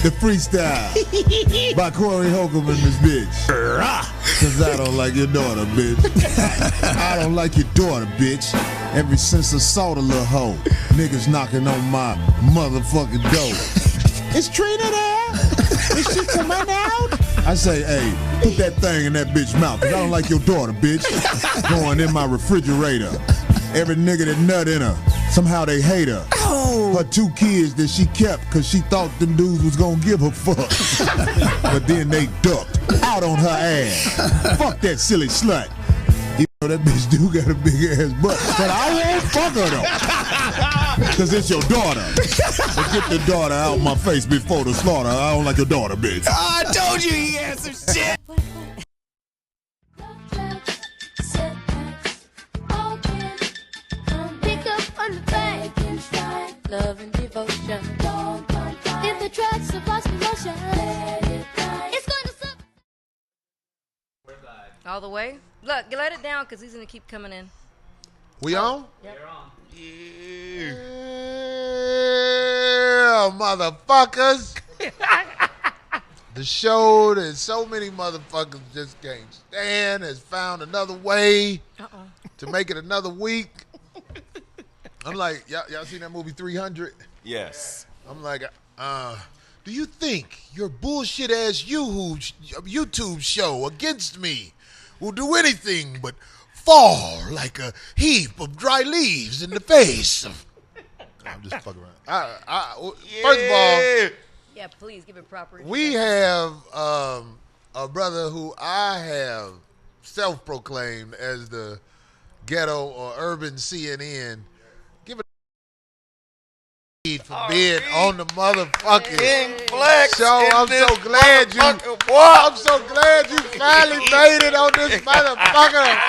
The freestyle by Corey Holcomb and this bitch. Cause I don't like your daughter, bitch. I don't like your daughter, bitch. Ever since I saw the little hoe, niggas knocking on my motherfucking door. Is Trina there? Is she coming out? I say, hey, put that thing in that bitch mouth, cause I don't like your daughter, bitch. Going in my refrigerator. Every nigga that nut in her, somehow they hate her. Her 2 kids that she kept cause she thought them dudes was gonna give her fuck. But then they ducked out on her ass. Fuck that silly slut. Even though that bitch do got a big ass butt. But I won't fuck her though. Cause it's your daughter. But get the daughter out my face before the slaughter. I don't like your daughter, bitch. I told you he had some shit. Love and devotion. If the tracks are lost emotion, it's going to suck. All the way? Look, let it down because he's going to keep coming in. We on? Yep. You're on. Yeah, motherfuckers. The show that so many motherfuckers just can't stand has found another way to make it another week. I'm like, y'all seen that movie 300? Yes. I'm like, do you think your bullshit ass YouTube show against me will do anything but fall like a heap of dry leaves in the face? I'm just fucking around. First of all, Yeah, please give it proper. we have a brother who I have self-proclaimed as the ghetto or urban CNN. Give it for being on the motherfucking King Flex. show. I'm so glad you. I'm so glad you finally made it on this motherfucker.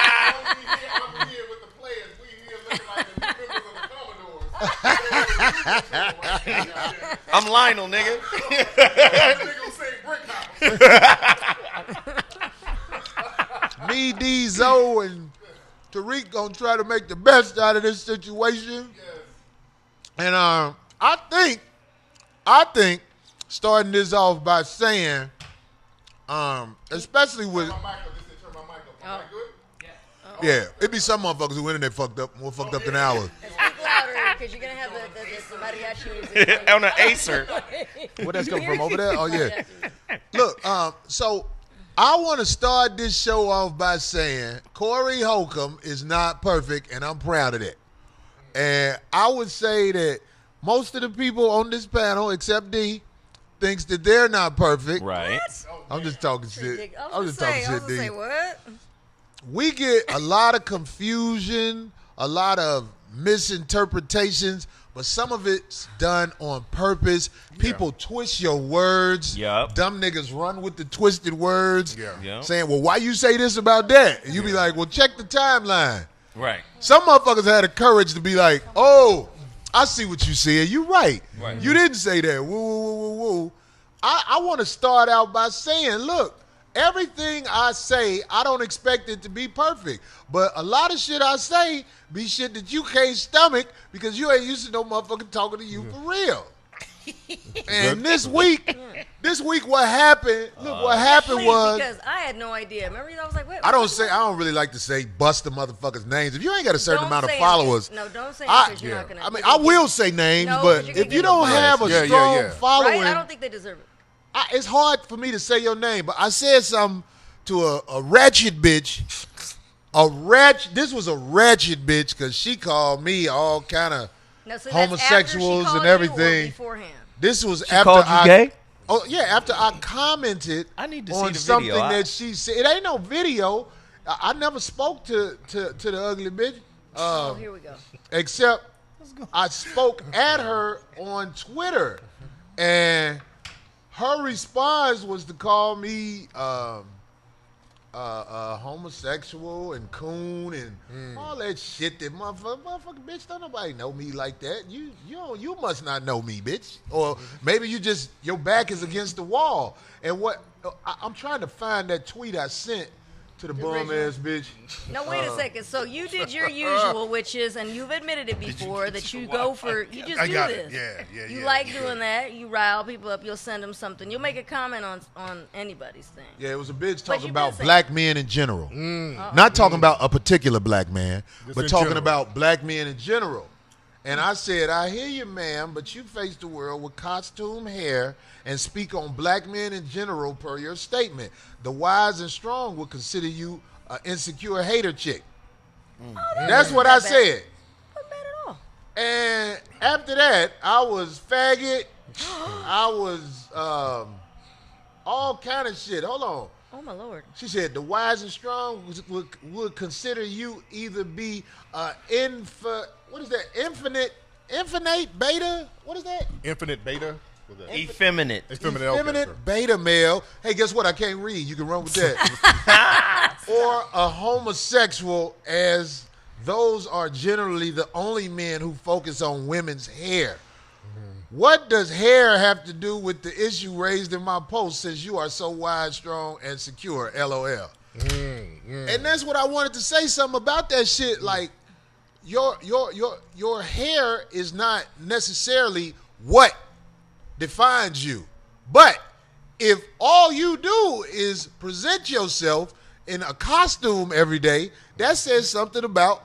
I'm here with the players. We here looking like the members of the Commodores. I'm Lionel, nigga. Nigga say brick house. Me, D-Zo, and Tariq gonna try to make the best out of this situation. And I think starting this off by saying, especially with, Turn my mic up. Am I good? yeah, it be some motherfuckers who internet fucked up, more fucked up than ours. Speak louder because you're going to have the mariachi music. On an Acer. Where that's coming from, over there? Oh, yeah. Look, so I want to start this show off by saying Corey Holcomb is not perfect, and I'm proud of that. And I would say that most of the people on this panel, except D, thinks that they're not perfect. Right. I'm just talking shit. I was going to say, what? We get a lot of confusion, a lot of misinterpretations, but some of it's done on purpose. People twist your words. Yup. Dumb niggas run with the twisted words, Yup. saying, well, why you say this about that? And you be like, well, check the timeline. Right. Some motherfuckers had the courage to be like, oh, I see what you said. You right. You didn't say that. Woo, woo, woo, woo, woo. I want to start out by saying, look, everything I say, I don't expect it to be perfect. But a lot of shit I say be shit that you can't stomach because you ain't used to no motherfucker talking to you for real. And this week what happened, what happened Please, was, because I had no idea. Remember, I was like, wait. I don't really like to say bust the motherfuckers' names. If you ain't got a certain Don't amount of say followers. No, don't say it I, because you're not going to. I mean, I will say names, No, but but you're if gonna you get don't a have a bias. strong Yeah. following, Right? I don't think they deserve it. it's hard for me to say your name. But I said something to a ratchet bitch. This was a ratchet bitch because she called me all kind of No, so homosexuals that's after she and called everything. You or beforehand? This was She after called you gay? Oh yeah, after I commented I need to see on the something video. that she said. It ain't no video. I never spoke to the ugly bitch. Oh, here we go. Except I spoke at her on Twitter, and her response was to call me homosexual and coon and all that shit. That motherfucker, bitch, don't nobody know me like that. You must not know me, bitch. Or maybe your back is against the wall. And what I'm trying to find that tweet I sent To the bum ass bitch. No, wait a second. So you did your usual, which is, and you've admitted it before, that you go for, you just do this. Yeah. You like doing that. You rile people up. You'll send them something. You'll make a comment on anybody's thing. Yeah, it was a bitch talking you've about been saying- black men in general. Not talking about a particular black man, Just but in talking general. about black men in general. And I said, I hear you, ma'am, but you face the world with costume hair and speak on black men in general per your statement. The wise and strong would consider you an insecure hater chick. That's what I said. Not bad at all. And after that, I was faggot. I was all kind of shit. Hold on. Oh, my Lord. She said the wise and strong would consider you either be what is that? Infinite beta? What is that? Infinite beta. Effeminate. Effeminate. Okay, Effeminate sure. beta male. Hey, guess what? I can't read. You can run with that. Or a homosexual, as those are generally the only men who focus on women's hair. What does hair have to do with the issue raised in my post since you are so wide, strong, and secure? LOL. And that's what I wanted to say something about that shit. Like, your hair is not necessarily what defines you. But if all you do is present yourself in a costume every day, that says something about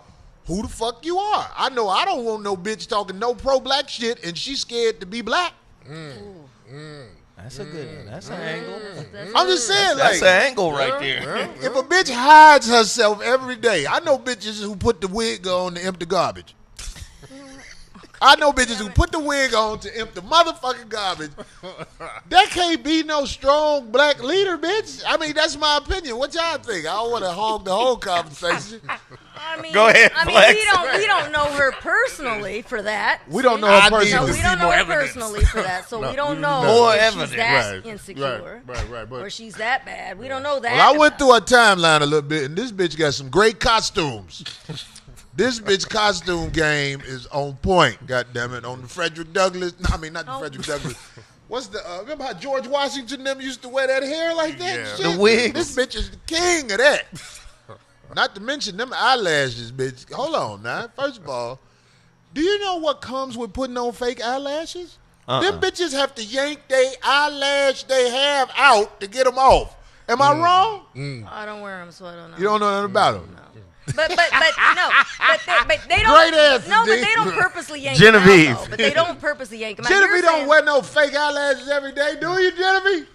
who the fuck you are. I know I don't want no bitch talking no pro-black shit and she's scared to be black. That's a good one. That's an angle. I'm just saying, That's like, an angle right there. if a bitch hides herself every day, I know bitches who put the wig on to empty garbage. I know bitches who put the wig on to empty motherfucking garbage. That can't be no strong black leader, bitch. I mean, that's my opinion. What y'all think? I don't want to hog the whole conversation. I mean, Go ahead, I mean, Flex. we don't know her personally for that. We don't know her No, personally. we don't know her personally for that, so we don't know More if evidence. she's that Right, insecure right. But or she's that bad. We don't know that. Well, I went about through her timeline a little bit, and this bitch got some great costumes. This bitch costume game is on point, goddammit. On the Frederick Douglass. No, I mean, not the Frederick Douglass. What's the, remember how George Washington them used to wear that hair like that? and Yeah. shit? The wigs. This bitch is the king of that. Not to mention them eyelashes, bitch. Hold on now. First of all, do you know what comes with putting on fake eyelashes? Them bitches have to yank they eyelash they have out to get them off. Am I wrong? I don't wear them, so I don't know. You don't know nothing about them. But they don't. Great answer, No, but D. they don't purposely yank Genevieve. them out, though. But they don't purposely yank them out. Genevieve You're don't saying- wear no fake eyelashes every day, do you, Genevieve?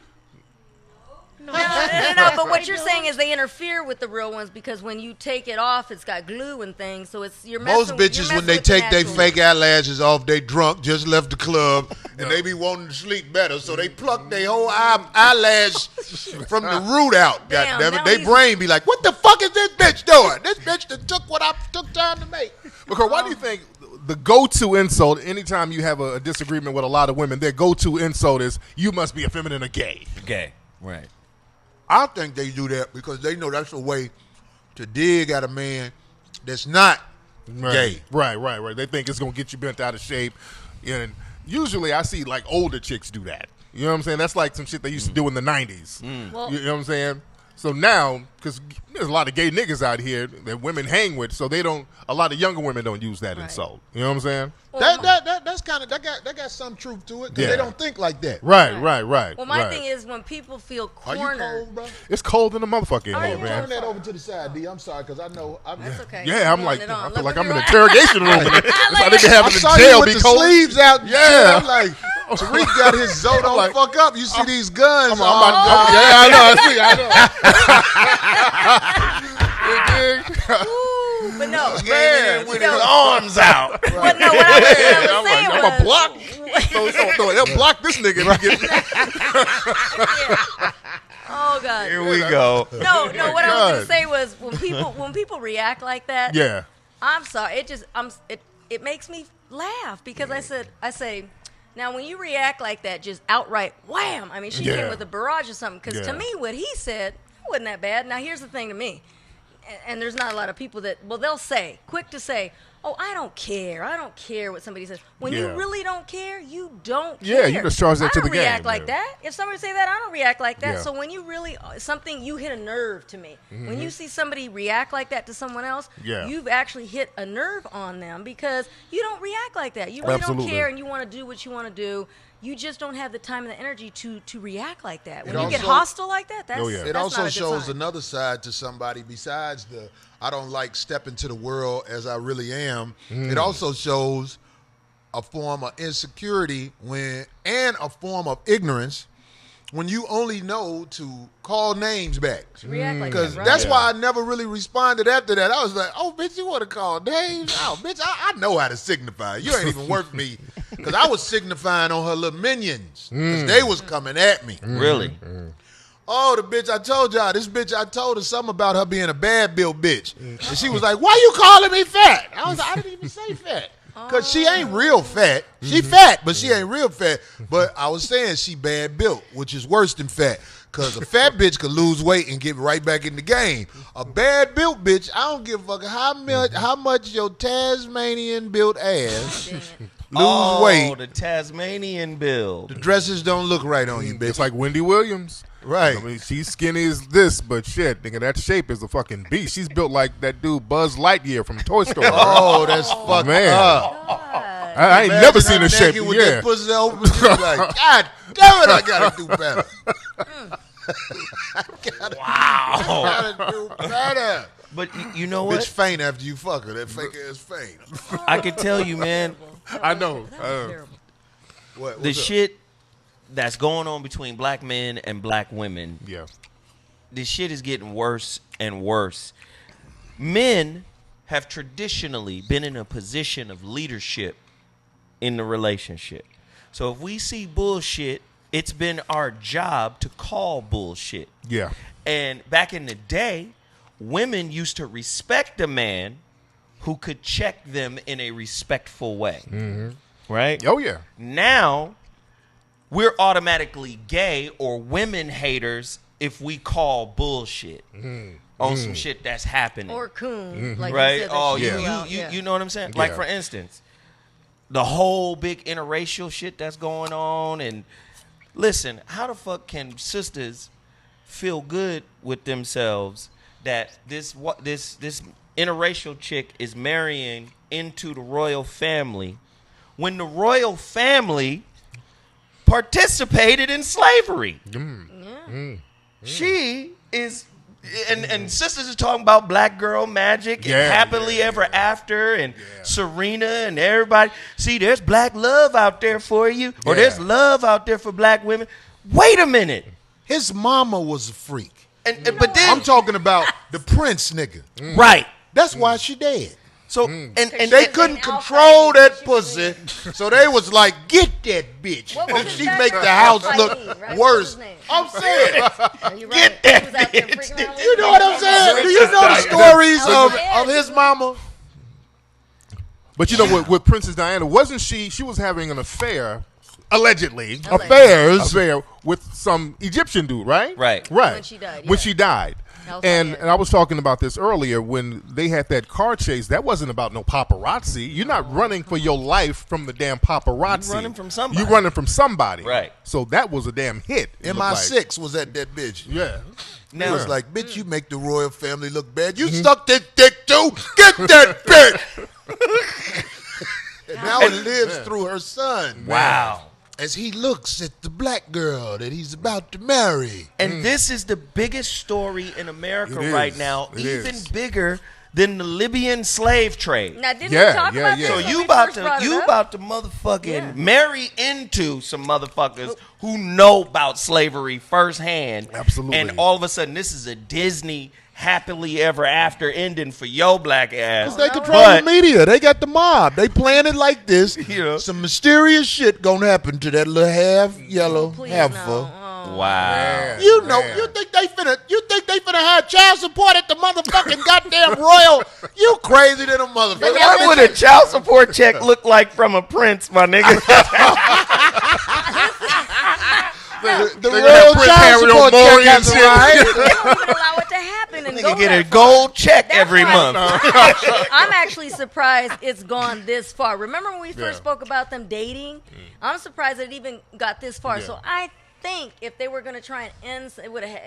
No, but what you're saying is they interfere with the real ones because when you take it off, it's got glue and things, so it's you're Most messing, bitches, you're when messing they with the take their natural fake eyelashes off, they drunk, just left the club, and they be wanting to sleep better, so they pluck their whole eyelash from the root out. Damn, Goddammit, now they he's- brain be like, "What the fuck is this bitch doing? This bitch that took what I took time to make." because why do you think the go-to insult anytime you have a disagreement with a lot of women, their go-to insult is "you must be effeminate or gay"? Gay. Right. I think they do that because they know that's a way to dig at a man that's not gay. Right. They think it's gonna get you bent out of shape, and usually I see like older chicks do that. You know what I'm saying? That's like some shit they used to do in the '90s. Well- You know what I'm saying? So now, because there's a lot of gay niggas out here that women hang with, so they don't. A lot of younger women don't use that insult. You know what I'm saying? That's kind of that got some truth to it because Yeah. they don't think like that. Right. Well, my right. thing is when people feel Are you cornered. cold, bro? It's cold in the motherfucker in Are here, you man. Turn that over to the side, D. I'm sorry because I know. That's okay. Yeah, I'm Pulling like, it on. I feel Look, like look, I'm in an look. interrogation room. It's like they can have I it in saw you jail. with Be the cold. sleeves out. and Yeah. shit. I'm like, Tariq got his Zodo like- fuck up. You see these guns? I'm about, yeah, I know. Ooh, but no, Man, with No. his arms out. But no, what I was I'm saying like, was, I'm a block. So they'll block this nigga. If he gets, oh God. Here we go. No, what I was God. gonna say was when people react like that. yeah. I'm sorry. It makes me laugh because I say, now when you react like that, just outright wham. I mean, she Yeah. came with a barrage or something. Because Yeah. to me, what he said wasn't that bad. Now here's the thing to me, and there's not a lot of people that, well, they'll say, quick to say, oh, I don't care. I don't care what somebody says. When you really don't care, you don't care. Yeah, you just charge that to the game. I don't react like that. If somebody say that, I don't react like that. Yeah. So when you really, something, you hit a nerve to me. When you see somebody react like that to someone else, you've actually hit a nerve on them because you don't react like that. You really don't care and you want to do what you want to do. You just don't have the time and the energy to react like that. When you get hostile like that, that's it that's also not a good shows sign. another side to somebody besides the I don't like step into the world as I really am. It also shows a form of insecurity and a form of ignorance when you only know to call names back. React like Because that, right? that's why I never really responded after that. I was like, oh, bitch, you want to call names? Oh, bitch, I know how to signify. You ain't even worth me. Because I was signifying on her little minions. Because they was coming at me. Really? Oh, the bitch I told y'all. This bitch, I told her something about her being a bad built bitch. And she was like, why you calling me fat? I was like, I didn't even say fat. Because she ain't real fat. She fat, but she ain't real fat. But I was saying she bad built, which is worse than fat. Because a fat bitch could lose weight and get right back in the game. A bad built bitch, I don't give a fuck how much your Tasmanian built ass lose weight. The Tasmanian build. The dresses don't look right on you, bitch. It's like Wendy Williams. Right. I mean, she's skinny as this, but shit, nigga, that shape is a fucking beast. She's built like that dude Buzz Lightyear from Toy Story. Oh, that's fucked man. up. I ain't never seen a shape. With Yeah. that pussy open, you like, God damn it, I gotta do better. I gotta do better. But you know what? Bitch faint after you fuck her. That fake ass faint. I can tell you, man, I know. What's the up? shit that's going on between black men and black women, Yeah. this shit is getting worse and worse. Men have traditionally been in a position of leadership in the relationship. So if we see bullshit, it's been our job to call bullshit. Yeah. And back in the day, women used to respect a man who could check them in a respectful way. Right? Oh, yeah. Now, we're automatically gay or women haters if we call bullshit on some shit that's happening. Or coon, like you Right? said that Oh, shit yeah. out, yeah. you know what I'm saying? Like, Yeah. for instance, the whole big interracial shit that's going on. And listen, how the fuck can sisters feel good with themselves that this interracial chick is marrying into the royal family when the royal family participated in slavery? She is, and sisters is talking about black girl magic and happily ever after and Serena and everybody. See, there's black love out there for you, or there's love out there for black women. Wait a minute. His mama was a freak. But then, I'm talking about the prince nigga. right. That's why she dead. So, and They couldn't control that pussy, so they was like, get that bitch. What was And his she name? make the house look Right? What was worse. his name? I'm saying, You're Get right. that He was out there bitch. freaking around with you know him. what I'm saying? Do you know the stories of his mama? But you know, with Princess Diana, wasn't she was having an affair, allegedly, affair with some Egyptian dude, right? Right. When she died, When yeah. she died. That was And bad. I was talking about this earlier when they had that car chase. That wasn't about no paparazzi. You're not running for your life from the damn paparazzi. You running from somebody. You're running from somebody. Right. So that was a damn hit. it looked like. MI6 was at that bitch. Yeah. It was like, bitch, you make the royal family look bad. You suck that dick too. Get that bitch. And now it lives through her son. wow. As he looks at the black girl that he's about to marry. And this is the biggest story in America It right is. now, It even is. bigger than the Libyan slave trade. Now, didn't Yeah, we talk yeah, about yeah. this So when you we about first brought to it you up? about to motherfucking Yeah. marry into some motherfuckers who know about slavery firsthand. Absolutely. And all of a sudden, this is a Disney happily ever after ending for your black ass. They control the media. They got the mob. They plan it like this. Yeah. Some mysterious shit gonna happen to that little half yellow, Please, half no. full. Wow. Man, You know, man. you think they finna have child support at the motherfucking goddamn royal? You crazy than a motherfucker. What would a child support check look like from a prince, my nigga? The They gonna royal have Prince child Harry support on Maury check and has shit. arrived. They don't even allow it to happen in even Nigga go get that a far. gold check That's every why month. I'm actually surprised it's gone this far. Remember when we first spoke about them dating? I'm surprised it even got this far. So I think if they were going to try and end, it would have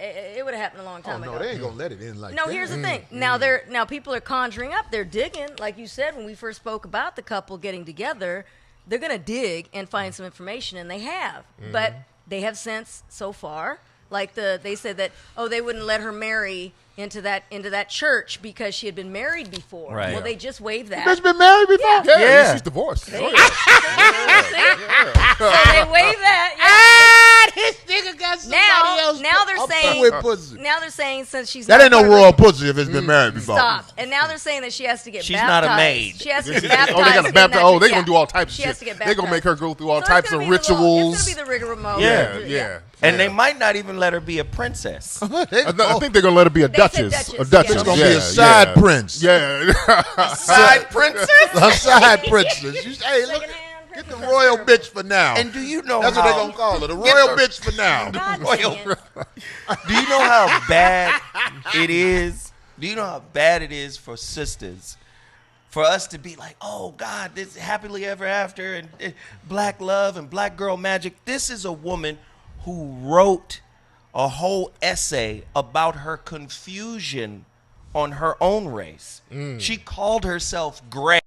happened a long time ago. No, they ain't gonna let it in like that. No, here's the thing. Now people are conjuring up. They're digging, like you said when we first spoke about the couple getting together. They're gonna dig and find some information, and they have. But they have since so far, like they said that they wouldn't let her marry into that church because she had been married before. Right. Well, they just waived that. Bitch been married before? Yeah, she's divorced. See? So they waived that. This nigga got Now they're saying since she's that not ain't no part of royal the- pussy if it's been married before. Stop. And now they're saying that she has to get She's baptized. not a maid. She has to get baptized. Oh, they got to baptize. Oh, they're gonna do all types She of has shit. to get They're baptized. gonna make her go through all So types it's of gonna be the rituals. it's gonna be the rigmarole. Yeah. And they might not even let her be a princess. I think they're gonna let her be a They said duchess. duchess, A duchess. yeah. It's gonna be a side prince. Yeah. Side princess? A side princess. Hey, look, Secondhand get the princess. royal bitch for now. And do you know That's how what they gonna call her. The royal bitch for now. God Royal- dang it. Do you know how bad it is? Do you know how bad it is for sisters? For us to be like, oh God, this happily ever after and black love and black girl magic. This is a woman who wrote a whole essay about her confusion on her own race. She called herself gray.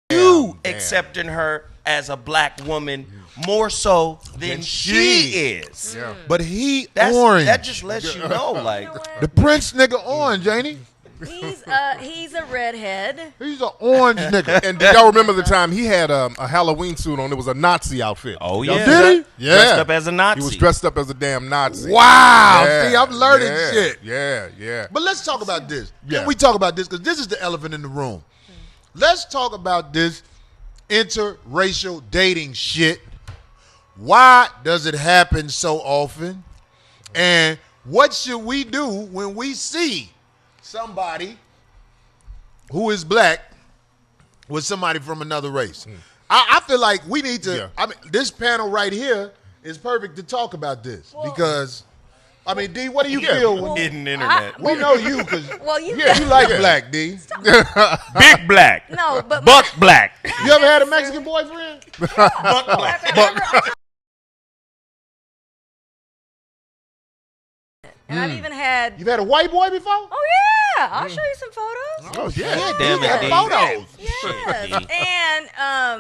You accepting her as a black woman more so than she is. Yeah. But he That's, orange. that just lets you know, like, You know what? The prince nigga orange, ain't he? He's a redhead. He's an orange nigga. And did y'all remember the time he had a Halloween suit on? It was a Nazi outfit. oh Y'all yeah, see that? Yeah. dressed up as a Nazi. He was dressed up as a damn Nazi. Wow. Yeah, See, I'm learning yeah, shit. Yeah. But let's talk about this. Yeah. Can we talk about this? Because this is the elephant in the room. Let's talk about this interracial dating shit. Why does it happen so often? And what should we do when we see somebody who is black with somebody from another race? I feel like we need to. Yeah. I mean, this panel right here is perfect to talk about this because, I mean, D, what do you feel? When, hidden internet. we know you because Well, you you like black, D. Big black. no, but Buck black. You ever had a Mexican boyfriend? Buck black. And I've even had. You've had a white boy before? Oh yeah, I'll show you some photos. Oh yeah. Damn D got it, D. photos. Yes,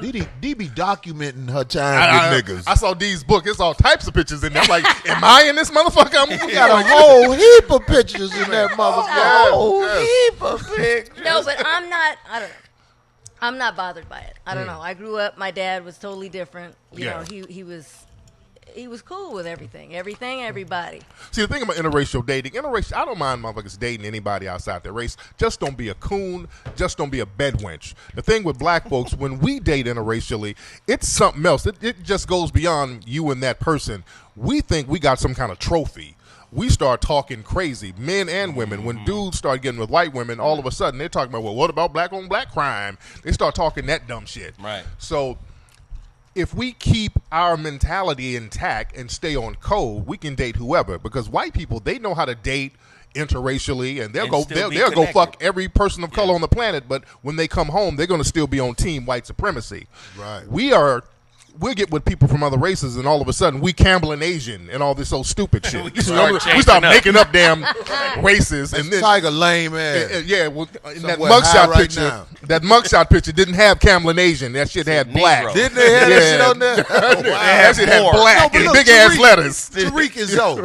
and D be documenting her time with niggas. I saw D's book. It's all types of pictures in there. I'm like, am I in this motherfucker? You got a whole heap of pictures in that motherfucker. Oh, heap of pictures. no, but I'm not. I don't know. I'm not bothered by it. I don't know. I grew up. My dad was totally different. You know, he was cool with everything, everybody. See, the thing about interracial dating, I don't mind motherfuckers dating anybody outside their race. Just don't be a coon. Just don't be a bedwench. The thing with black folks, when we date interracially, it's something else. It just goes beyond you and that person. We think we got some kind of trophy. We start talking crazy, men and women. When dudes start getting with white women, all of a sudden they're talking about, well, what about black on black crime? They start talking that dumb shit. Right. So if we keep our mentality intact and stay on code, we can date whoever. Because white people, they know how to date interracially, and they'll still be go connected. fuck every person of color on the planet. But when they come home, they're going to still be on team white supremacy. Right. We'll get with people from other races, and all of a sudden we Campbell and Asian and all this old stupid shit. We start we changing start up. making up damn races, and then Tiger lame ass. yeah, well, in that Somewhere high mugshot right picture, now. that mugshot picture didn't have Campbell and Asian. That shit had black. Negro. Didn't they have that shit on there? That shit had more. black No, but and look, big ass Tariq- letters. Tariq is so.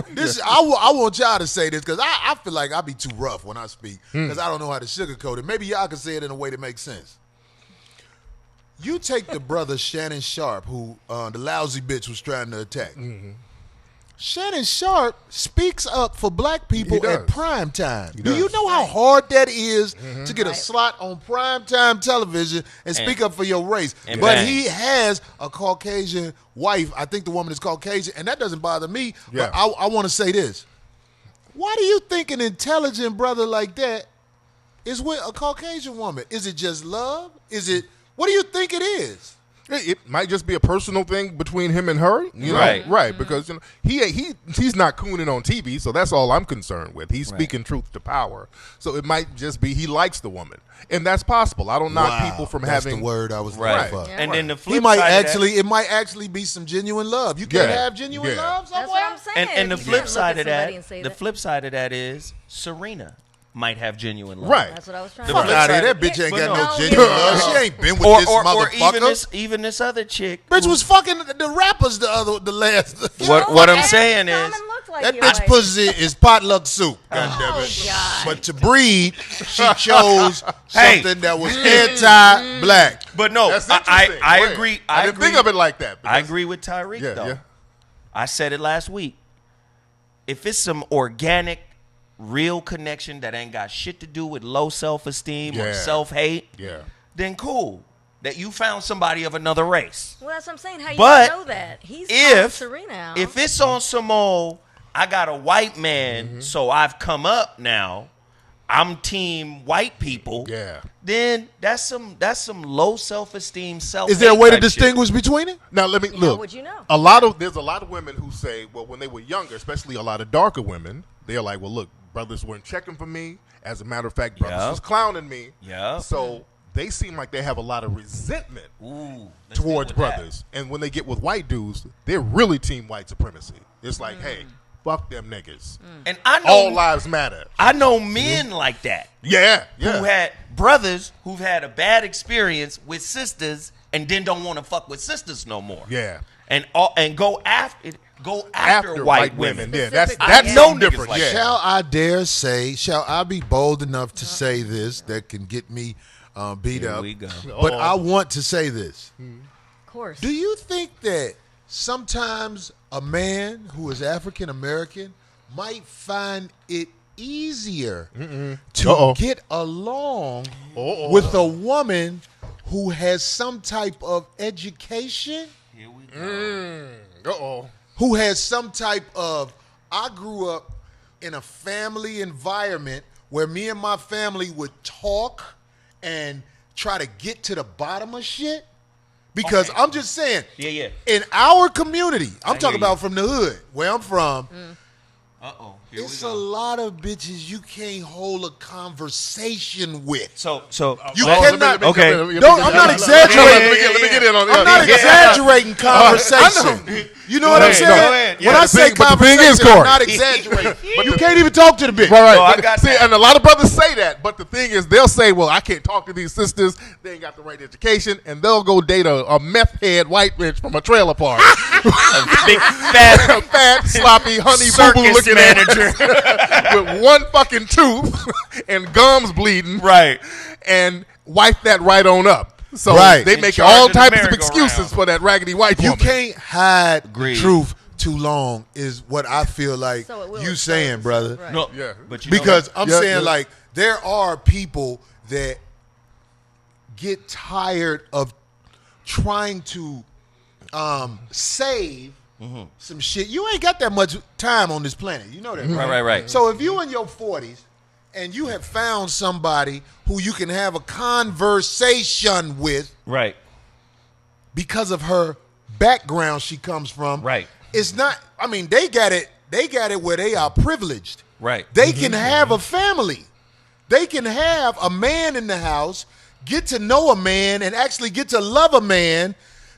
I want y'all to say this because I feel like I be too rough when I speak because I don't know how to sugarcoat it. Maybe y'all can say it in a way that makes sense. You take the brother Shannon Sharp, who the lousy bitch was trying to attack. Shannon Sharp speaks up for black people He at does. prime time. Do does. you know how hard that is to get a slot on prime time television and speak up for your race? and But bang. he has a Caucasian wife. I think the woman is Caucasian, and that doesn't bother me. Yeah. But I want to say this. Why do you think an intelligent brother like that is with a Caucasian woman? Is it just love? Is it, what do you think it is? It might just be a personal thing between him and her, you know? Right, because he's not cooning on TV, so that's all I'm concerned with. He's speaking truth to power, so it might just be he likes the woman, and that's possible. I don't knock people from that's having the word I was looking for. And then the flip he might side actually, it might actually be some genuine love. You can't have genuine love somewhere. That's what I'm saying. And the flip side of that, is Serena might have genuine love. Right. That's what I was trying The to Fuck flip out of side- here. That bitch ain't got no no, genuine no. love. She ain't been with Or, this or motherfucker. even this other chick. Bitch was fucking the rappers the last. What I'm saying is That bitch pussy is potluck soup. Goddammit. God. But to breed, she chose something that was anti-black. But no, That's I interesting. agree. I didn't think of it like that. I agree with Tariq though. Yeah. I said it last week. If it's some organic, real connection that ain't got shit to do with low self-esteem or self-hate, then cool. That you found somebody of another race. Well, that's what I'm saying. How you But know that? He's calling Serena out. If it's on some old, I got a white man, so I've come up now. I'm team white people. Yeah. Then that's some low self-esteem, self. Is there a way to distinguish between it? Now let me look. Would you know? There's a lot of women who say, well, when they were younger, especially a lot of darker women, they're like, well, look, brothers weren't checking for me. As a matter of fact, brothers was clowning me. Yeah. So they seem like they have a lot of resentment towards brothers. And when they get with white dudes, they're really team white supremacy. It's like, hey, fuck them niggas. And I know all lives matter. I know men like that. Yeah. Who had brothers who've had a bad experience with sisters and then don't want to fuck with sisters no more. Yeah. And go after white women. Yeah, that's no different. like Yeah. Shall I be bold enough to say this that can get me beat Here up? we go. But I want to say this. Of course. Do you think that sometimes a man who is African American might find it easier to get along with a woman who has some type of education? Here we go. Who has some type of, I grew up in a family environment where me and my family would talk and try to get to the bottom of shit? Because I'm just saying, in our community, I'm talking about from the hood, where I'm from, it's a lot of bitches you can't hold a conversation with. So you cannot. Okay. I'm not exaggerating. Let me get in on I'm not exaggerating conversation. You know what I'm saying? When I say conversation, I'm not exaggerating. But you can't even talk to the bitch. Right. No, I got See, that. and a lot of brothers say that, but the thing is, they'll say, well, I can't talk to these sisters. They ain't got the right education, and they'll go date a meth head white bitch from a trailer park. big fat sloppy, honey boo-boo looking manager with one fucking tooth and gums bleeding. Right. And wipe that right on up. So they make charge all of the types of merry-go-round. excuses for that raggedy white woman. You can't hide Agreed. the truth too long is what I feel like So it will you expose saying, itself, brother. right. No, Yeah. but Because I'm Yeah, saying yeah. like there are people that get tired of trying to save some shit. You ain't got that much time on this planet. You know that, right? Right. So if you in your 40s and you have found somebody who you can have a conversation with Right. because of her background she comes from. Right. It's not, I mean, they got it where they are privileged. Right. They can have a family. They can have a man in the house, get to know a man, and actually get to love a man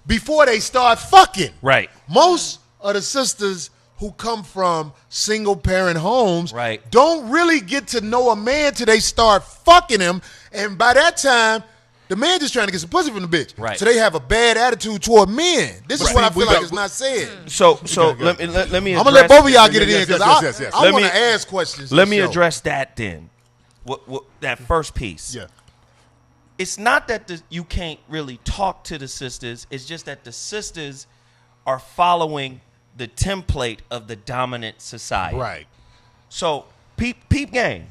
before they start fucking. Right. Most of the sisters who come from single parent homes Right. don't really get to know a man till they start fucking him. And by that time, the man just trying to get some pussy from the bitch. Right. So they have a bad attitude toward men. This is Right. what I See, feel we like got- is not said. So let me. I'm gonna let address- both of y'all get it in yes, because yes. I Let want me- to ask questions. Let for me sure. address that then. What that first piece. Yeah. It's not that you can't really talk to the sisters. It's just that the sisters are following the template of the dominant society. Right. So peep game.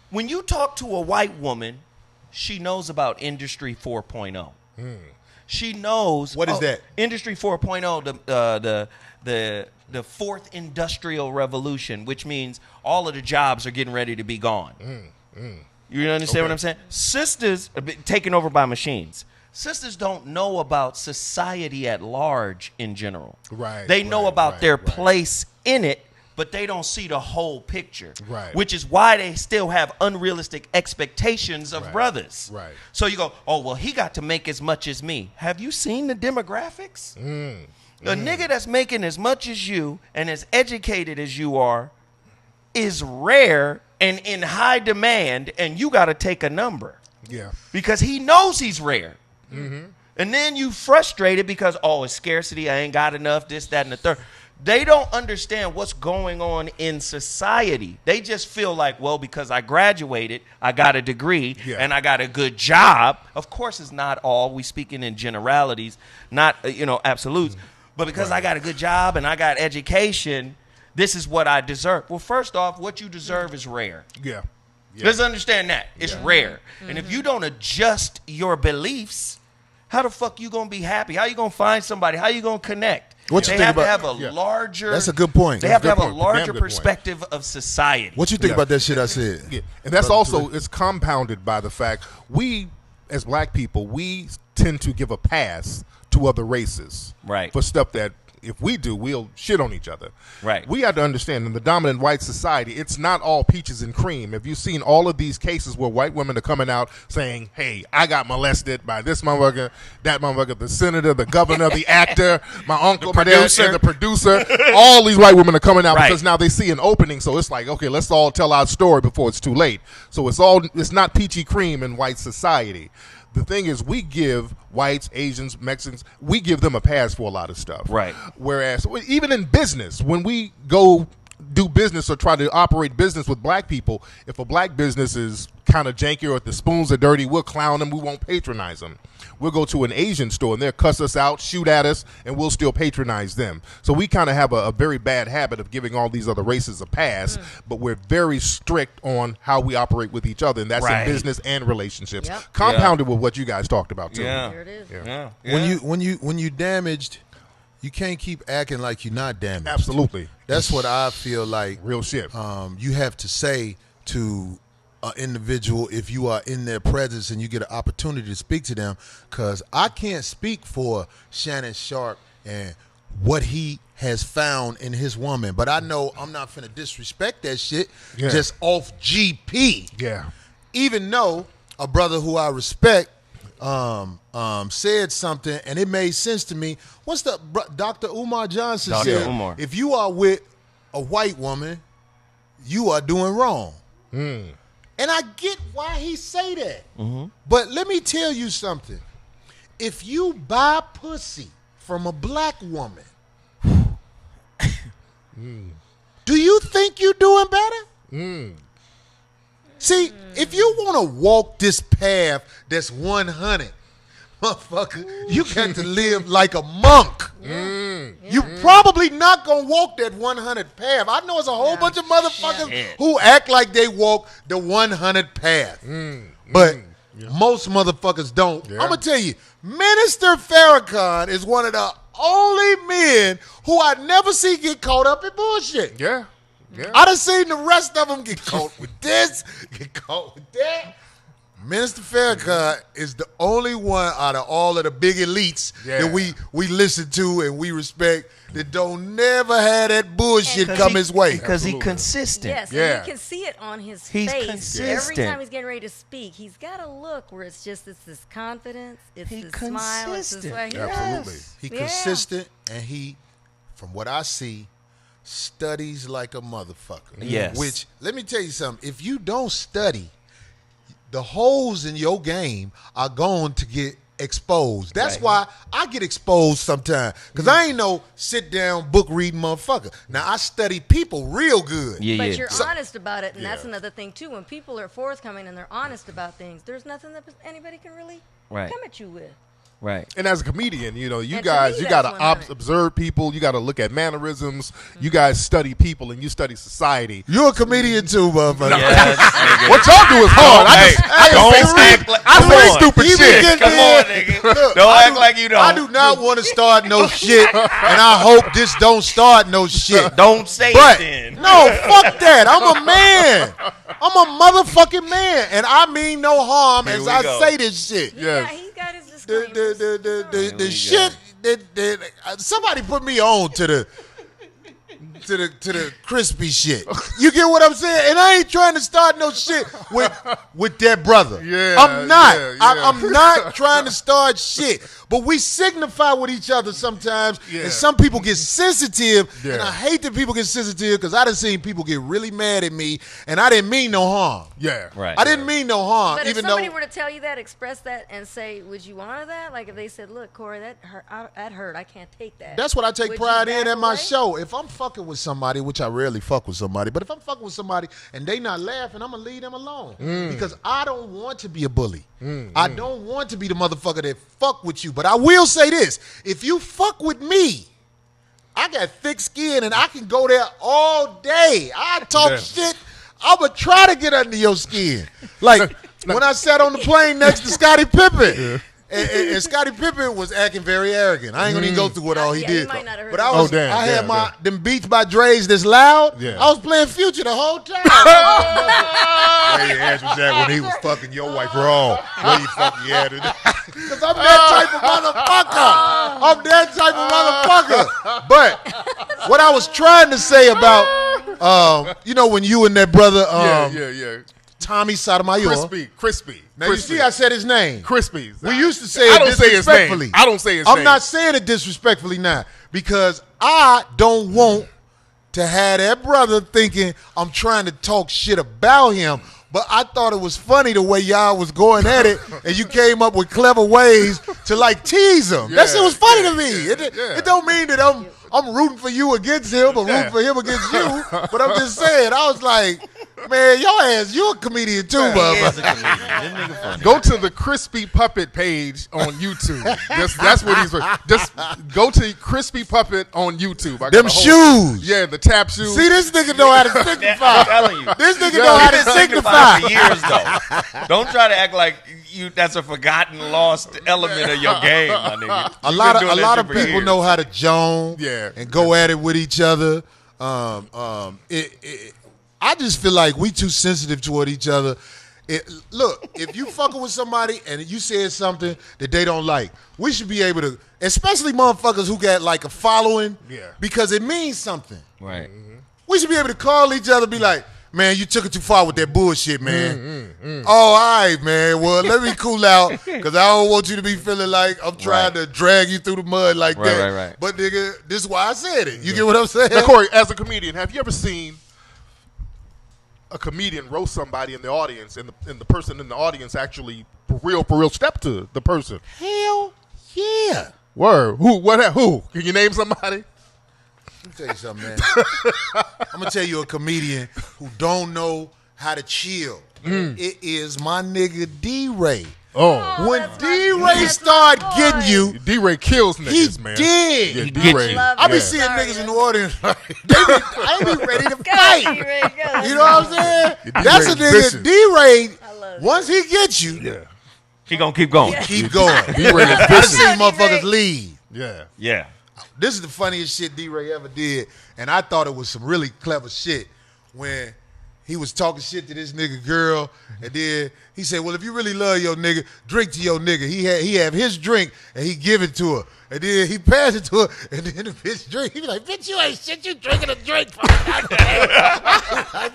When you talk to a white woman, she knows about Industry 4.0. She knows What is that? Industry 4.0, the fourth industrial revolution, which means all of the jobs are getting ready to be gone. You understand what I'm saying? Sisters are taken over by machines. sisters don't know about society at large in general. Right. They know about their right. place in it, but they don't see the whole picture. Right. Which is why they still have unrealistic expectations of brothers. Right. So you go, oh, well, he got to make as much as me. Have you seen the demographics? A nigga that's making as much as you and as educated as you are is rare and in high demand, and you got to take a number. Yeah. Because he knows he's rare. And then you frustrated because, oh, it's scarcity, I ain't got enough, this, that, and the third. They don't understand what's going on in society. They just feel like, well, because I graduated, I got a degree, and I got a good job. Of course, it's not all. We speaking in generalities, not, absolutes. But because I got a good job and I got education, this is what I deserve. Well, first off, what you deserve is rare. Yeah. Let's understand that. It's rare. And if you don't adjust your beliefs, how the fuck you going to be happy? How you going to find somebody? How you going to connect? What you they think have about, to have a larger. That's a good point. They have to have a Damn larger good point. perspective of society. What you think about that shit I said? Yeah. And that's also, it's compounded by the fact we, as black people, we tend to give a pass to other races. Right. For stuff that if we do, we'll shit on each other. Right. We have to understand in the dominant white society, it's not all peaches and cream. Have you seen all of these cases where white women are coming out saying, hey, I got molested by this motherfucker, that motherfucker, the senator, the governor, the actor, my uncle, my dad, and the producer. All these white women are coming out because now they see an opening. So it's like, okay, let's all tell our story before it's too late. So it's not peachy cream in white society. The thing is, we give whites, Asians, Mexicans, we give them a pass for a lot of stuff. Right. Whereas, even in business, when we go do business or try to operate business with black people, if a black business is kind of janky or if the spoons are dirty, we'll clown them, we won't patronize them. We'll go to an Asian store and they'll cuss us out, shoot at us, and we'll still patronize them. So we kind of have a very bad habit of giving all these other races a pass, but we're very strict on how we operate with each other, and that's in business and relationships. Yep. Compounded with what you guys talked about too. Yeah. There it is. Yeah. When you damaged, you can't keep acting like you're not damaged. Absolutely. That's what I feel like. Real shit. You have to say to an individual if you are in their presence and you get an opportunity to speak to them, because I can't speak for Shannon Sharp and what he has found in his woman, but I know I'm not finna disrespect that shit just off GP. Yeah. Even though a brother who I respect said something and it made sense to me. What's the Dr. Umar Johnson said? Umar. If you are with a white woman, you are doing wrong. And I get why he say that. But let me tell you something. If you buy pussy from a black woman, do you think you're doing better? See, if you want to walk this path that's 100, motherfucker, you got to live like a monk. You probably not going to walk that 100 path. I know it's a whole bunch of motherfuckers who act like they walk the 100 path. But most motherfuckers don't. I'm going to tell you, Minister Farrakhan is one of the only men who I never see get caught up in bullshit. Yeah. I done seen the rest of them get caught with this, get caught with that. Minister Farrakhan is the only one out of all of the big elites that we listen to and we respect that don't never have that bullshit come his way. Because he's consistent. Yes, and you can see it on his He's face. consistent. Every time he's getting ready to speak, he's got a look where it's this confidence, it's this smile, it's this way. Absolutely. He consistent and he, from what I see, studies like a motherfucker. Yes. Which, let me tell you something, if you don't study, the holes in your game are going to get exposed. That's why I get exposed sometimes. Because I ain't no sit-down, book-reading motherfucker. Now, I study people real good. But you're honest about it, and that's another thing, too. When people are forthcoming and they're honest about things, there's nothing that anybody can really come at you with. Right. And as a comedian, you And guys, to me, you got that's to observe people. You got to look at mannerisms. You guys study people and you study society. You're a comedian too, motherfucker. What y'all do is hard. I say stupid shit. Come on, nigga. Don't act like you don't. I do not want to start no shit, and I hope this don't start no shit. Don't say it then. No, fuck that. I'm a man. I'm a motherfucking man, and I mean no harm as I say this shit. He got his disclaimer. the shit that somebody put me on to the crispy shit. You get what I'm saying? And I ain't trying to start no shit with that brother. Yeah, I'm not. yeah. I'm not trying to start shit. But we signify with each other sometimes, and some people get sensitive, and I hate that people get sensitive because I done seen people get really mad at me, and I didn't mean no harm. Yeah, right. I didn't mean no harm. But even if somebody though, were to tell you that, express that, and say, would you honor that? Like if they said, look, Corey, that hurt. I can't take that. that's what I take Would pride you in back at my away? show. If I'm fucking with somebody, which I rarely fuck with somebody, but if I'm fucking with somebody and they not laughing, I'm going to leave them alone. Because I don't want to be a bully. I don't want to be the motherfucker that fuck with you. But I will say this. If you fuck with me, I got thick skin and I can go there all day. I talk shit. I'm going to try to get under your skin. Like when I sat on the plane next to Scottie Pippen. And Scottie Pippen was acting very arrogant. I ain't gonna even go through what all he did. You might not have heard but that. I had them Beats by Dre's that's loud. Yeah. I was playing Future the whole time. Where your ass was at when he was fucking your wife wrong? Where you fucking at it? Because I'm that type of motherfucker. But what I was trying to say about, when you and that brother, Tommy Sotomayor. Crispy. Now you see, I said his name. Crispy. We used to say it disrespectfully. I don't say his name. I'm not saying it disrespectfully now because I don't want to have that brother thinking I'm trying to talk shit about him. But I thought it was funny the way y'all was going at it, and you came up with clever ways to like tease him. That shit was funny to me. It don't mean that I'm rooting for you against him or rooting for him against you. But I'm just saying, I was like, man, your ass, you a comedian too, bub. Go to the Crispy Puppet page on YouTube. That's what he's. Just go to Crispy Puppet on YouTube. Them shoes. Yeah, the tap shoes. See, this nigga know how to signify. I'm telling you. This nigga know how to signify. For years though. Don't try to act like that's a forgotten, lost element of your game, my nigga. A lot of people know how to joan and go at it with each other. I just feel like we too sensitive toward each other. Look, if you fucking with somebody and you said something that they don't like, we should be able to, especially motherfuckers who got like a following, because it means something. Right. We should be able to call each other and be like, man, you took it too far with that bullshit, man. Oh, all right, man. Well, let me cool out because I don't want you to be feeling like I'm trying to drag you through the mud like that. Right. But, nigga, this is why I said it. You get what I'm saying? Now, Corey, as a comedian, have you ever seen a comedian roast somebody in the audience and the person in the audience actually for real step to the person? Hell yeah. Word. Who? Can you name somebody? Let me tell you something, man. I'm going to tell you a comedian who don't know how to chill. It is my nigga D-Ray. Oh. When D-Ray start getting you, D-Ray kills niggas, man. Did. Yeah, He D-Ray. I be seeing niggas in the audience. I be ready to fight. You know what I'm saying? That's a nigga. D-Ray, once he gets you, He gonna keep going. keep going. D-Ray is I vicious. see motherfuckers leave. Yeah. This is the funniest shit D-Ray ever did, and I thought it was some really clever shit when he was talking shit to this nigga girl, and then he said, well, if you really love your nigga, drink to your nigga. He have his drink, and he give it to her. And then he passed it to her, and then the bitch drink. He be like, bitch, you ain't shit, you drinking a drink.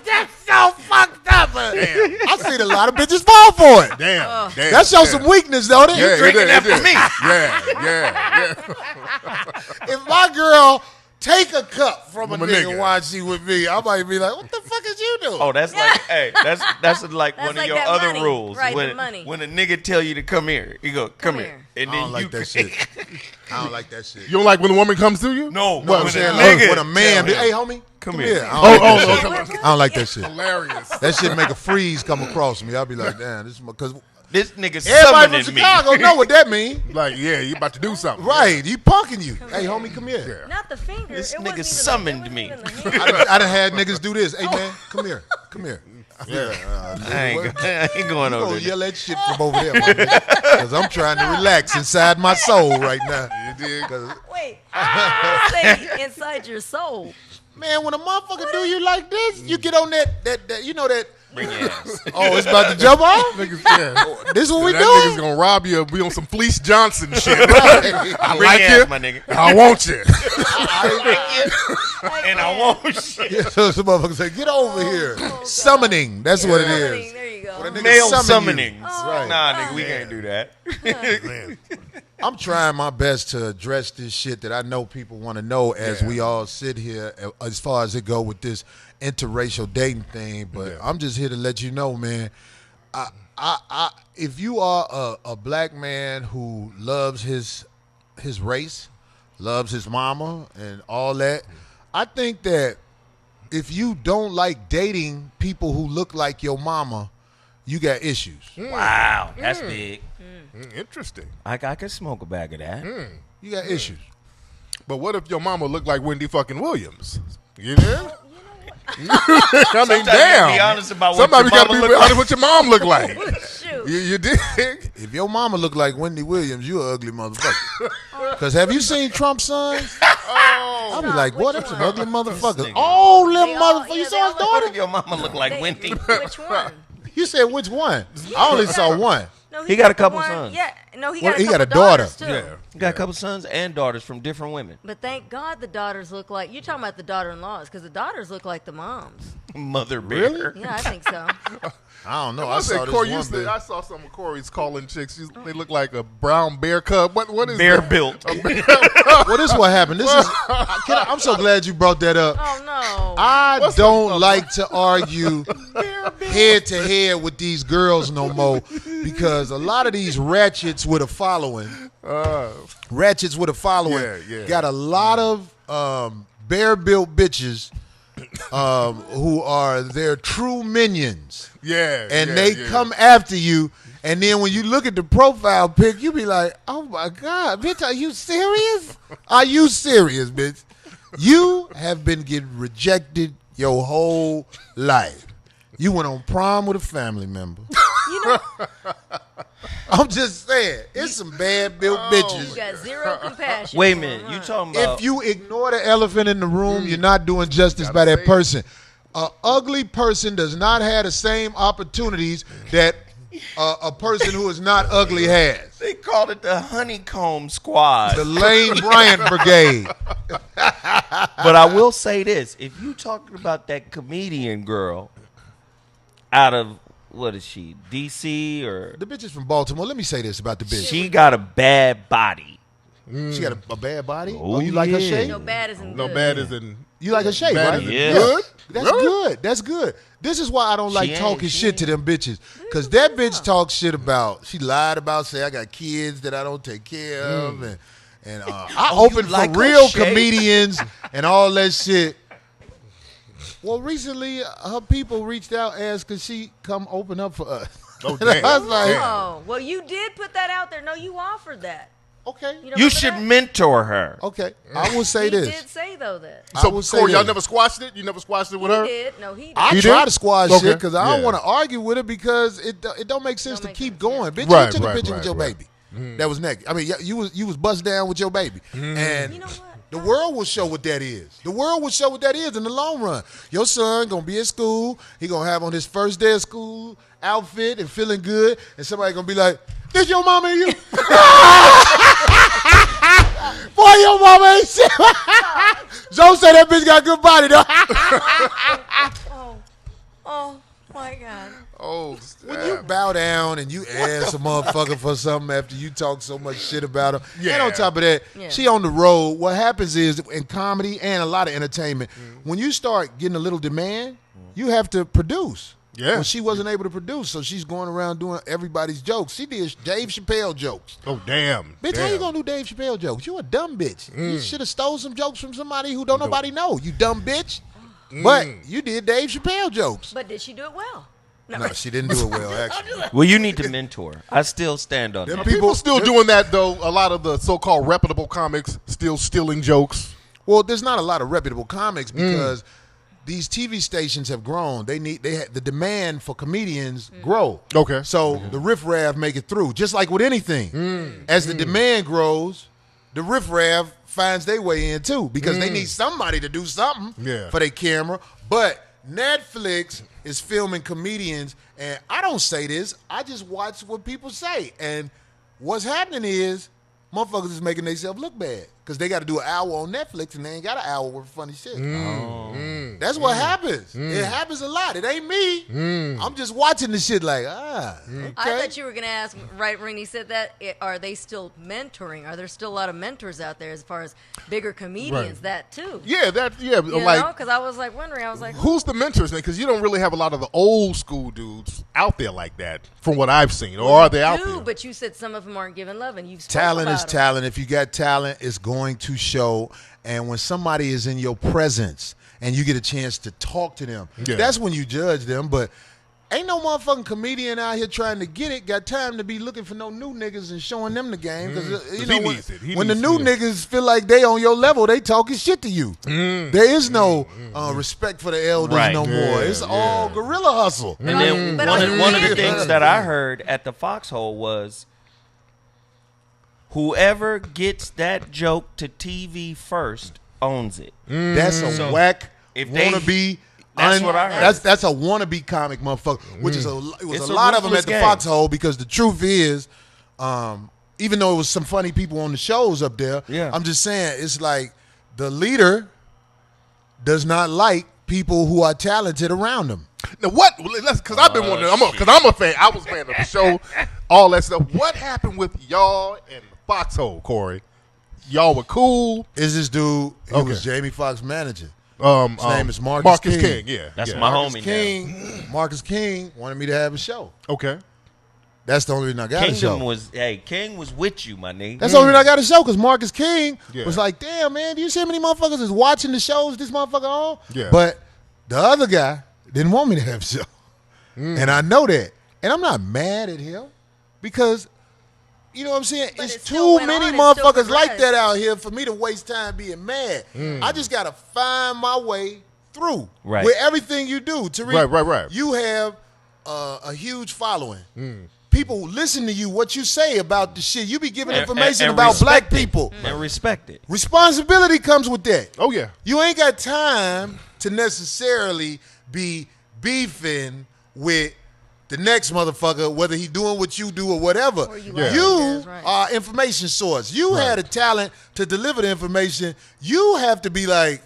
That's so fucked up. I seen a lot of bitches fall for it. Damn. That shows some weakness, don't it? Yeah, drinking that for me. Yeah. If my girl take a cup from a From a nigga nigga. while she with me, I might be like, what the fuck is you doing? Oh, that's like, hey, that's like one of like your that other money. rules. Right, the when, money. when a nigga tell you to come here, he go, come here. And I then don't like you that shit. I don't like that shit. You don't like when a woman comes to you? No, What I'm when saying, a nigga when a man, tell him, hey homie, come here. I Oh, don't like that shit. I don't like that shit. Hilarious. That shit make a freeze come across me. I'll be like, damn, this is because this nigga everybody from summoning me. Chicago know what that mean. Like, yeah, you about to do something. Right, he punking you. Hey homie, come here. Not the finger. This It nigga wasn't even summoned it me. wasn't even the hand. I done had niggas do this. Hey man, come here. I ain't going You over gonna there. yell that shit from over there, because I'm trying to relax inside my soul right now. You dig? 'Cause, Wait, say inside your soul. man, when a motherfucker do you like this, you get on that Bring your ass. Oh, it's about to jump off? Niggas, yeah. This is what we That doing? nigga's gonna rob you. Be on some Fleece Johnson shit. I Bring like your you. ass, my nigga. I want you. And I won't shit. Yeah, so some motherfuckers say, get over here. Summoning. That's what it Summoning, is. there you go. When a nigga Male summon you. summonings. Right. Nah, nigga, we can't do that. Man. I'm trying my best to address this shit that I know people want to know as we all sit here as far as it go with this interracial dating thing. But I'm just here to let you know, man, if you are a black man who loves his race, loves his mama and all that, I think that if you don't like dating people who look like your mama, you got issues. Wow, that's big. Interesting. I can smoke a bag of that. You got issues. But what if your mama looked like Wendy fucking Williams? You know? I mean, Sometimes you damn. be honest about what Sometimes your you gotta mama be look honest like. what your mom look like. Shoot. You dig? If your mama look like Wendy Williams, you an ugly motherfucker. Because have you seen Trump's sons? I'll be like, boy, them some ugly motherfuckers. nigga. All them They all- motherfuckers. yeah, You they saw his all- What daughter? if your mama look like Wendy? Which one? You said which one? I only saw one. No, He got a the couple one- sons. Yeah, no, he Well, got he a got couple a daughter. daughters, too. Yeah. You got a couple sons and daughters from different women. But thank God the daughters look like, you're talking about the daughter-in-laws, because the daughters look like the moms. Mother bear. Yeah, I think so. I don't know. I I saw said this Corey one used to, bitch. I saw some of Corey's calling chicks. They look like a brown bear cub. What is Bear that? built. Well, this is what happened. I'm so glad you brought that up. Oh, no. I don't like to argue head to head with these girls no more because a lot of these ratchets with a following, Yeah. got a lot of bear built bitches who are their true minions. Yeah. And yeah, they yeah. come after you. And then when you look at the profile pic, you be like, oh my God, bitch, are you serious? Are you serious, bitch? You have been getting rejected your whole life. You went on prom with a family member. You know, I'm just saying, it's some bad built you bitches. got zero compassion. Wait a for minute. them, You huh? talking about If you ignore the elephant in the room, you're not doing justice by that person. An ugly person does not have the same opportunities that a person who is not ugly has. they called it the honeycomb squad. The Lane Bryant Brigade. But I will say this: if you talking about that comedian girl out of what is she, DC or The bitch is from Baltimore. Let me say this about the bitch. she got a bad body. She got a bad body. Oh, You like her yeah. shape? No bad isn't No good. bad as in You like her shape, bad right? as in Yeah. good. That's good. That's good. This is why I don't like ain't- talking she shit to them bitches. Because that bitch talks shit about, she lied about, say, I got kids that I don't take care of. And I Oh, you open like for her real shape? comedians and all that shit. Well, recently, her people reached out, asked, could she come open up for us? Oh, And I damn. was like, Oh, well, you did put that out there. No, you offered that. okay. You, don't You remember should that? mentor her. Okay. I will say He this. did say, though, that. I So will say Corey, y'all this. never squashed it? You never squashed it with He her? did. No, he did. I You try did? to squash Okay. shit because I don't Yeah. want to argue with it because it don't make sense Don't to make keep sense, going. Bitch, Right, you took a right, picture right, with your right. baby that was naked. I mean, you was bust down with your baby, and You know what? the world will show what that is. The world will show what that is in the long run. Your son gonna be at school. He gonna have on his first day of school outfit and feeling good, and somebody gonna be like, "This your mama and you." Boy, your mama ain't shit. Joe said that bitch got a good body though. Oh, my God. Oh, When you bow down and you ask a motherfucker for something after you talk so much shit about him, and on top of that, Yeah. she on the road. What happens is in comedy and a lot of entertainment, when you start getting a little demand, you have to produce. Yeah. Well, she wasn't able to produce, so she's going around doing everybody's jokes. She did Dave Chappelle jokes. Oh, damn. Bitch, how Damn. you gonna do Dave Chappelle jokes? You a dumb bitch. You should have stole some jokes from somebody who don't nobody know. You dumb bitch. But you did Dave Chappelle jokes. But did she do it well? No, she didn't do it well, actually. Well, you need to mentor. I still stand on Them that. People still doing that, though. A lot of the so-called reputable comics still stealing jokes. Well, there's not a lot of reputable comics because these TV stations have grown. The demand for comedians grow. Okay. So the riffraff make it through, just like with anything. As the demand grows, the riffraff finds their way in too because they need somebody to do something Yeah. for their camera. But Netflix is filming comedians, and I don't say this. I just watch what people say. And what's happening is motherfuckers is making themselves look bad because they got to do an hour on Netflix and they ain't got an hour worth of funny shit. That's what happens. It happens a lot. It ain't me. I'm just watching the shit like, okay. I thought you were going to ask, right when he said that, are they still mentoring? Are there still a lot of mentors out there as far as bigger comedians, that too? Yeah, You like, know, because I was like wondering, I was like, who's the mentors? Because you don't really have a lot of the old school dudes out there like that, from what I've seen. Or are they out there? But you said some of them aren't giving love, and you've Talent is them. talent. If you got talent, it's going to show. And when somebody is in your presence and you get a chance to talk to them, that's when you judge them. But ain't no motherfucking comedian out here trying to get it got time to be looking for no new niggas and showing them the game. Because you know when the new niggas feel like they on your level, they talking shit to you. There is no respect for the elders no more. It's all guerrilla hustle. And then one of the things that I heard at the Foxhole was, whoever gets that joke to TV first owns it. That's a whack wannabe. That's what I heard. That's a wannabe comic motherfucker, which is it was a lot of them at the Foxhole, because the truth is, even though it was some funny people on the shows up there, I'm just saying it's like the leader does not like people who are talented around him. Now what? Because I've been wondering. Because I'm a fan. I was a fan of the show, all that stuff. What happened with y'all and the Foxhole, Corey? Y'all were cool. Is this dude? He was Jamie Foxx's manager. His name is Marcus King. Yeah, that's my Marcus homie. King. Marcus King wanted me to have a show. Okay. That's the only reason I got a show. King was with you, my nigga. That's the only reason I got a show, because Marcus King was like, damn, man, do you see how many motherfuckers is watching the shows this motherfucker on? Yeah. But the other guy didn't want me to have a show. And I know that. And I'm not mad at him, because, you know what I'm saying? It's too many motherfuckers like that out here for me to waste time being mad. I just got to find my way through with everything you do. Tariq, right. You have a huge following. People listen to you, what you say about the shit. You be giving information about black people. And respect it. Responsibility comes with that. Oh, yeah. You ain't got time to necessarily be beefing with the next motherfucker, whether he doing what you do or whatever. Or you are information source. You had a talent to deliver the information. You have to be like,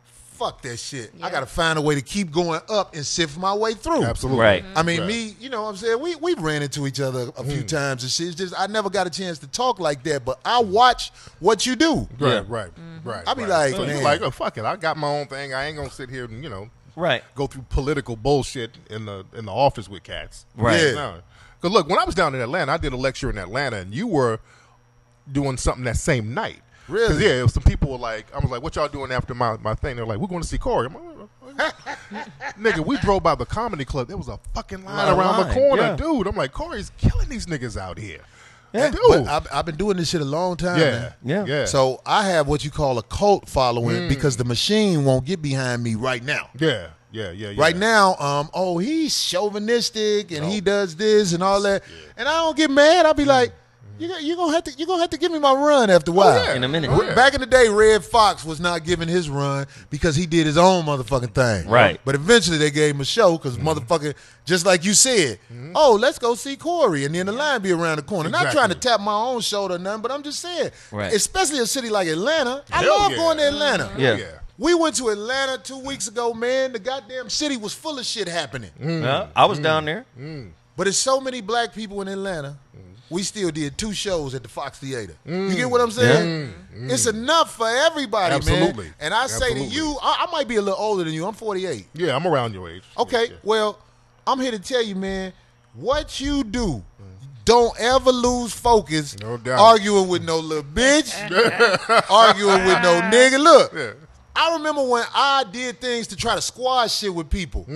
fuck that shit. I got to find a way to keep going up and sift my way through. Absolutely. Right. I mean, me, you know what I'm saying? We ran into each other a few times and shit. It's just I never got a chance to talk like that, but I watch what you do. Right. I be like, so man. you're like, oh, fuck it. I got my own thing. I ain't going to sit here and, go through political bullshit in the office with cats. Right. Yeah. Because look, when I was down in Atlanta, I did a lecture in Atlanta, and you were doing something that same night. Really? Because, it was some people were like, I was like, what y'all doing after my thing? They're like, we're going to see Corey. I'm like, nigga, we drove by the comedy club. There was a fucking line around the corner. Dude, I'm like, Corey's killing these niggas out here. Yeah, dude. But I've been doing this shit a long time, man. Yeah. So I have what you call a cult following, because the machine won't get behind me right now. Yeah. Right now, he's chauvinistic and he does this and all that, and I don't get mad. I'll be like, you're gonna have to give me my run after a while. In a minute. Back in the day, Red Fox was not giving his run because he did his own motherfucking thing. Right. But eventually they gave him a show because motherfucker, just like you said, let's go see Corey, and then the line be around the corner. Not trying to tap my own shoulder or nothing, but I'm just saying, especially a city like Atlanta, I love going to Atlanta. Yeah. We went to Atlanta 2 weeks ago, man. The goddamn city was full of shit happening. Yeah, I was down there. But there's so many black people in Atlanta. We still did 2 shows at the Fox Theater. You get what I'm saying? It's enough for everybody, man. And I say to you, I might be a little older than you. I'm 48. Yeah, I'm around your age. Okay, well, I'm here to tell you, man, what you do, don't ever lose focus arguing with no little bitch, arguing with no nigga. Look, I remember when I did things to try to squash shit with people.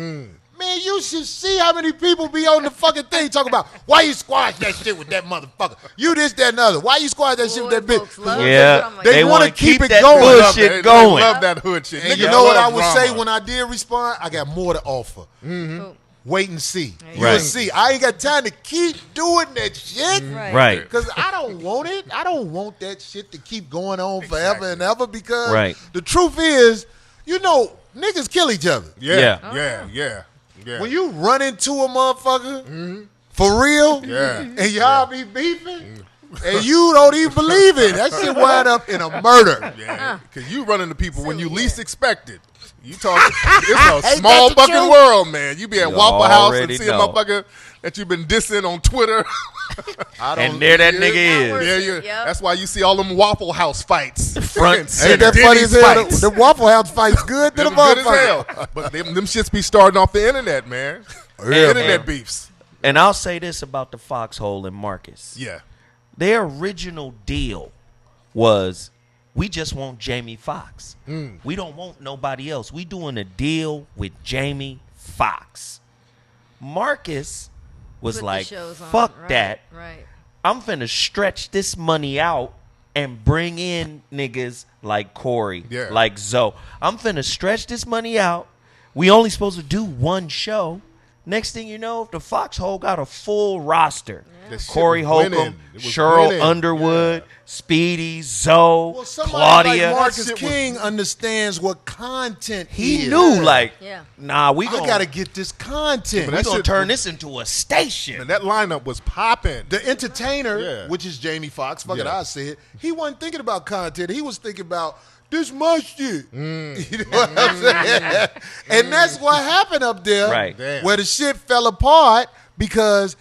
Man, you should see how many people be on the fucking thing talking about why you squash that shit with that motherfucker. You this, that, and other. Why you squash that shit with that bitch? Yeah, they want to keep it that going. hood shit going. They love that hood shit. And you know what I would say when I did respond? I got more to offer. Wait and see. You'll see. I ain't got time to keep doing that shit. Right. Because I don't want it. I don't want that shit to keep going on forever and ever, because the truth is, niggas kill each other. Yeah. When you run into a motherfucker for real, and y'all be beefing, and you don't even believe it, that shit wind up in a murder. Yeah, because you run into people when you least expect it. You talk, it's a small fucking world, man. You be at Waffle House and see a motherfucker that you've been dissing on Twitter. And there that nigga is. That's why you see all them Waffle House fights. Front Ain't that funny as hell? The Waffle House fights good to the good as motherfucker. hell. But them shits be starting off the internet, man. Internet beefs. And I'll say this about the Foxhole and Marcus. Yeah. Their original deal was, we just want Jamie Foxx. We don't want nobody else. We doing a deal with Jamie Foxx. Marcus was like, fuck that. Right. I'm finna stretch this money out and bring in niggas like Corey, like Zoe. I'm finna stretch this money out. We only supposed to do one show. Next thing you know, the Foxhole got a full roster. Corey Holcomb, Cheryl Underwood, Speedy, Zoe, Claudia. Like Marcus King understands what content he knew, nah, we I gotta get this content. We gonna turn this into a station. And that lineup was popping. The entertainer, which is Jamie Foxx, fuck it, I said, he wasn't thinking about content. He was thinking about, this my shit. You know what I'm saying? And that's what happened up there, where the shit fell apart because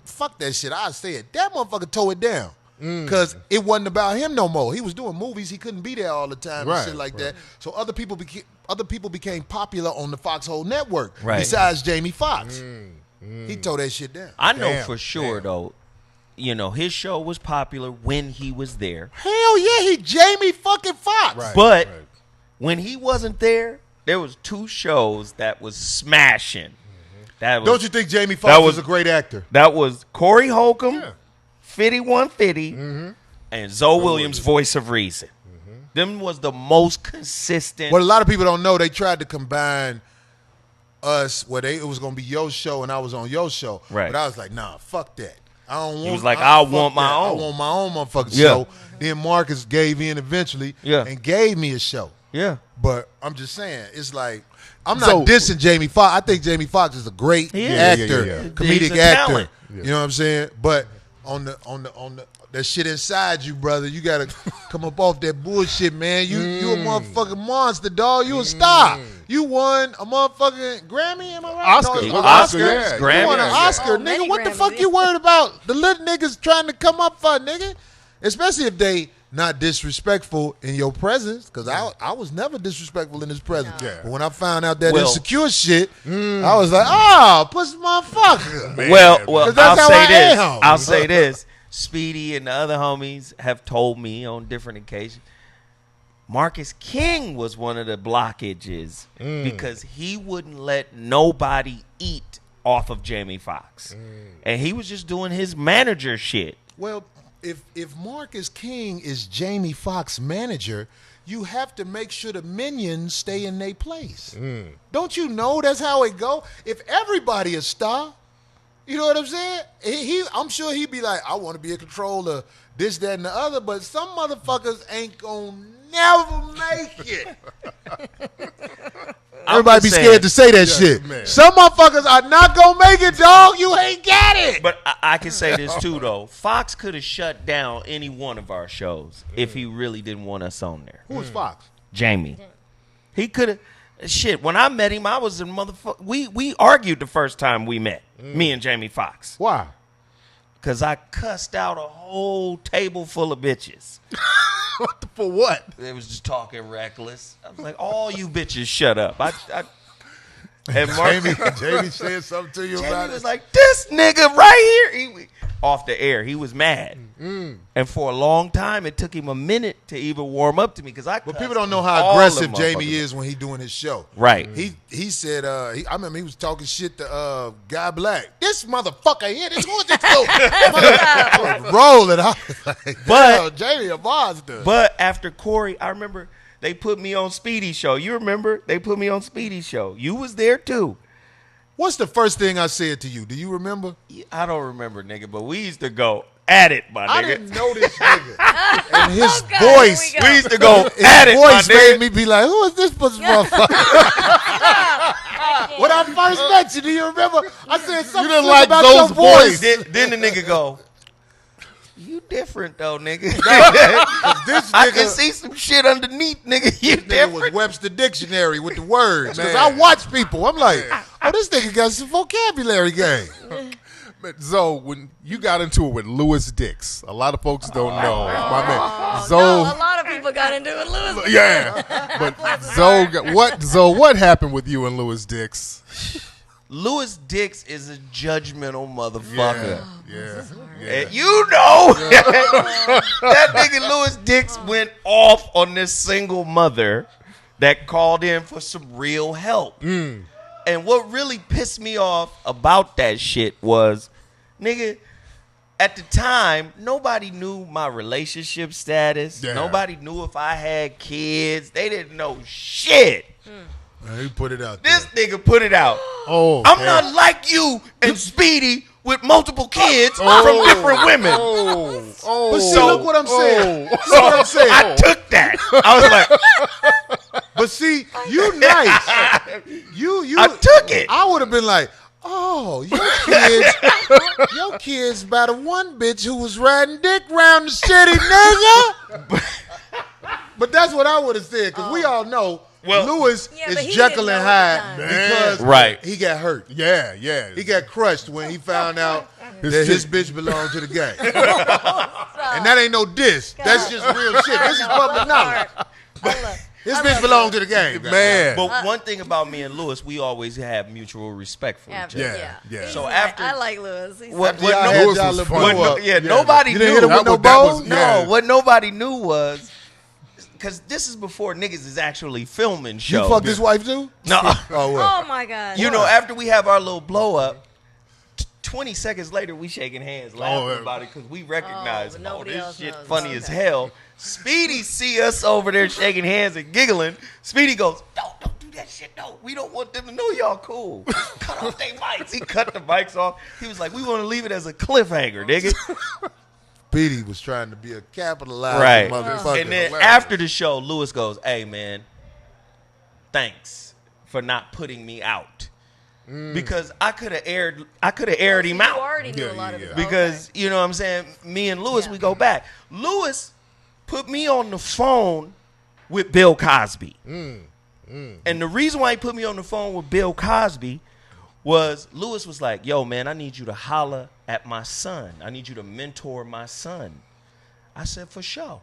fuck that shit. I said that motherfucker tore it down because it wasn't about him no more. He was doing movies. He couldn't be there all the time and shit like that. So other people became popular on the Foxhole network besides Jamie Foxx. He tore that shit down. I know for sure though. You know, his show was popular when he was there. Hell yeah, he Jamie fucking Foxx. But when he wasn't there, there was 2 shows that was smashing. Don't you think Jamie Foxx was a great actor? That was Corey Holcomb, 5150, and Zoe Williams' Voice of Reason. Them was the most consistent. What a lot of people don't know, they tried to combine us where it was going to be your show and I was on your show. But I was like, nah, fuck that. I don't want. He was like, I want my own. I want my own motherfucking show. Then Marcus gave in eventually and gave me a show. But I'm just saying, it's like, I'm not dissing Jamie Foxx. I think Jamie Foxx is a great actor, comedic actor. Talent. You know what I'm saying? But on the that shit inside you, brother, you gotta come up off that bullshit, man. You a motherfucking monster, dog. You a star. You won a motherfucking Grammy, am I right? Oscar. No, Oscar. Grammy. You won an Oscar, nigga. What the fuck you worried about? The little niggas trying to come up for, nigga. Especially if they not disrespectful in your presence, because I was never disrespectful in his presence. But when I found out that insecure shit, I was like, oh, pussy motherfucker. Man. Well, I'll say this. Speedy and the other homies have told me on different occasions, Marcus King was one of the blockages because he wouldn't let nobody eat off of Jamie Foxx. And he was just doing his manager shit. Well, if Marcus King is Jamie Foxx's manager, you have to make sure the minions stay in their place. Don't you know that's how it go? If everybody a star, you know what I'm saying? I'm sure he'd be like, I want to be in control of this, that, and the other, but some motherfuckers ain't gonna never make it. Everybody be scared to say that shit. Man. Some motherfuckers are not gonna make it, dog. You ain't got it. But I can say this too, though. Fox could have shut down any one of our shows if he really didn't want us on there. Who was Fox? Jamie. He could have. Shit, when I met him, I was a motherfucker. We argued the first time we met, me and Jamie Foxx. Why? Because I cussed out a whole table full of bitches. For what? They was just talking reckless. I was like, all you bitches shut up. And Jamie said something to you about it? Jamie was like, this nigga right here. Off the air, he was mad. And for a long time, it took him a minute to even warm up to me because But people don't know how aggressive Jamie is when he doing his show. Right. He said, I remember he was talking shit to Guy Black. This motherfucker here, who is this dude? I was rolling. I was like, but Jamie a monster. But after Corey, I remember they put me on Speedy's show. You remember? They put me on Speedy's show. You was there too. What's the first thing I said to you? Do you remember? I don't remember, nigga, but we used to go. at it, my I nigga. didn't know this nigga. And his Oh, God, voice, here we We used to go at it, his my voice made nigga. me be like, who is this pussy motherfucker? When I first met you, do you remember? I said something didn't like about Zoe's your voice. Then the nigga go, you different though, nigga. This I can nigga, see some shit underneath, nigga. You nigga was different. Webster Dictionary with the words. Because Man. I watch people. I'm like, oh, this nigga got some vocabulary game. So when you got into it with Louis Dix, a lot of folks don't know. My man, No, Zoe. a lot of people got into it. Louis. Yeah, but Zoe, what happened with you and Louis Dix? Louis Dix is a judgmental motherfucker. Yeah. And you know that nigga Louis Dix went off on this single mother that called in for some real help. And what really pissed me off about that shit was, nigga, at the time, nobody knew my relationship status. Yeah. Nobody knew if I had kids. They didn't know shit. He put it out there. This nigga put it out. Oh, I'm damn. not like you and Speedy with multiple kids from different women. But see, look what I'm saying. Look So what I'm saying. I took that. I was like, But see, you nice. You I took it. I would have been like, oh, your kids by the one bitch who was riding dick around the city, nigga. But that's what I would have said, because we all know Louis Yeah, but he is didn't Jekyll know and at Hyde the because Right. he got hurt. Yeah. He got crushed when he found out that his bitch belonged to the gang. And that ain't no diss. That's just real shit. This is public knowledge. His bitch belonged to the gang. Man. But one thing about me and Louis, we always have mutual respect for each other. Yeah. So after I like Louis. He's what Y'all had Louis y'all was little funny. blow up. nobody You knew. didn't hit him with no bow? No, what nobody knew was, because this is before niggas is actually filming shows. You fucked his wife too? No. Oh, what? Oh my God. You know, after we have our little blow up, 20 seconds later, we shaking hands, laughing about it because we recognize, but nobody this else shit knows. funny as Okay. hell. Speedy see us over there shaking hands and giggling. Speedy goes, don't do that shit. No, we don't want them to know y'all cool. Cut off their mics. He cut the mics off. He was like, we want to leave it as a cliffhanger, nigga. Petey was trying to be a capitalized Right. motherfucker. And then after the show, Louis goes, hey, man, thanks for not putting me out. Because I could have aired him You out. already knew a lot of it. Because, you know what I'm saying, me and Louis, we go back. Louis put me on the phone with Bill Cosby. And the reason why he put me on the phone with Bill Cosby was Louis was like, yo, man, I need you to holler at my son. I need you to mentor my son. I said, for sure.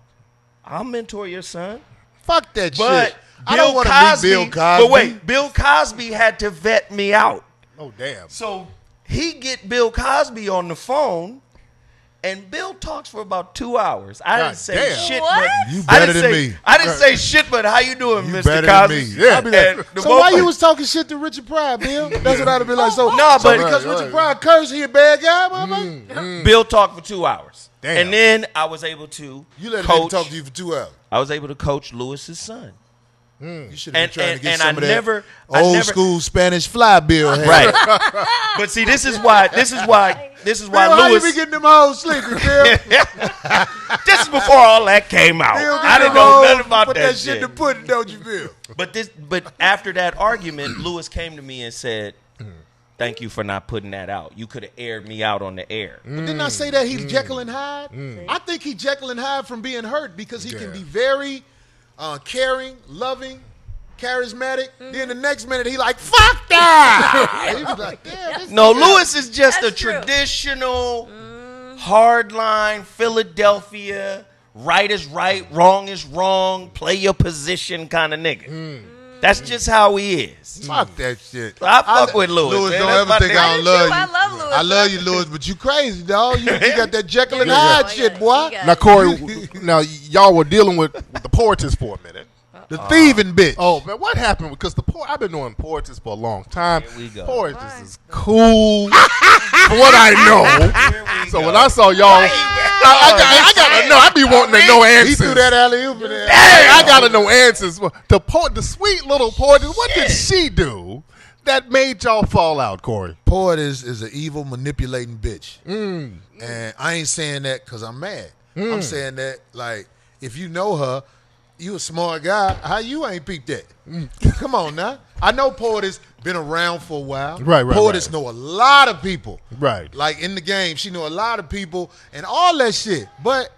I'll mentor your son. Fuck that But shit. I don't want to meet Bill Cosby. But wait, Bill Cosby had to vet me out. Oh, damn. So he get Bill Cosby on the phone, and Bill talks for about 2 hours. I didn't say damn. shit. What? But You I better didn't than say, me. I didn't say shit, but how you doing, You Mr. better than Cosby? me. Yeah. I'd be like, And the so why motherfucker- you was talking shit to Richard Pryor, Bill? That's what I'd have been like. So, No, so but- because Right, Richard Pryor cursed, he a bad guy, motherfucker? Bill talked for 2 hours. Damn. And then I was able to You let him coach. talk to you for 2 hours. I was able to coach Lewis's son. You should have And- been trying to get and some I of that never- old school Spanish fly Bill had. Right. But see, this is why Bill, how you be Lewis. getting them hoes sleepy, Bill? This is before all that came out. Bill, I get didn't them know hoes, nothing about put that shit shit. in the pudding, don't you, Bill? But after that argument, Lewis came to me and said, "Thank you for not putting that out. You could have aired me out on the air." But didn't I say that he's Jekyll and Hyde? I think he's Jekyll and Hyde from being hurt because he can be very caring, loving, charismatic. Then the next minute he like, fuck that! He was like, damn, this No, nigga- Lewis is just That's a true. traditional, hardline Philadelphia, right is right, wrong is wrong, play your position kind of nigga. That's just how he is. Fuck that shit. I fuck with Lewis. Lewis, man. don't That's ever my think nigga. I don't love you. I love Lewis. I love you, Lewis, but you crazy, dog. You got that Jekyll and Yeah, Hyde I shit, got it. boy. You got Now, Corey, now y'all were dealing with the poetess for a minute. The thieving bitch. Oh man, what happened? Because I've been knowing poetess for a long time. Here we go. Poetess is cool, for what I know. Here we So go. when I saw y'all, I gotta know. I be wanting to know He answers. threw that alley oop in there. Hey, I gotta know answers. The sweet little poetess. What did she do that made y'all fall out, Corey? Poet is an evil, manipulating bitch. And I ain't saying that because I'm mad. I'm saying that, like, if you know her, you a smart guy, how you ain't peeped that? Come on now. I know Poet has been around for a while. Right. Poet know a lot of people. Right. Like, in the game, she know a lot of people and all that shit. But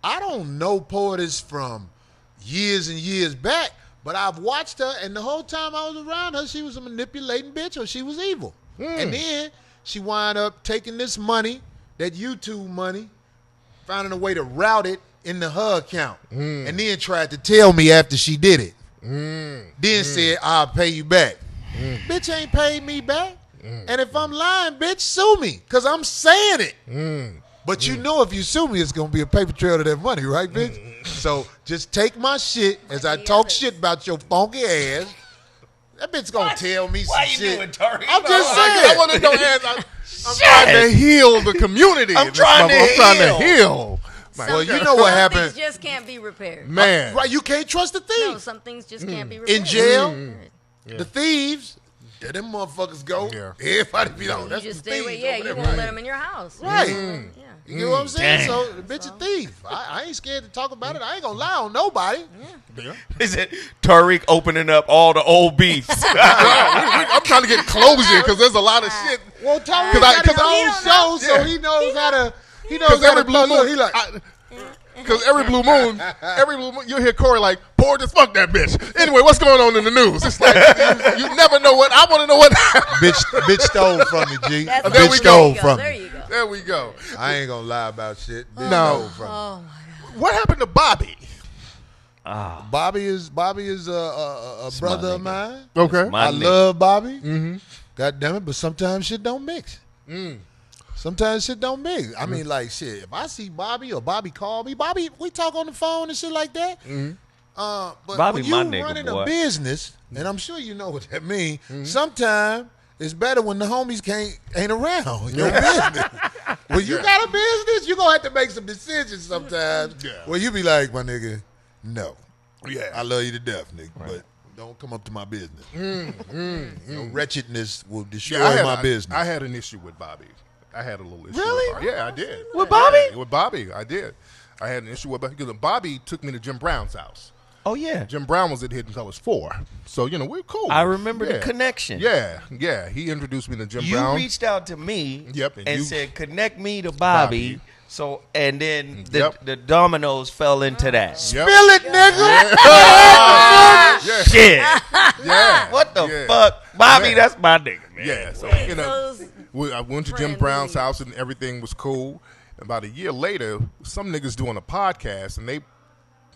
I don't know Poet from years and years back, but I've watched her, and the whole time I was around her, she was a manipulating bitch or she was evil. And then she wound up taking this money, that YouTube money, finding a way to route it into her account, and then tried to tell me after she did it. Then said, I'll pay you back. Bitch ain't paid me back. And if I'm lying, bitch, sue me, because I'm saying it. But you know if you sue me, it's going to be a paper trail to that money, right, bitch? So just take my shit as I talk shit about your funky ass. That bitch going to tell me some shit. Why you doing, Tariq? I'm just saying. I want to know. I'm trying to heal the community. I'm trying to heal. Well, you know what happened. Some things just can't be repaired. Man. Right, you can't trust the thief. No, some things just can't be repaired. In jail, the thieves, there them motherfuckers go. Yeah. Everybody be on. You That's just the stay away. thieves Yeah, over you there, won't right? let them in your house. Right. Yeah. You know what I'm saying? Damn. So the bitch a thief. I ain't scared to talk about it. I ain't gonna lie on nobody. Is it Tariq opening up all the old beefs? I'm trying to get closure because there's a lot of shit. Well, Tariq Cause got his I own don't show, know. so he knows how to. He knows Because how every to blue moon, He like. because every blue moon, you'll hear Corey like, "Poor just fuck that bitch." Anyway, what's going on in the news? It's like you never know what. I want to know what. bitch stole from me, G. That's There Bitch we stole go. from There me. you go. There we go. I ain't gonna lie about shit. Bitch No. stole from me. Oh my What happened to Bobby? Bobby is a brother of mine. Okay. My I nigga. love Bobby. God damn it, but sometimes shit don't mix. Sometimes shit don't mix. I mean, like, shit, if I see Bobby or Bobby call me, Bobby, we talk on the phone and shit like that. But Bobby, when you my nigga, running boy. a business, and I'm sure you know what that means, sometimes it's better when the homies ain't around your business. When you got a business, you're going to have to make some decisions sometimes where you be like, my nigga, no. Yeah. I love you to death, nigga, but don't come up to my business. Your wretchedness will destroy my business. I had an issue with Bobby. I had a little issue Really? with Bobby. Yeah, I did. With Bobby? Yeah, with Bobby, I did. I had an issue with Bobby because Bobby took me to Jim Brown's house. Oh yeah, Jim Brown was at Hidden Colors 4. So, we're cool. I remember the connection. Yeah. He introduced me to Jim You Brown. reached out to me Yep, and and you- said, connect me to Bobby. So, and then Yep. the dominoes fell into that. Yep. Spill it, nigga. Yeah. Shit. Yeah. What the Yeah. fuck? Bobby, Yeah. that's my nigga, man. Yeah, so, Those I went to Jim friend Brown's movies. house and everything was cool. About a year later, some niggas doing a podcast and they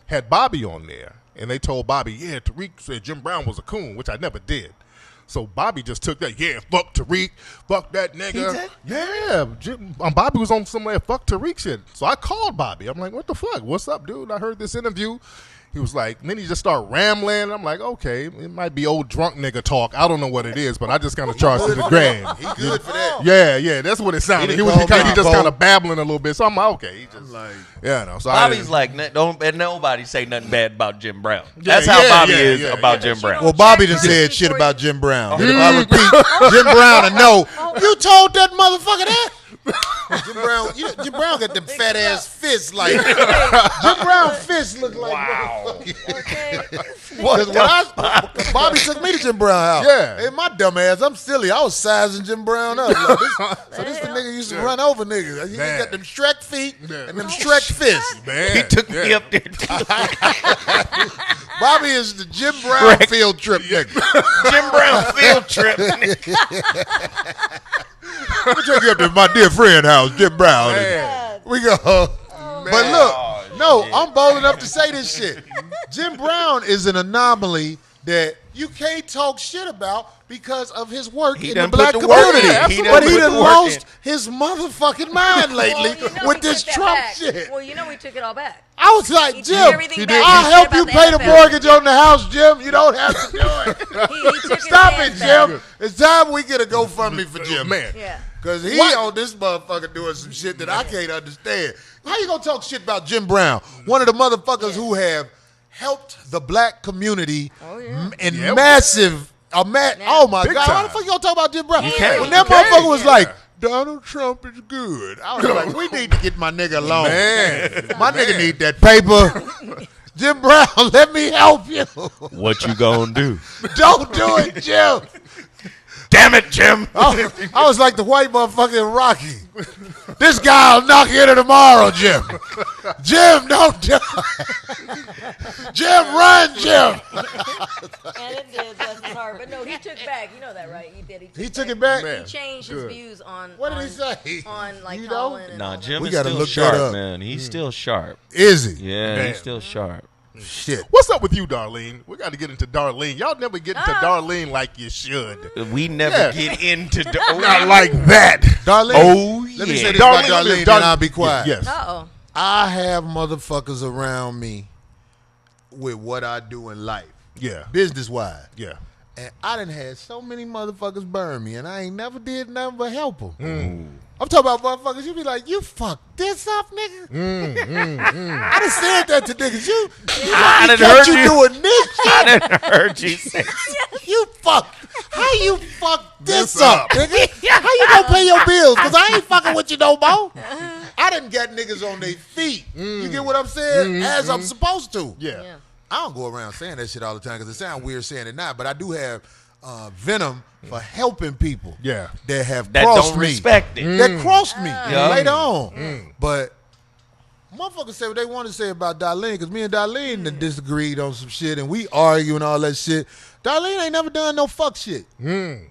had Bobby on there. And they told Bobby, yeah, Tariq said Jim Brown was a coon, which I never did. So Bobby just took that, yeah, fuck Tariq, fuck that nigga. He did? Yeah, Bobby was on some fuck Tariq shit. So I called Bobby. I'm like, what the fuck? What's up, dude? I heard this interview. He was like, then he just started rambling. I'm like, okay, it might be old drunk nigga talk. I don't know what it is, but I just kind of charged him the grand. He good for that. Yeah, that's what it sounded. He He didn't call me just Bo. kind of babbling a little bit. So I'm like, okay. He just, like, So Bobby's like, don't and nobody say nothing bad about Jim Brown. Yeah, That's how yeah, Bobby yeah, is yeah, about yeah. Jim Brown. well, Bobby done said shit about Jim Brown. And if I repeat, Jim Brown, I know. You told that motherfucker that? Jim Brown got them fat ass fists like Jim Brown fists look like okay. Because Bobby took me to Jim Brown house. Yeah. Hey, my dumb ass, I'm silly. I was sizing Jim Brown up. Like, this the nigga used to run over niggas. He Man. got them Shrek feet Yeah. and them Shrek fists. man. He took me up there too. Bobby is the Jim Brown field trip nigga. Jim Brown field trip. Let me take you up to my dear friend house, Jim Brown. Man. We go. But look, no, I'm bold enough to say this shit. Jim Brown is an anomaly that you can't talk shit about because of his work He in the done black put the work community. in. He done But he put done the work lost in. his motherfucking mind lately with this we took that Trump back. shit. Well, we took it all back. I was like, He took Jim, everything back I'll he help said you about pay the the NFL. mortgage on the house, Jim. You don't have to do it. He took his Stop it, hands back. Jim. It's time we get a GoFundMe for Jim. Man. Yeah. Because he on this motherfucker doing some shit that I can't understand. How you gonna talk shit about Jim Brown? One of the motherfuckers who have helped the black community in Yep. massive Oh my Big God! time. Why the fuck y'all talk about Jim Brown? You can't. When that You can't. motherfucker was like, Donald Trump is good, I was like, we need to get my nigga alone. Man. My nigga need that paper. Jim Brown, let me help you. What you gonna do? Don't do it, Jim. Damn it, Jim. I was like the white motherfucker in Rocky. This guy'll knock you in tomorrow, Jim. Jim, don't do it. Jim, run, Jim. And it did, bless his heart. But no, he took back. You know that, right? He did. He took it back. Man. He changed his views on. What did he say? On like You know? Colin and Nah, all that. Jim We is gotta still look that sharp, up. man. He's still sharp. Is he? Yeah, Man. he's still sharp. Shit. What's up with you, Darlene? We got to get into Darlene. Y'all never get into Darlene like you should. We never get into. Not like that. Darlene. Oh, Let me yeah. say this about Darlene, Darlene, then I'll be quiet. Yes. Uh-oh. I have motherfuckers around me with what I do in life, Yeah. business-wise. Yeah. And I done had so many motherfuckers burn me, and I ain't never did nothing but help them. I'm talking about motherfuckers. You be like, you fucked this up, nigga. I done said that to niggas. I done got heard you you. doing this shit. I done heard you say. You fuck. How you fuck this up, nigga? How you gonna pay your bills? Because I ain't fucking with you no more. I done got niggas on their feet. You get what I'm saying? As I'm supposed to. Yeah. Yeah. I don't go around saying that shit all the time because it sounds weird saying it now, but I do have venom for helping people Yeah. that have That crossed don't me. respect it. That crossed me later on. Mm. But motherfuckers say what they want to say about Darlene because me and Darlene done disagreed on some shit and we argue and all that shit. Darlene ain't never done no fuck shit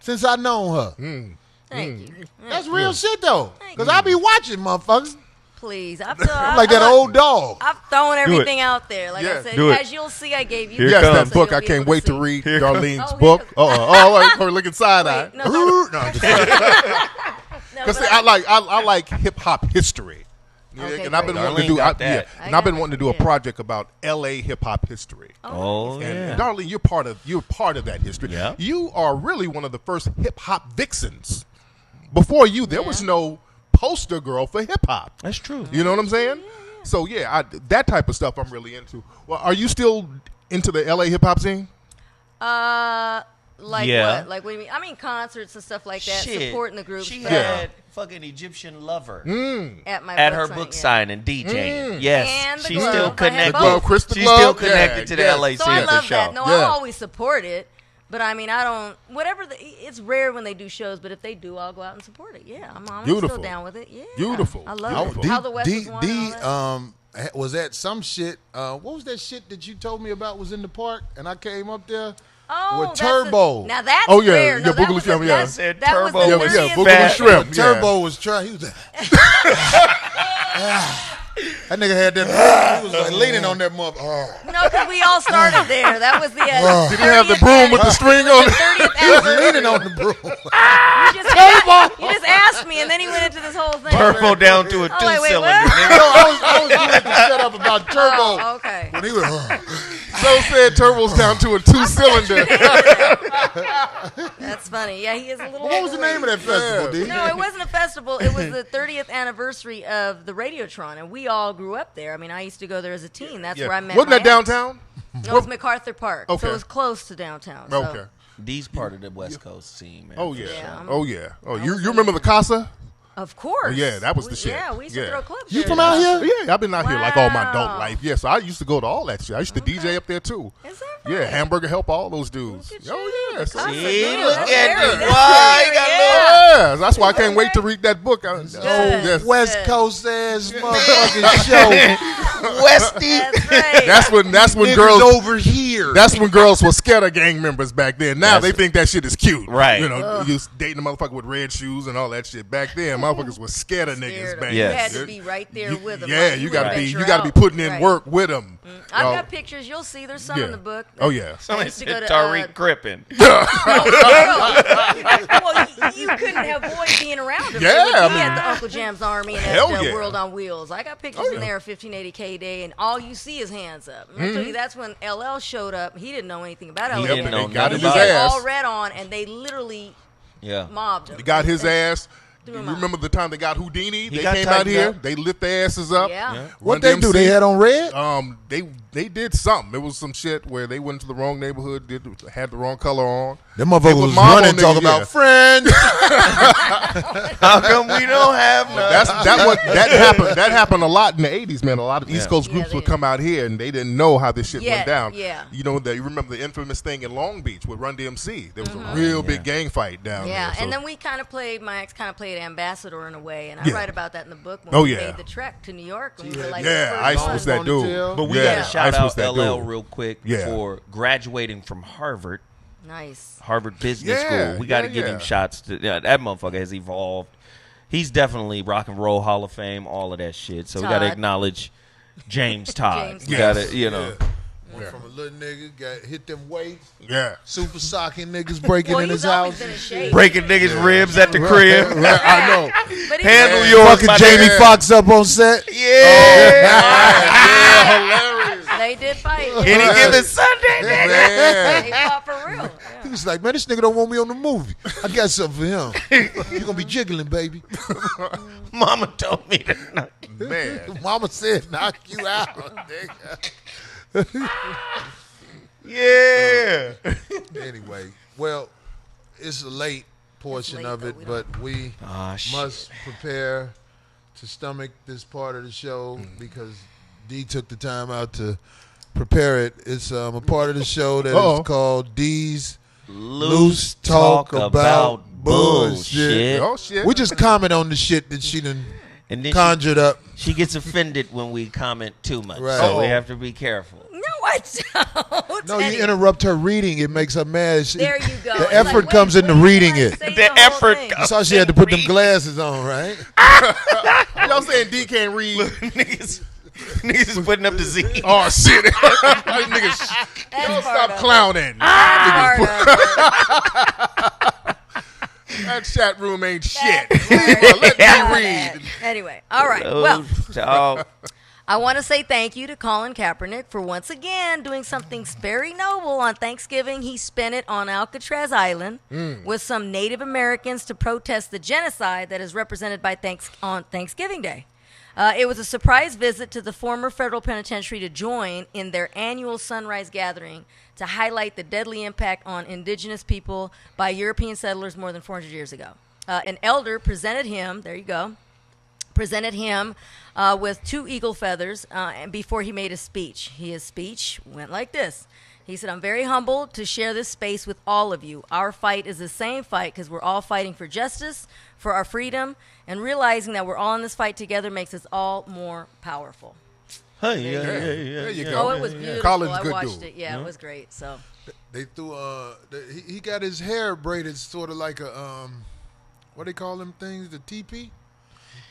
since I known her. Thank you. That's real shit though. Because I be watching motherfuckers. Please. I'm Like that old dog. I've thrown everything out there. Like Yeah, I said, do it. as you'll see, I gave you. Here Yes, comes. that book. So I you'll be can't able wait to see. read Here Darlene's comes. book. Oh, We're looking side eye. Wait, no, Just- Because but I like hip hop history. Yeah, Okay, and I've been great. wanting to Darlene do got that. and I've been I wanting to do a got it. project about L.A. hip hop history. Oh, And yeah. Darlene, you're part of that history. Yeah. You are really one of the first hip hop vixens. Before you, there was no poster girl for hip hop. That's true. You know what I'm saying? So yeah, that type of stuff I'm really into. Well, are you still into the LA hip hop scene? Like Yeah. what? Like what do you mean? I mean concerts and stuff like that. Shit. Supporting the groups. She but had fucking Egyptian lover at my at book her signing, book yeah. signing, DJing. Yes, And the she's glove. still I had connected. both. The glove, Chris the She's Glove, still connected yeah, to the yes. LA So scene I for love sure. that. No, Yeah. I'll always support it. But I mean, I don't. Whatever. It's rare when they do shows, but if they do, I'll go out and support it. Yeah, I'm Beautiful. still down with it. Yeah, Beautiful. I love Beautiful. it. How the West was won and all that. was that some shit? What was that shit that you told me about was in the park and I came up there? Oh, with that's Turbo. now that's Oh, yeah, rare. yeah, No, that Boogaloo was Shrimp, the- yeah. that- I said that was Turbo the was dirtiest- Boogaloo fat. Shrimp. Yeah. Turbo was trying. He was like, that nigga had that. He was like leaning on that mother. No, because we all started there. That was the. Did he have the broom with the string on it? 30th He was anniversary. leaning on the broom. You just asked me, and then he went into this whole thing. Turbo down to a Oh, wait, 2-cylinder. what? nigga. No, I was doing the setup about Turbo. Oh, okay. When he was, So said Turbo's down to a 2-cylinder. That's funny. Yeah, he is a little. what was the name of that festival, D? No, it wasn't a festival. It was the 30th anniversary of the Radiotron, and we all grew up there. I mean, I used to go there as a teen. That's where I met. Wasn't my that downtown? ex. No, it was MacArthur Park. Okay. So it was close to downtown. So. Okay. These part of the West Coast scene, man. Oh for yeah. Yeah, Oh yeah. Oh, I you was remember the Casa? Of course. Oh, yeah, that was the shit. Yeah, we used to Yeah. throw clubs. You there. from out here? Yeah, I've been out here like all my adult Wow. life. Yeah, so I used to go to all that shit. I used to DJ up there too. Is that Yeah, right? Hamburger Help, all those dudes. Look at you. Oh yeah. So, Casa, See, dude, look that's at very- you. that's Why? very- You got yeah, that's why I can't wait to read that book. Good. yes. West Good. Coast ass motherfucking show. Westy. That's right. That's when Niggas girls over here. That's when girls were scared of gang members back then. Now That's they it. think that shit is cute. Right. You know, you dating a motherfucker with red shoes and all that shit. Back then, motherfuckers were scared of Scared niggas of back them. Yes. You had to then. be right there with them. Yeah, Like, you gotta wouldn't be venture putting in out. work with them. I've got pictures. You'll see. There's some in the book. Oh yeah. I Somebody used to go said to, Tariq Crippin. well, you couldn't avoid being around him. Yeah, He would I be mean- at the Uncle Jam's Army and Hell at the yeah. World on Wheels. I got pictures Oh, in yeah. there of 1580K Day, and all you see is hands up. And I tell you, that's when LL showed up. He didn't know anything about LL. He Yep, didn't and know they got nothing his He about had it. ass. all red on, and they literally Yeah. mobbed him. He got his ass. You remember the time they got Houdini? They got came out here. up. They lit their asses up. Yeah. What they do? They had on red? They did something. It was some shit where they went to the wrong neighborhood, had the wrong color on. Them motherfuckers was running, talking about friends. How come we don't have none? That happened a lot in the 80s, man. A lot of East Coast groups would come out here and they didn't know how this shit went down. Yeah. You know, you remember the infamous thing in Long Beach with Run DMC. There was a real big gang fight down there. Yeah, So. and then my ex kind of played ambassador in a way, and I write about that in the book when we made the trek to New York. And we were like, Ice was that dude. But we got to shout out LL dude. real quick for graduating from Harvard. Nice. Harvard Business School. We got to give him shots. That motherfucker has evolved. He's definitely Rock and Roll Hall of Fame, all of that shit. So we got to acknowledge James Todd. We got to, Went from a little nigga, hit them weights. Yeah. Super socking niggas breaking in his house. Breaking niggas' ribs at the crib. I know. Handle yours. Fucking Jamie Foxx up on set. Hilarious. They did fight. Any given Sunday, nigga. They fought for real. He was like, man, this nigga don't want me on the movie. I got something for him. You gonna be jiggling, baby. Mama told me to knock. Man. Mama said knock you out, nigga. Yeah. Anyway, well, it's a late portion of it, but we must prepare to stomach this part of the show because D took the time out to prepare it. It's a part of the show that is called D's Loose Talk About Bullshit. Oh, shit. We just comment on the shit that she done And then conjured up. She gets offended when we comment too much. Right. So we have to be careful. No, I don't. No, you interrupt her reading. It makes her mad. There you go. The effort comes into reading it. The effort. That's why she had to put them glasses on, right? Y'all saying D can't read? Niggas is putting up the Z. Oh, shit. Niggas, don't stop clowning. That chat room ain't shit. Let me read. Anyway, all right. Well, I want to say thank you to Colin Kaepernick for once again doing something very noble on Thanksgiving. He spent it on Alcatraz Island with some Native Americans to protest the genocide that is represented by on Thanksgiving Day. It was a surprise visit to the former federal penitentiary to join in their annual sunrise gathering to highlight the deadly impact on indigenous people by European settlers more than 400 years ago. An elder presented him, with 2 eagle feathers before he made a speech. His speech went like this. He said, I'm very humbled to share this space with all of you. Our fight is the same fight because we're all fighting for justice, for our freedom, and realizing that we're all in this fight together makes us all more powerful. Hey, There you go. Oh, it was beautiful. Colin's I good watched dude. it. Yeah, it was great. So They threw he got his hair braided sort of like a what they call them things, the teepee?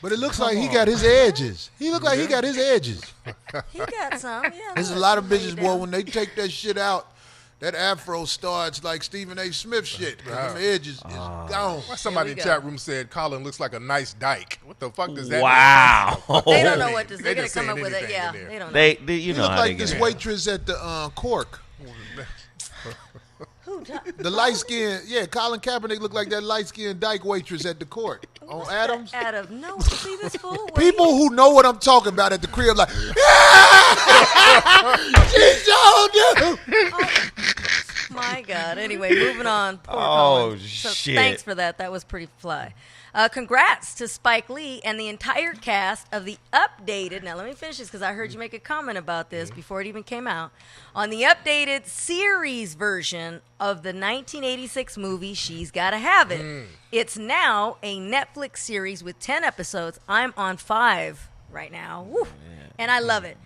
But it looks like he got his edges. He look like he got his edges. he got some. Yeah, There's a lot of bitches, boy, when they take that shit out, that afro starts like Stephen A. Smith shit. Them edges is gone. Why somebody in the chat room said Colin looks like a nice dyke? What the fuck does that Wow. They don't know what to say. They They're gonna just come up saying with it. anything Yeah, in there. they don't know. They He you know look how like they this get. waitress at the Cork. Who? The light skin, Colin Kaepernick looked like that light skinned dyke waitress at the court on Adams. Adam, no, see this fool? What People he- who know what I'm talking about at the crib, like, she showed you. My God. Anyway, moving on. Poor Oh, Colin. So shit. Thanks for that. That was pretty fly. Congrats to Spike Lee and the entire cast of the updated. Now, let me finish this because I heard you make a comment about this before it even came out. On the updated series version of the 1986 movie, She's Gotta Have It. It's now a Netflix series with 10 episodes. I'm on 5 right now. Woo. And I love it.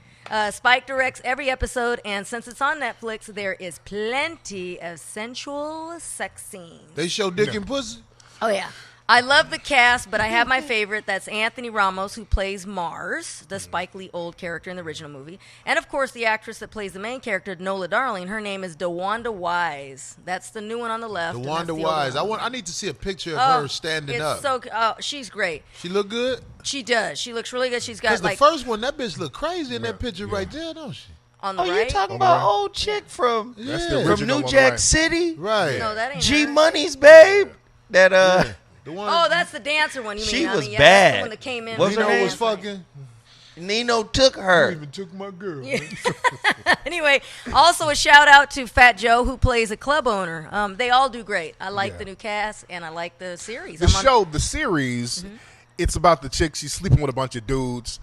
Spike directs every episode, and since it's on Netflix, there is plenty of sensual sex scenes. They show dick and pussy? Oh, yeah. I love the cast, but I have my favorite. That's Anthony Ramos, who plays Mars, the Spike Lee old character in the original movie. And, of course, the actress that plays the main character, Nola Darling. Her name is DeWanda Wise. That's the new one on the left. and that's DeWanda the Wise. older one. I need to see a picture of her standing it's up. She's great. She look good? She does. She looks really good. She's got, Because the like, first one, that bitch look crazy in that picture right there, don't she? on the Oh, right. you talking about old chick from Yeah. the from original New on the Jack right. City? Right. No, that ain't G her. Money's babe. That The one. Oh, that's the dancer one. You mean? She was That's bad. the one that came in. What's her Nino name? was fucking. Nino took her. You even took my girl. Yeah. Anyway, also a shout out to Fat Joe, who plays a club owner. They all do great. I like the new cast, and I like the series. The series, it's about the chick. She's sleeping with a bunch of dudes.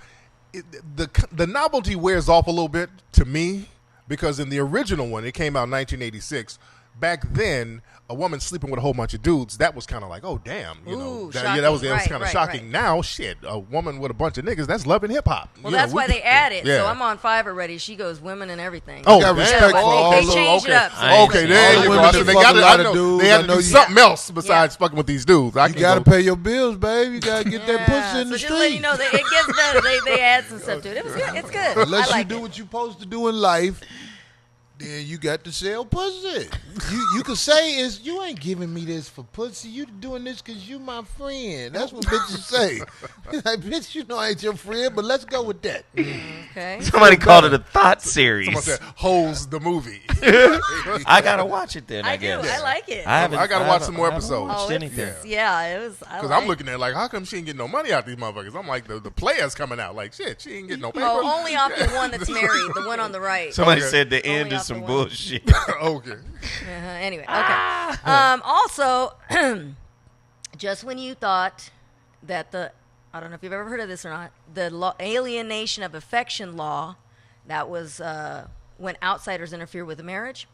The novelty wears off a little bit to me because in the original one, it came out in 1986. Back then, a woman sleeping with a whole bunch of dudes, that was kind of like, oh, damn. That was kind of shocking. Right. Now, shit, a woman with a bunch of niggas, that's loving hip-hop. Well, that's why they added. So I'm on 5 already. She goes women and everything. Oh, got respect for all they those. changed it up. Okay, there you go. So they had to do something else besides fucking with these dudes. You got to pay your bills, babe. You got to get that pussy in the so street. just let you know that it gets better. They add some stuff to it. It was good. It's good. Unless I like you do it. what you're supposed to do in life, then you got to sell pussy. You can say is you ain't giving me this for pussy. You doing this because you my friend. That's what bitches say. Like, bitch, you know I ain't your friend, but let's go with that. Okay. Somebody called it a thought series. Someone said, Holes the movie. I gotta watch it then. I do. guess I like it. I gotta watch some more episodes. I haven't watched anything. It was. Because I'm looking at it like, how come she ain't getting no money out these motherfuckers? I'm like, the players coming out like, shit, she ain't getting no paper. Oh, only off the one that's married, the one on the right. Somebody said the Only end is off the some one. bullshit. Okay. Anyway, okay. Also, just when you thought that I don't know if you've ever heard of this or not, the alienation of affection law that was when outsiders interfere with a marriage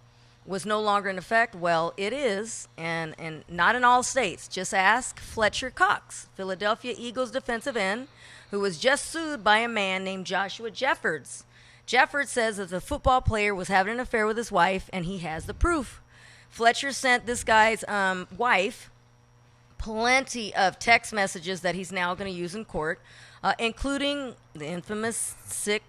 was no longer in effect. Well, it is, and not in all states. Just ask Fletcher Cox, Philadelphia Eagles defensive end, who was just sued by a man named Joshua Jeffords. Jeffords says that the football player was having an affair with his wife, and he has the proof. Fletcher sent this guy's wife plenty of text messages that he's now going to use in court, including the infamous sick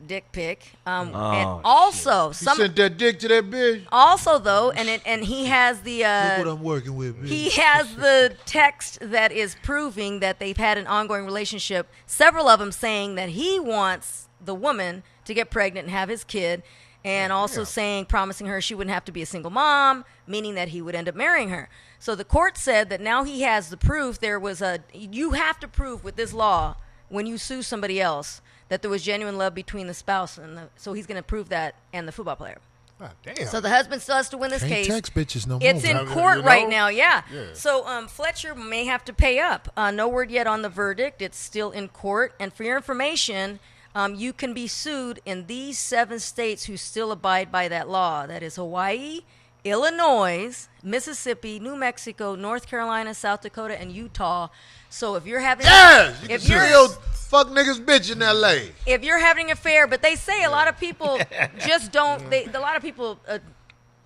dick pic. And also, You sent that dick to that bitch? Also, though, and he has the Look what I'm working with, bitch. he has the text that is proving that they've had an ongoing relationship. Several of them saying that he wants the woman to get pregnant and have his kid, and also promising her she wouldn't have to be a single mom, meaning that he would end up marrying her. So the court said that now he has the proof. You have to prove with this law when you sue somebody else that there was genuine love between the spouse so he's going to prove that and the football player. God damn. So the husband still has to win this Can't case. text bitches no It's more. in court right now, yeah. Yeah. So Fletcher may have to pay up. No word yet on the verdict. It's still in court. And for your information, you can be sued in these 7 states who still abide by that law. That is Hawaii, Illinois, Mississippi, New Mexico, North Carolina, South Dakota, and Utah. So if you're having You can still fuck niggas bitch in L.A. if you're having an affair, but they say a lot of people just don't. A lot of people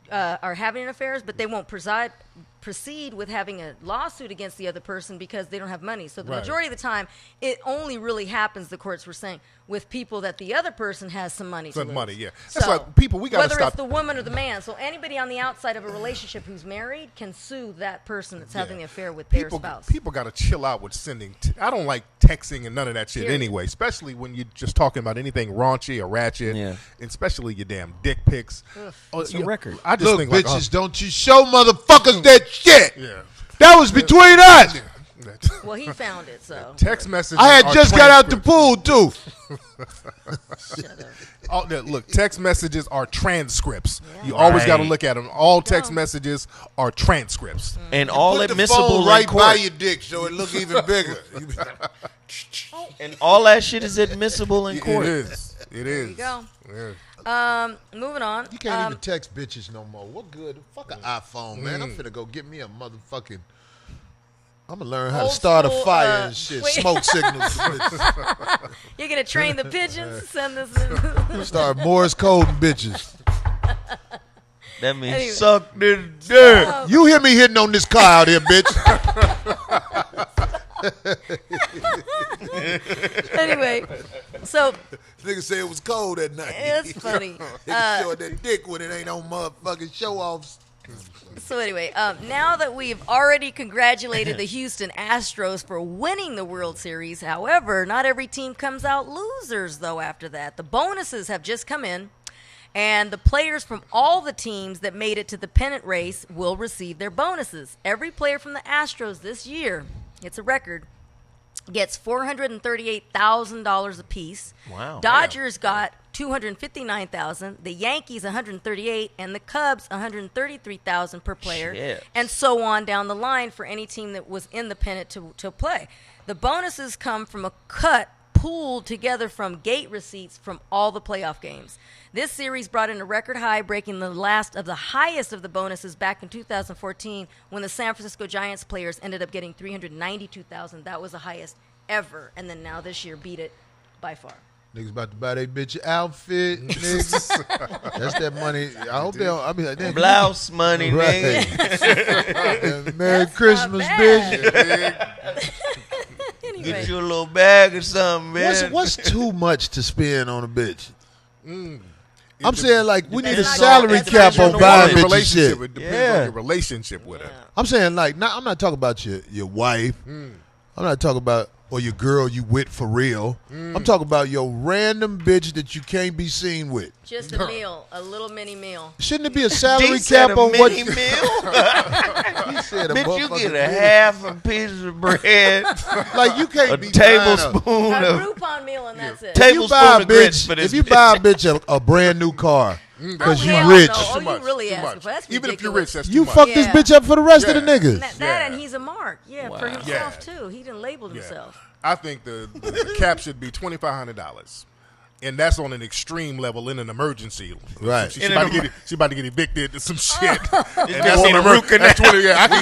are having affairs, but they won't proceed with having a lawsuit against the other person because they don't have money. So the majority of the time, it only really happens, the courts were saying, with people that the other person has some money to lose. Money, yeah. So, That's why people, we got to whether stop. it's the woman or the man. So anybody on the outside of a relationship who's married can sue that person that's having the affair with their spouse. People got to chill out with sending. I don't like texting and none of that shit Period. anyway, especially when you're just talking about anything raunchy or ratchet, and especially your damn dick pics. It's a record. I just Look, think bitches, don't you show motherfuckers that shit. Yeah. That was between us. Well, he found it, so. Text messages. I had are just got out the pool, too. Look, text messages are transcripts. You always got to look at them. All text messages are transcripts. And all Put the admissible phone in right court. by your dick so it look even bigger. And all that shit is admissible in court. It is. It is. There you go. Yeah. Moving on. You can't even text bitches no more. What good? Fuck an iPhone, man. I'm finna go get me a motherfucking. I'm gonna learn how Old to start a school, fire and shit. wait. Smoke signals. You're going to train the pigeons to send this in. Start Morse coding bitches. That means Anyway. suck this dick. You hear me hitting on this car out here, bitch. Anyway, so Nigga say it was cold that night. it's funny. Nigga showing that dick when it ain't on motherfucking show offs. So anyway, now that we've already congratulated the Houston Astros for winning the World Series, however, not every team comes out losers, though, after that. The bonuses have just come in, And the players from all the teams that made it to the pennant race will receive their bonuses. Every player from the Astros this year, it's a record, gets $438,000 apiece. Wow. Dodgers got $259,000, the Yankees $138,000, and the Cubs $133,000 per player, Shit. and so on down the line for any team that was in the pennant to play. The bonuses come from a cut pooled together from gate receipts from all the playoff games. This series brought in a record high, breaking the last of the highest of the bonuses back in 2014 when the San Francisco Giants players ended up getting $392,000. That was the highest ever, and then now this year beat it by far. Niggas about to buy they bitch outfit, niggas. That's that money. I hope they don't. I mean, like, damn, Blouse money, right. nigga. Merry That's Christmas, not bad. bitch. Anyway. Get you a little bag or something, man. What's too much to spend on a bitch? I'm saying, like, we need a That's not- salary that's cap not on your buying woman. bitches shit. It depends on your relationship with her. I'm saying, like, I'm not talking about your wife. I'm not talking about or your girl you with for real. I'm talking about your random bitch that you can't be seen with. Just a meal, a little mini meal. Shouldn't it be a salary D said cap a on what? mini meal. He said a Bitch, you motherfucking get a meal. half a piece of bread, Like you can't a be buying tablespoon A of Groupon meal and that's it. If you buy tablespoon a of grits bitch, for this. if you buy a bitch a brand new car because you hell rich, no. Oh, Too you much, really too asking much. for that's Even if you're ridiculous. rich, that's too you much. fuck this Yeah. bitch up for the rest of the Yeah. niggas. That and he's a mark. Yeah, for himself Yeah. too. He didn't label himself. I think the cap should be $2,500. And that's on an extreme level in an emergency. Right. She about to get evicted to some shit. And gotta need a root canal. That's 20, yeah, I think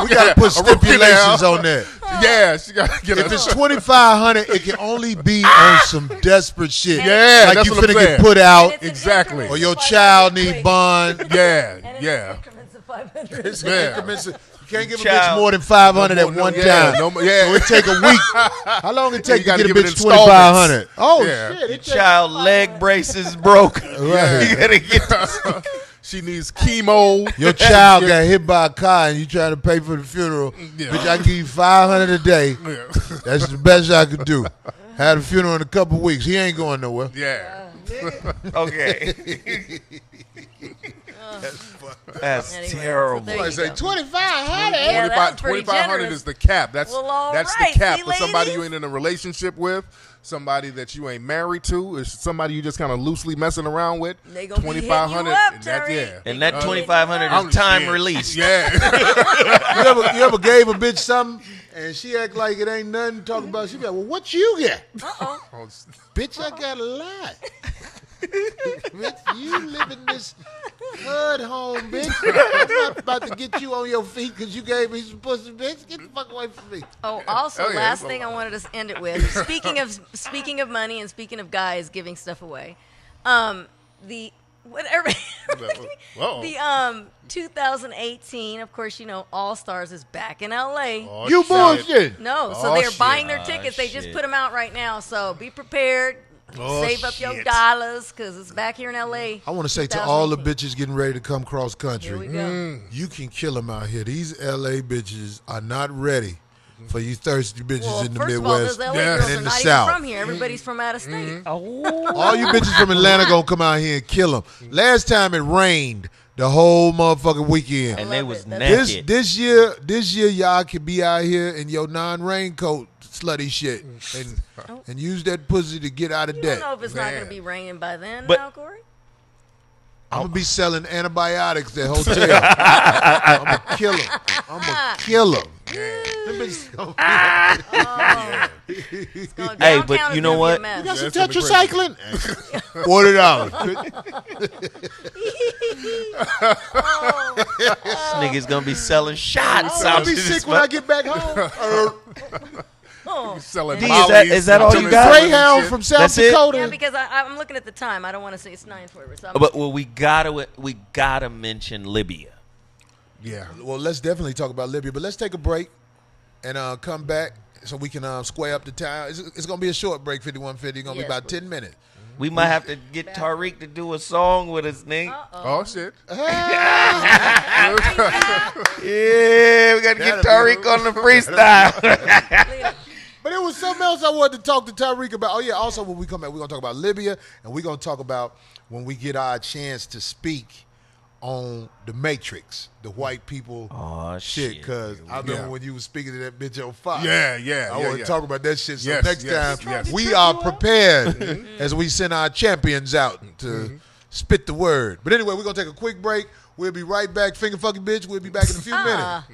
We gotta put stipulations on that. Yeah, she got to get If it's $2,500, it can only be on some desperate shit. Yeah, like that's you what I'm finna get saying. put out, And it's in Exactly. increments or of your 500 child need quick. bond. And Yeah, it's in yeah. increments of 500. It's in Yeah. increments of- You can't give a bitch Child. more than 500 at one time. No, yeah. So it take a week. How long it take You to gotta get a give it bitch installments. 2,500? Oh Yeah. shit! It takes Child leg braces broke. Right. You gotta get this. She needs chemo. Your child got hit by a car and you trying to pay for the funeral. Yeah. Bitch, I can give you 500 a day. Yeah. That's the best I could do. Had a funeral in a couple weeks. He ain't going nowhere. Yeah. Okay. That's Anyway, so terrible. there you I say go. 2,500. Yeah, that was pretty 2,500 generous. is the cap. That's Well, all that's right. the cap See, for somebody you ladies? ain't in a relationship with, somebody that you ain't married to, is somebody you just kind of loosely messing around with. They gonna be hitting you 2,500. up, And that's Tariq. yeah. And that I'm 2,500 is time released. Yeah. You ever gave a bitch something and she act like it ain't nothing to talk about? She be like, well, what you get? Bitch, I got a lot. Bitch, you live in this hood home, bitch. I'm not about to get you on your feet because you gave me some pussy, bitch. Get the fuck away from me. Oh, also, Oh, yeah, last it's a thing I lot. wanted to end it with. Speaking of money and speaking of guys giving stuff away, the whatever. Uh-oh. The 2018, of course, you know, All Stars is back in LA. Oh, You shit. bullshit. No, so Oh, they're shit. buying their tickets. They just shit. put them out right now. So be prepared. Oh, Save up your shit. dollars because it's back here in LA. I want to say to all the 2018. bitches getting ready to come cross Here we country, go. you can kill them out here. These LA bitches are not ready for you thirsty bitches Well, in the first of all, Midwest those LA Yeah. girls and are in the not South. even from here. Everybody's from out of state. All you bitches from Atlanta gonna come out here and kill them. Last time it rained the whole motherfucking weekend. And they love was it. That's- naked. This year y'all can be out here in your non-raincoat slutty shit and use that pussy to get out of You don't debt. know if it's not Man. going to be raining by then, But- now, Corey. I'm gonna be selling antibiotics at hotel. I'm gonna kill them. I'm gonna kill them. Them bitches gonna be- It's gonna- Hey, downtown but is you know gonna be a what? mess. You got some That's gonna be tetracycline? $40. Niggas gonna be selling shots I'll out be to sick this when I fuck- get back home. Selling D, mollies is that all and you telling got? women Greyhound shit. from South That's it? Dakota. Yeah, because I'm looking at the time. I don't want to say it's 9:40. So But well, we gotta mention Libya. Yeah. Well, let's definitely talk about Libya, but let's take a break and come back so we can square up the time. It's going to be a short break, 5150. It's going to Yes, be about please. 10 minutes. We might have to get Tariq to do a song with us, nigga. Oh, shit. Yeah, we gotta get That'll be Tariq on the freestyle. But it was something else I wanted to talk to Tariq about. Oh, yeah, also when we come back, we're going to talk about Libya, and we're going to talk about when we get our chance to speak on the Matrix, the white people shit. Because I remember when you was speaking to that bitch on Fox. I want to talk about that shit. So next time, we are prepared as we send our champions out to spit the word. But anyway, we're going to take a quick break. We'll be right back. Finger fucking bitch. We'll be back in a few minutes.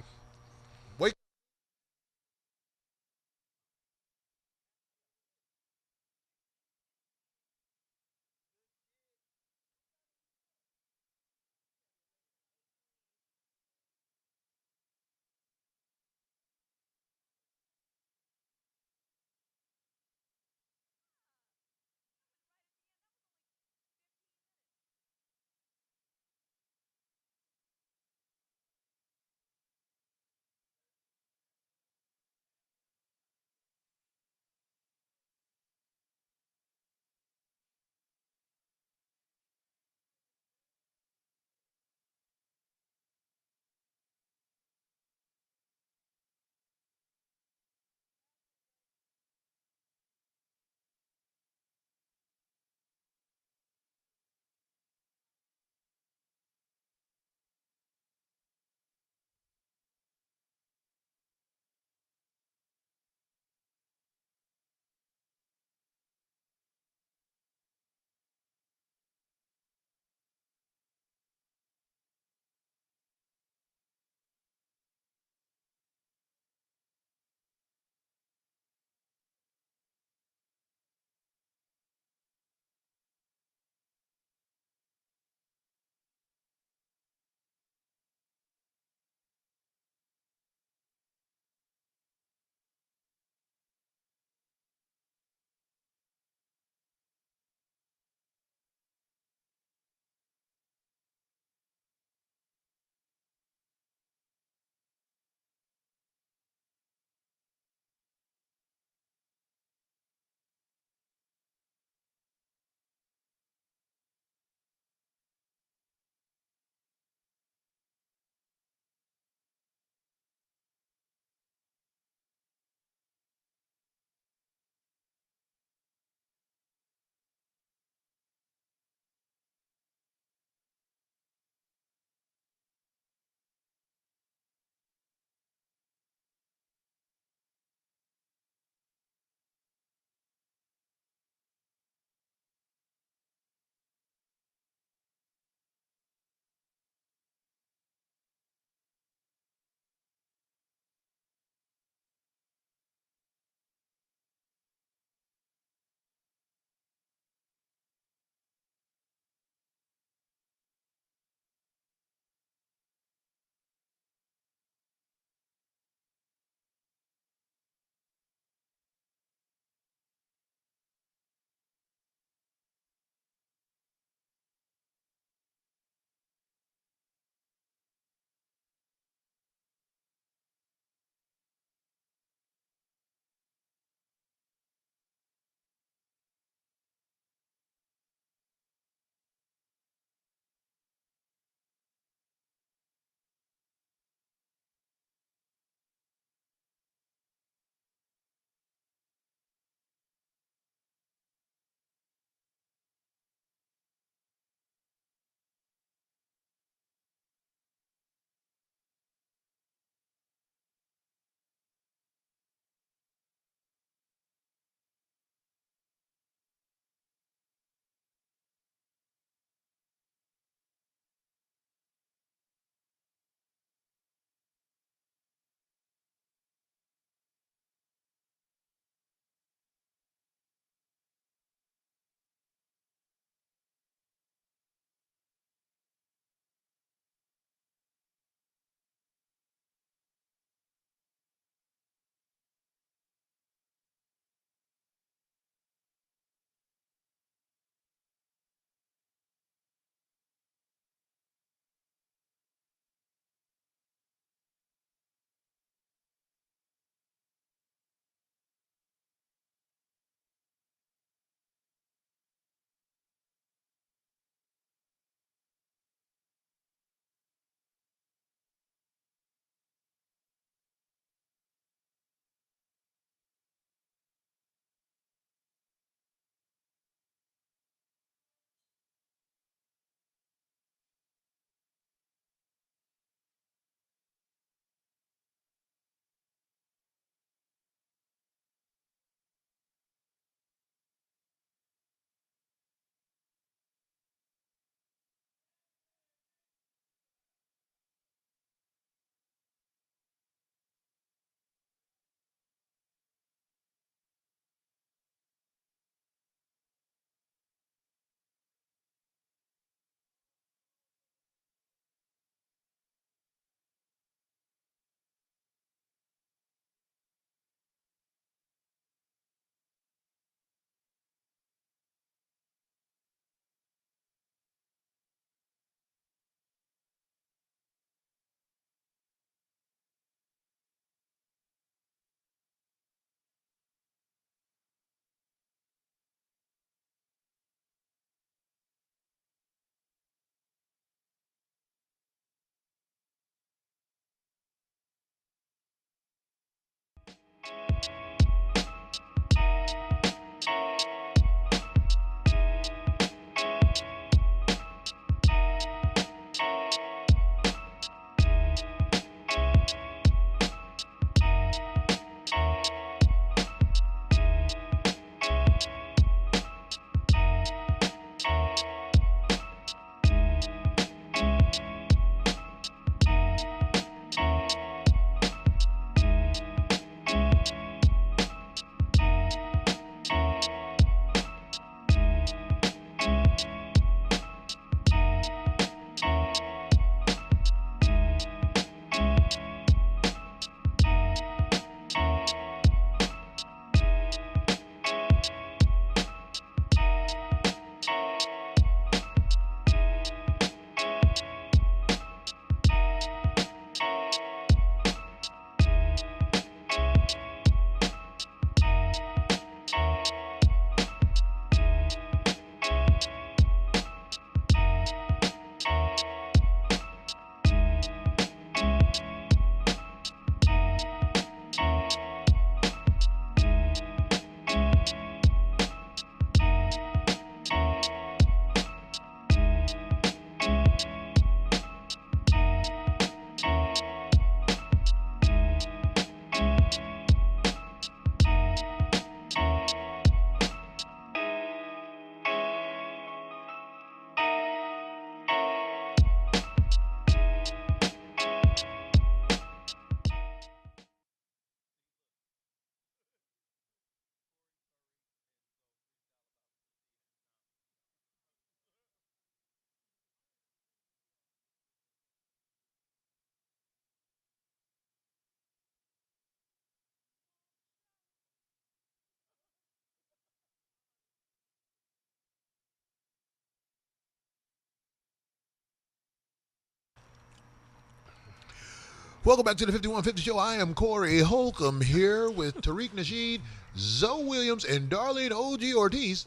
Welcome back to the 5150 Show. I am Corey Holcomb here with Tariq, Nasheed, Zoe Williams, and Darlene O.G. Ortiz.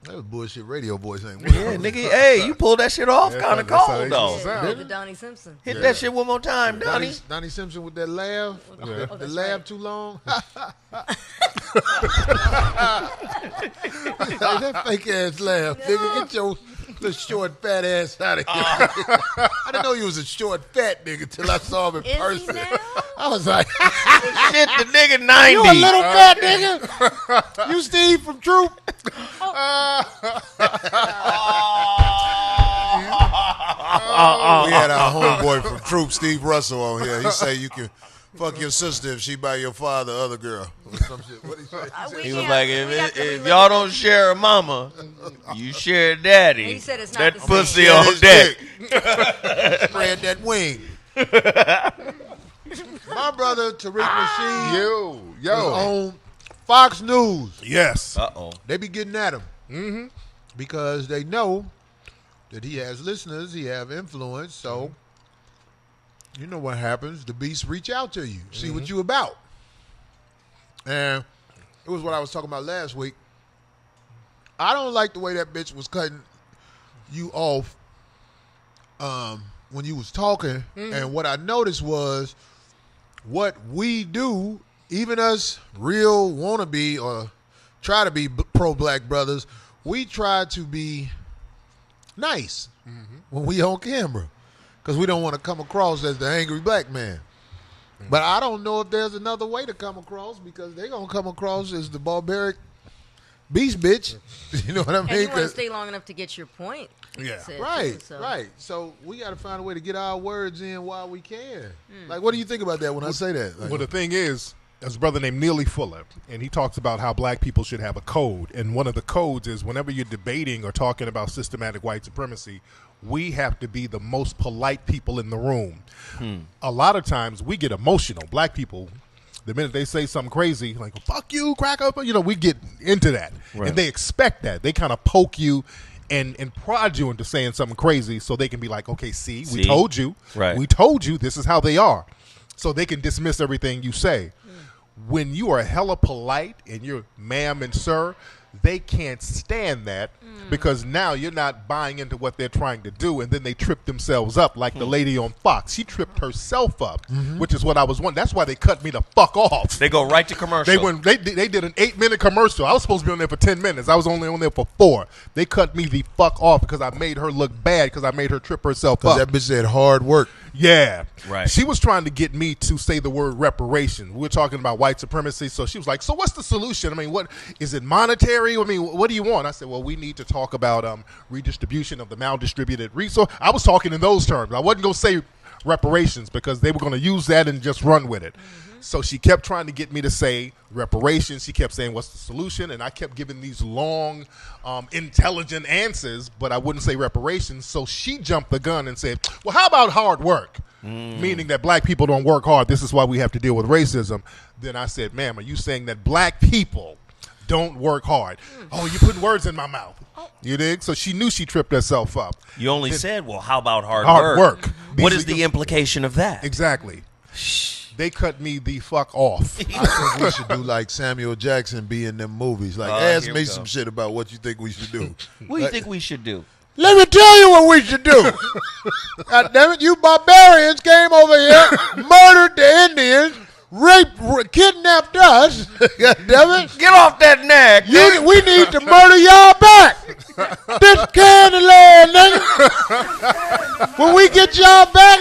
That was bullshit radio voice thing. Yeah, nigga. Hey, you pulled that shit off kind of cold, though. Yeah, the Donnie Simpson. Hit that shit one more time, Donnie. Donnie Simpson with that laugh. Yeah. The laugh right. Too long. That fake ass laugh. No. Nigga, get your little short fat ass out of here. I didn't know you was a short fat nigga till I saw him in person. I was like, shit, the nigga 90. You a little fat nigga? You Steve from Troop? We had our homeboy from Troop, Steve Russell, on here. He say you can fuck your sister if she by your father, other girl. Or some shit. What he say? He was like, if y'all don't share a mama, you share a daddy. He said it's not that the pussy same. on deck. Spread that wing. My brother Tariq Nasheed is on Fox News. Yes. Uh-oh. They be getting at him because they know that he has listeners, he have influence. So you know what happens. The beasts reach out to you, see what you about. And it was what I was talking about last week. I don't like the way that bitch was cutting you off when you was talking. And what I noticed was what we do, even us real wannabe or try to be pro-black brothers, we try to be nice when we on camera because we don't want to come across as the angry black man. But I don't know if there's another way to come across because they're going to come across as the barbaric beast bitch. You know what I mean? And you want to stay long enough to get your point. Yeah. Said, right, too, so. right. So we got to find a way to get our words in while we can. Like, what do you think about that when I say that? Like, well, the thing is, there's a brother named Neely Fuller, and he talks about how black people should have a code. And one of the codes is whenever you're debating or talking about systematic white supremacy, we have to be the most polite people in the room. A lot of times we get emotional. Black people, the minute they say something crazy, like, fuck you, crack up, you know, we get into that. Right. And they expect that. They kind of poke you and prod you into saying something crazy so they can be like, okay, see, we told you. Right. We told you this is how they are. So they can dismiss everything you say. When you are hella polite and you're ma'am and sir, They can't stand that because now you're not buying into what they're trying to do, and then they trip themselves up like the lady on Fox. She tripped herself up, which is what I was wondering. That's why they cut me the fuck off. They go right to commercial. They did an 8-minute commercial. I was supposed to be on there for 10 minutes. I was only on there for 4. They cut me the fuck off because I made her look bad because I made her trip herself up. Because that bitch said hard work. Yeah. Right. She was trying to get me to say the word reparation. We were talking about white supremacy. So she was like, so what's the solution? I mean, what is it monetary? I mean, what do you want? I said, well, we need to talk about redistribution of the maldistributed resource. I was talking in those terms. I wasn't going to say reparations because they were going to use that and just run with it. So she kept trying to get me to say reparations. She kept saying, what's the solution? And I kept giving these long, intelligent answers, but I wouldn't say reparations. So she jumped the gun and said, well, how about hard work? Meaning that black people don't work hard. This is why we have to deal with racism. Then I said, ma'am, are you saying that black people don't work hard? Oh, you're putting words in my mouth. You dig? So she knew she tripped herself up. You only said, well, how about hard work? What is the implication of that? Exactly. They cut me the fuck off. I think we should do like Samuel Jackson be in them movies. Like, ask me some shit about what you think we should do. What do you think we should do? Let me tell you what we should do. God damn it, you barbarians came over here, murdered the Indians, raped, kidnapped us. God damn it. Get off that nag. We need to murder y'all back. This candy land, nigga. When we get y'all back,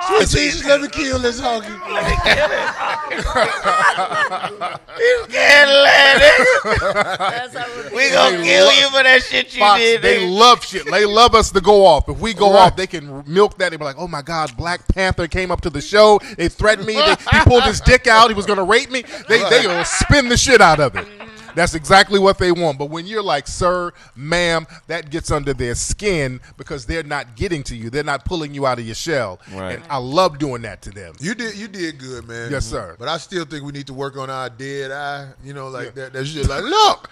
sweet Jesus, let me kill this honky. Let me kill it. This candy land, nigga. We gonna kill you for that shit you did. They love shit. They love us to go off. If we go off, they can milk that. They be like, oh my God, Black Panther came up to the show. They threatened me. He pulled his dick out. He was going to rape me. They gonna spin the shit out of it. That's exactly what they want. But when you're like, sir, ma'am, that gets under their skin because they're not getting to you. They're not pulling you out of your shell. Right. And I love doing that to them. You did good, man. Yes, sir. But I still think we need to work on our dead eye. You know, like that shit. Like, look.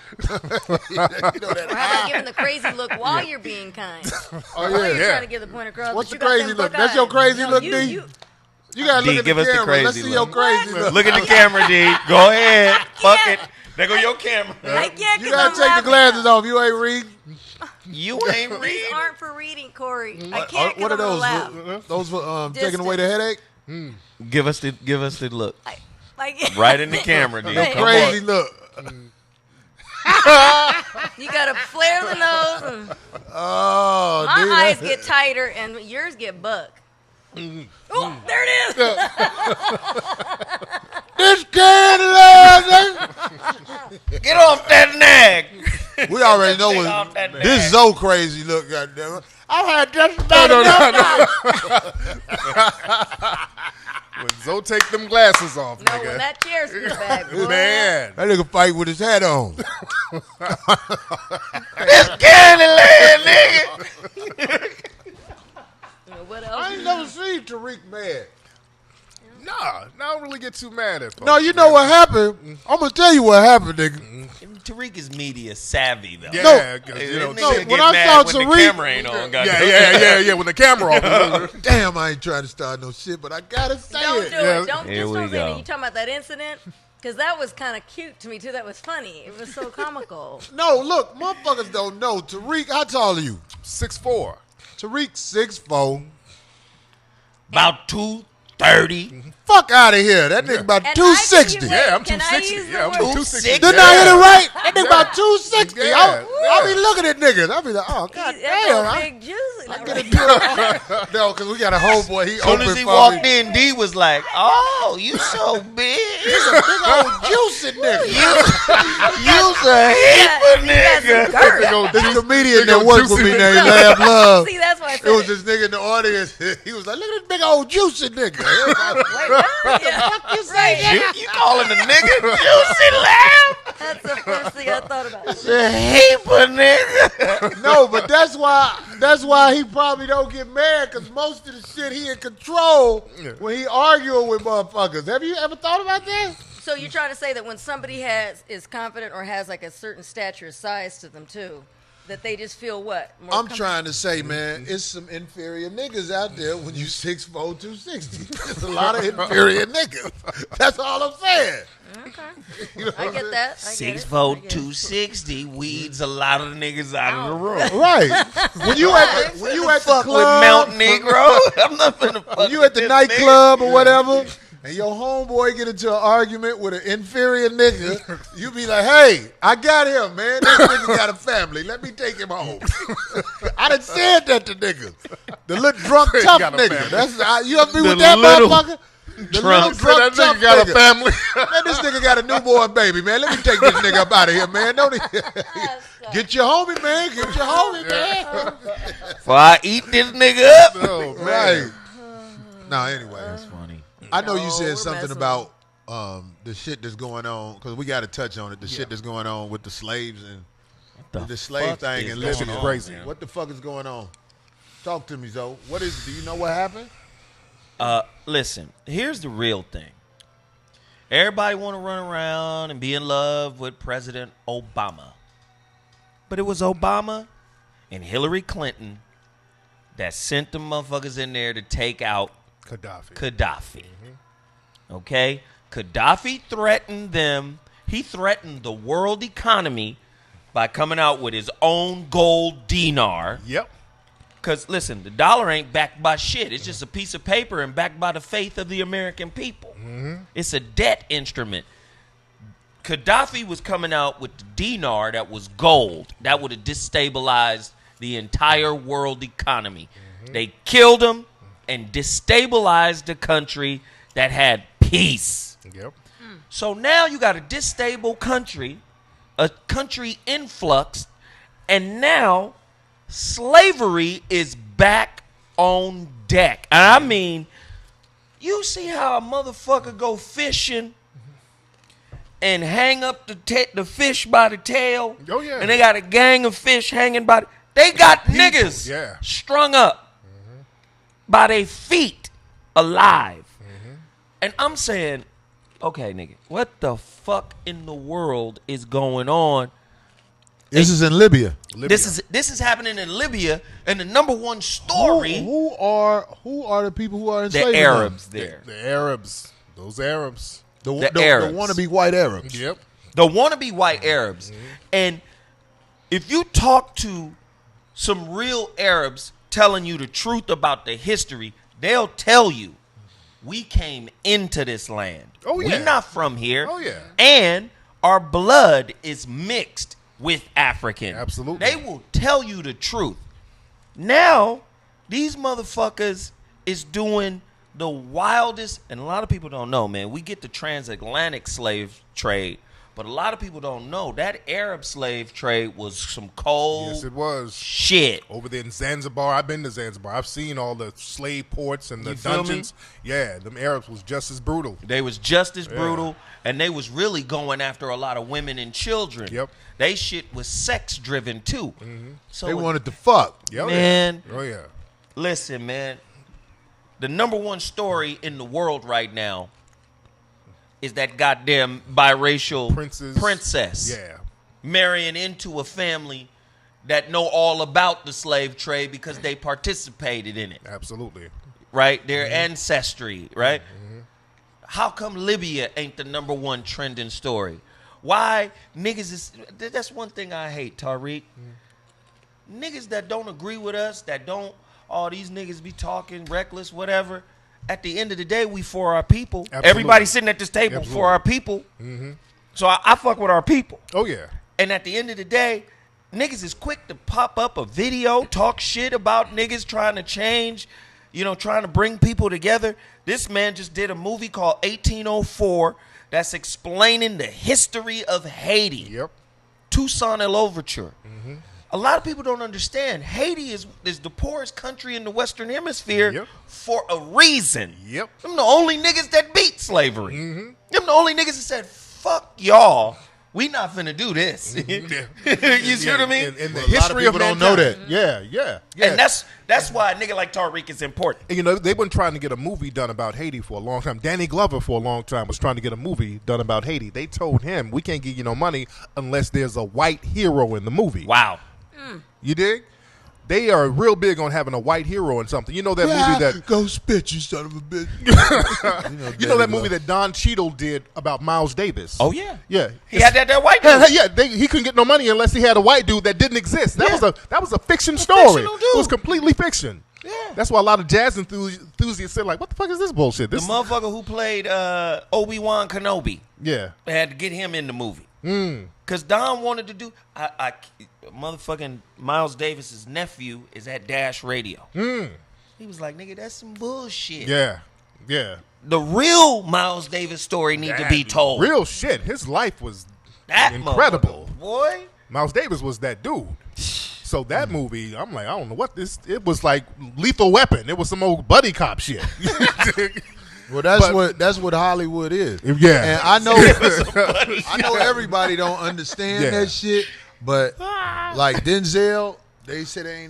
You know that Or how about giving the crazy look while you're being kind? Oh, While yeah. you're trying to get the point across. What's but the you got crazy them look? buck That's your eyes. crazy No, look, you- D? you- You gotta D, look at give the us the camera. crazy Let's see look. your crazy look. Look at the camera, D. Go ahead. Fuck it. There go your camera. I can't You 'cause gotta I'm take the laughing. glasses off. You ain't reading. You ain't These reading. aren't for reading, Corey. I can't What are get them those? laugh. Those for taking away the headache? Give us the look. Like, Right in the camera, D. Right. Come Crazy on. look. you gotta flare the nose. And Oh, my dude. eyes get tighter and yours get buck. Oh, there it is. This candy land, Get off that nag. nigga. We already know Take off that what this so crazy look, goddammit. I've had just about enough. When Zoe take them glasses off, No, nigga. when that chair's in the bag, boy. Man. That nigga fight with his hat on. This candy land, nigga. What I else? ain't never seen Tariq mad. Nah, I don't really get too mad at folks. No, you know what happened? I'm gonna tell you what happened, nigga. Tariq is media savvy though. Yeah, 'cause, you know, No, Nigga when get I mad saw when the Tariq- camera ain't on. yeah. When the camera off. Damn, I ain't trying to start no shit, but I gotta say Don't it. do Yeah. it. Don't Here just we don't say go. it. You talking about that incident? Because that was kind of cute to me too. That was funny. It was so comical. No, look, motherfuckers don't know. Tariq, how tall are you? 6'4". Tariq 6'4". About 230. Fuck out of here. That nigga about And 260. I can, Yeah, I'm can I 260. use the Yeah, I'm word- 260. Didn't I hit it right? That nigga about 260. Yeah, I'll be looking at niggas. I'll be like, oh, god That's damn. a I big juicy. get a deal. No, because we got a homeboy. He As soon opened as he for walked me. in, D was like, "Oh, you so big. He's a big old juicy nigga. You's a heap of nigga." This comedian that worked with me named Lab Love. See, that's why I said It was this nigga in the audience. He was like, look at this big old juicy nigga. You say You calling the nigga juicy lamb? That's the first thing I thought about. It's a heap of nigga. No, but that's why he probably don't get mad, because most of the shit he in control when he arguing with motherfuckers. Have you ever thought about that? So you're trying to say that when somebody is confident or has like a certain stature, size to them too, that they just feel what? More I'm trying to say, man, it's some inferior niggas out there when you 6'4", 260. There's a lot of inferior niggas. That's all I'm saying. Okay. You know I get that. 6 vote 260 weeds a lot of the niggas out of the room. Right. When you at the Fuck club, with Mount Negro. I'm not finna fuck when you with at the this nightclub or whatever, and your homeboy get into an argument with an inferior nigga, you be like, "Hey, I got him, man. This nigga got a family. Let me take him home." I done said that to niggas. The little drunk tough got a nigga. family. That's you ever be with The that little motherfucker? The drunk. little drunk That tough nigga got a family. Man, this nigga got a newborn baby, man. Let me take this nigga up out of here, man. Don't he? Get your homie, man. Get your homie, man. Before I eat this nigga up. Oh, man. Right. No, anyway. That's funny. I know you No, said we're something messing. about the shit that's going on, because we got to touch on it. The shit that's going on with the slaves and the slave fuck thing is in going Libya. on, crazy. man? What the fuck is going on? Talk to me, Zoe. What is it? Do you know what happened? Listen, here's the real thing. Everybody want to run around and be in love with President Obama. But it was Obama and Hillary Clinton that sent the motherfuckers in there to take out Gaddafi. Okay? Gaddafi threatened them. He threatened the world economy by coming out with his own gold dinar. Yep. Because, listen, the dollar ain't backed by shit. It's just a piece of paper and backed by the faith of the American people. It's a debt instrument. Gaddafi was coming out with the dinar that was gold. That would have destabilized the entire world economy. They killed him and destabilized the country that had peace. Yep. So now you got a destable country, a country in flux, and now slavery is back on deck. And I mean, you see how a motherfucker go fishing and hang up the fish by the tail? Oh, yeah. And they got a gang of fish hanging by they got niggas strung up by their feet alive. And I'm saying, okay, nigga, what the fuck in the world is going on? This is in Libya. This is happening in Libya, and the number one story. Who are the people who are the enslaved? Arabs there. The Arabs. Those Arabs. The Arabs. wannabe white Arabs. Yep. The wannabe white Arabs. And if you talk to some real Arabs telling you the truth about the history, they'll tell you we came into this land. Oh, yeah. We're not from here. Oh, yeah. And our blood is mixed with African. Absolutely. They will tell you the truth. Now, these motherfuckers is doing the wildest, and a lot of people don't know, man. We get the transatlantic slave trade, but a lot of people don't know that Arab slave trade was some cold Yes, it was. shit. Over there in Zanzibar, I've been to Zanzibar. I've seen all the slave ports and the You feel me? dungeons. Yeah, them Arabs was just as brutal. They was just as brutal, and they was really going after a lot of women and children. Yep. They shit was sex driven too. So They wanted to fuck. Yeah, Man. Oh, yeah. listen, man. The number one story in the world right now is that goddamn biracial princess Yeah. marrying into a family that know all about the slave trade because they participated in it, Absolutely. right? Their ancestry, right? How come Libya ain't the number one trending story? Why niggas is... That's one thing I hate, Tariq. Niggas that don't agree with us, that don't... Oh, these niggas be talking reckless, whatever. At the end of the day, we for our people. Absolutely. Everybody sitting at this table Absolutely. for our people. So I fuck with our people. Oh, yeah. And at the end of the day, niggas is quick to pop up a video, talk shit about niggas trying to change, you know, trying to bring people together. This man just did a movie called 1804 that's explaining the history of Haiti. Yep. Toussaint L'Ouverture. A lot of people don't understand. Haiti is the poorest country in the Western Hemisphere Yep. for a reason. Yep. Them the only niggas that beat slavery. Them the only niggas that said, fuck y'all. We not finna do this. You see what I mean? And the Well, a lot of history of people don't know mankind. that. Yeah. And that's why a nigga like Tariq is important. And, you know, they've been trying to get a movie done about Haiti for a long time. Danny Glover for a long time was trying to get a movie done about Haiti. They told him, we can't give you no money unless there's a white hero in the movie. Wow. You dig? they are real big on having a white hero in something. You know that movie that go spit, you son of a bitch. you know that movie that Don Cheadle did about Miles Davis. Oh yeah, yeah. He had that white dude. He couldn't get no money unless he had a white dude that didn't exist. That was a fiction story. It was completely fiction. Yeah, that's why a lot of jazz enthusiasts said, like, "What the fuck is this bullshit?" The motherfucker who played Obi-Wan Kenobi. Yeah, they had to get him in the movie. Because Don wanted to do. Motherfucking Miles Davis's nephew is at Dash Radio. He was like, "Nigga, that's some bullshit." Yeah. The real Miles Davis story need to be told. Real shit. His life was that incredible, boy. Miles Davis was that dude. So that movie, I'm like, I don't know what this. It was like Lethal Weapon. It was some old buddy cop shit. Well, that's what Hollywood is. Yeah, and I know everybody don't understand that shit, but like Denzel, they say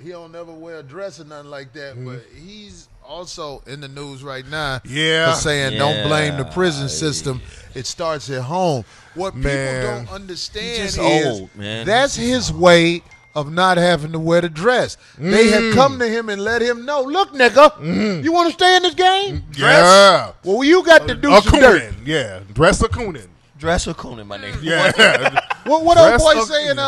he don't never wear a dress or nothing like that, but he's also in the news right now for saying don't blame the prison system. It starts at home. What people don't understand is that's his way of not having to wear the dress. They had come to him and let him know, look, nigga, you want to stay in this game? Yeah. Well, you got to do some dirt. Yeah, dress a coonin. Dress a coonin, my nigga. Yeah. What old boy saying?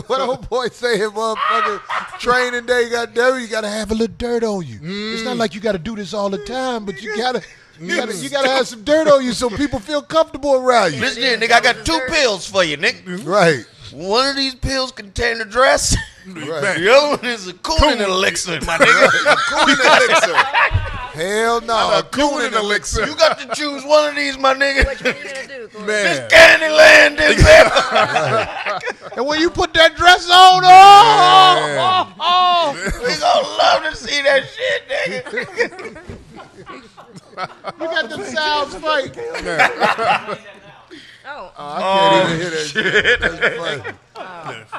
What old boy saying? Motherfucker, training day, goddamn, you got to have a little dirt on you. It's not like you got to do this all the time, but you gotta have some dirt on you so people feel comfortable around you. Listen here, nigga, I got 2 pills for you, nigga. Right. One of these pills contain a dress. Right. The other one is a cooling elixir, my nigga. A cooling elixir. Hell no, a cooling elixir. You got to choose one of these, my nigga. What you gonna do, Corey? This Candyland is there. And when you put that dress on, we gonna love to see that shit, nigga. You got them sounds fake. I can't even hear that shit. That's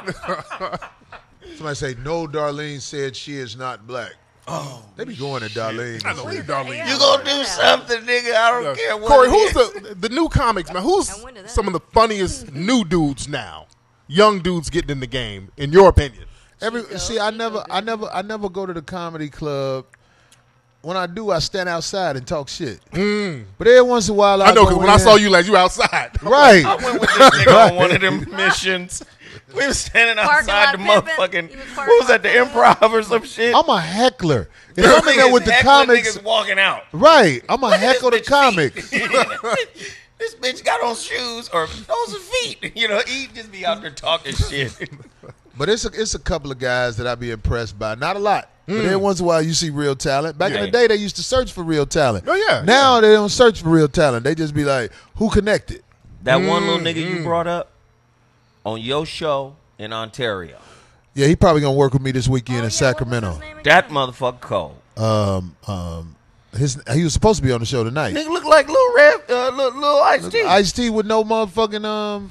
funny. Somebody say, no, Darlene said she is not black. Oh, they be going to Darlene. I know who Darlene. You gonna do something, nigga. I don't care what. Corey, who's the new comics, man? Who's some of the funniest new dudes now? Young dudes getting in the game, in your opinion? I never go to the comedy club. When I do, I stand outside and talk shit. But every once in a while, I know, because when I saw you, like, you outside. Right. I went with this nigga on one of them missions. We were standing outside the motherfucking, what was that, the Improv or some shit? I'm a heckler. If I'm in there with the comics. Niggas walking out. Right. I'm a heckle the comics. This bitch got on shoes or those are feet. You know, he just be out there talking shit. But it's a couple of guys that I be impressed by. Not a lot. But every once in a while you see real talent. Back in the day, they used to search for real talent. Oh, yeah. Now they don't search for real talent. They just be like, who connected? That one little nigga you brought up on your show in Ontario. Yeah, he probably going to work with me this weekend in Sacramento. That motherfucker cold. He was supposed to be on the show tonight. Nigga look like little Ice-T. Ice-T with no motherfucking no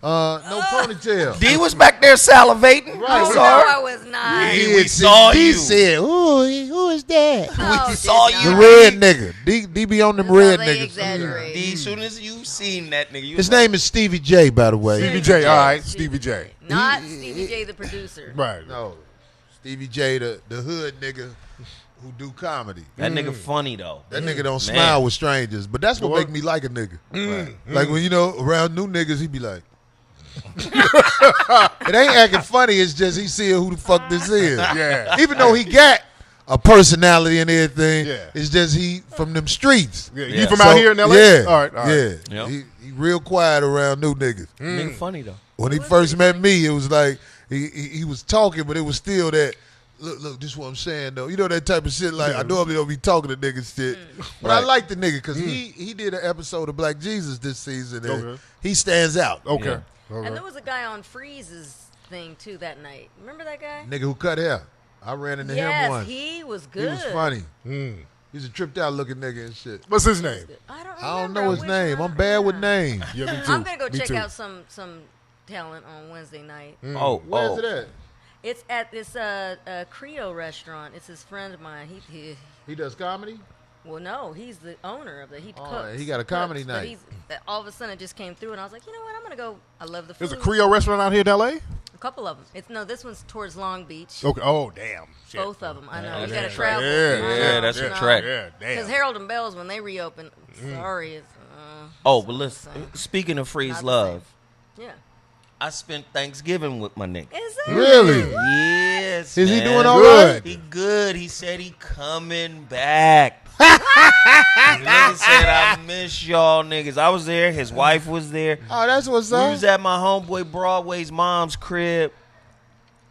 ponytail. D was back there salivating. Right. No, I was not. We saw you. D said, who is that? We saw you. The red nigga. D be on them red niggas. Exaggerate. D, as soon as you seen that nigga. His name is Stevie J, by the way. Stevie J, all right. Stevie J. Not Stevie J, the producer. Right. No. Stevie J, the hood nigga who do comedy. That nigga funny, though. That nigga don't smile with strangers, but that's what make me like a nigga. Right. Like when, around new niggas, he be like, it ain't acting funny, it's just he seeing who the fuck this is. Yeah. Even though he got a personality and everything, it's just he from them streets. Yeah. You from out here in LA? Yeah. All right. Yeah. Yep. He real quiet around new niggas. Nigga funny, though. When he first met me, it was like he was talking, but it was still that, look, this is what I'm saying, though. You know that type of shit, like, I normally don't be talking to niggas shit. But I like the nigga, because he did an episode of Black Jesus this season, and he stands out. Okay. Yeah. And there was a guy on Freeze's thing, too, that night. Remember that guy? Nigga who cut hair. I ran into him once. Yes, he was good. He was funny. He's a tripped out looking nigga and shit. What's his name? I don't know his name. I'm bad with names. Yeah, me too. I'm going to go Me check too. out some talent on Wednesday night. Where's it at? It's at this Creole restaurant. It's his friend of mine. He does comedy? Well, no, he's the owner of it. He cooks. He got a comedy cooks, night. But all of a sudden, it just came through, and I was like, you know what? I'm going to go. I love the food. There's a Creole restaurant out here in LA? couple of them. This one's towards Long Beach. Okay. Oh, damn. Shit. Both of them. I know. Yeah, You got to that's travel. Yeah, that's a trek. Yeah, damn. Because Harold and Bells, when they reopen, sorry. It's, but listen. Speaking of Freeze Not the Love, yeah. I spent Thanksgiving with my nigga. Is it? Really? Yes. Is he man. doing all Good. right? He good. He said he coming back. Nigga said I miss y'all niggas. I was there. His wife was there. Oh, that's what's We up. was at my homeboy Broadway's mom's crib.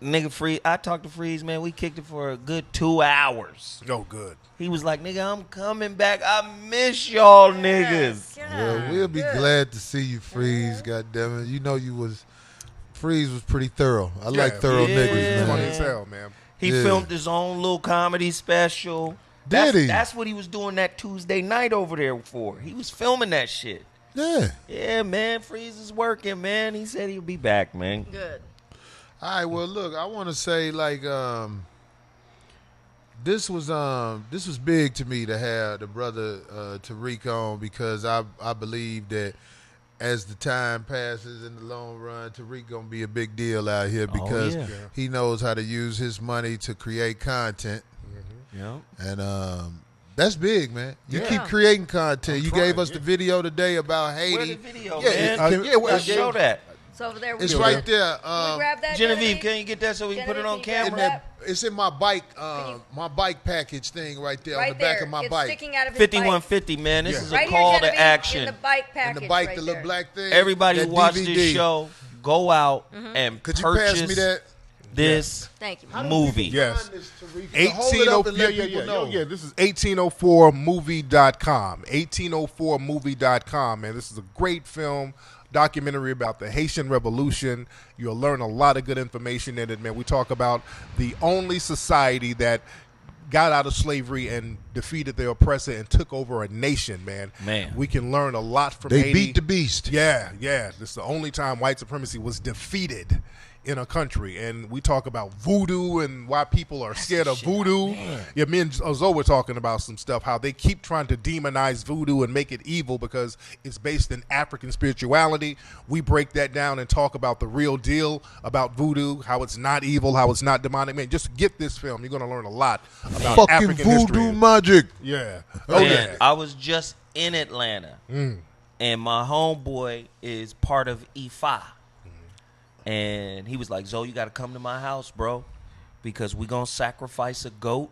Nigga Freeze. I talked to Freeze, man. We kicked it for a good 2 hours. Oh, good. He was like, nigga, I'm coming back. I miss y'all niggas. Well, we'll be glad to see you, Freeze. Goddammit, you know Freeze was pretty thorough. I like thorough Yeah. niggas, Funny man. as hell, man. He Yeah. filmed his own little comedy special. Did he? That's what he was doing that Tuesday night over there for. He was filming that shit. Yeah. Yeah, man. Freeze is working, man. He said he'll be back, man. Good. All right. Well, look, I want to say this was big to me to have the brother Tariq on because I believe that as the time passes in the long run, Tariq gonna be a big deal out here because yeah. he knows how to use his money to create content, Yeah. and that's big, man. You Yeah. keep creating content. I'm you trying, gave us the video today about Where the Haiti. video, Yeah, man? can- Show that. So over there, It's we right there. grab that, Genevieve, can you get that so we can put it on Genevieve, in camera? that, it's in my bike, my bike package thing right there right on the back there. of my It's bike. sticking out of his 5150, man. This Yeah. is a Right here, call Genevieve, to action. in the bike package. And the bike, right the little there. black thing. Everybody who that watched DVD. this show, go out and Could you purchase pass me that? this Thank you. movie. Yes. Hold it up and let people know. This is 1804movie.com. 1804movie.com, man. This is a great film, documentary about the Haitian Revolution. You'll learn a lot of good information in it, man. We talk about the only society that got out of slavery and defeated their oppressor and took over a nation, man. Man. We can learn a lot from They Haiti. beat the beast. Yeah. This is the only time white supremacy was defeated in a country. And we talk about voodoo and why people are scared of voodoo. Yeah, me and Zoe were talking about some stuff, how they keep trying to demonize voodoo and make it evil because it's based in African spirituality. We break that down and talk about the real deal about voodoo, how it's not evil, how it's not demonic. Man, just get this film. You're going to learn a lot about Fucking African voodoo history. magic. Yeah. Man, I was just in Atlanta, and my homeboy is part of EFI. And he was like, Zoe, you got to come to my house, bro, because we going to sacrifice a goat,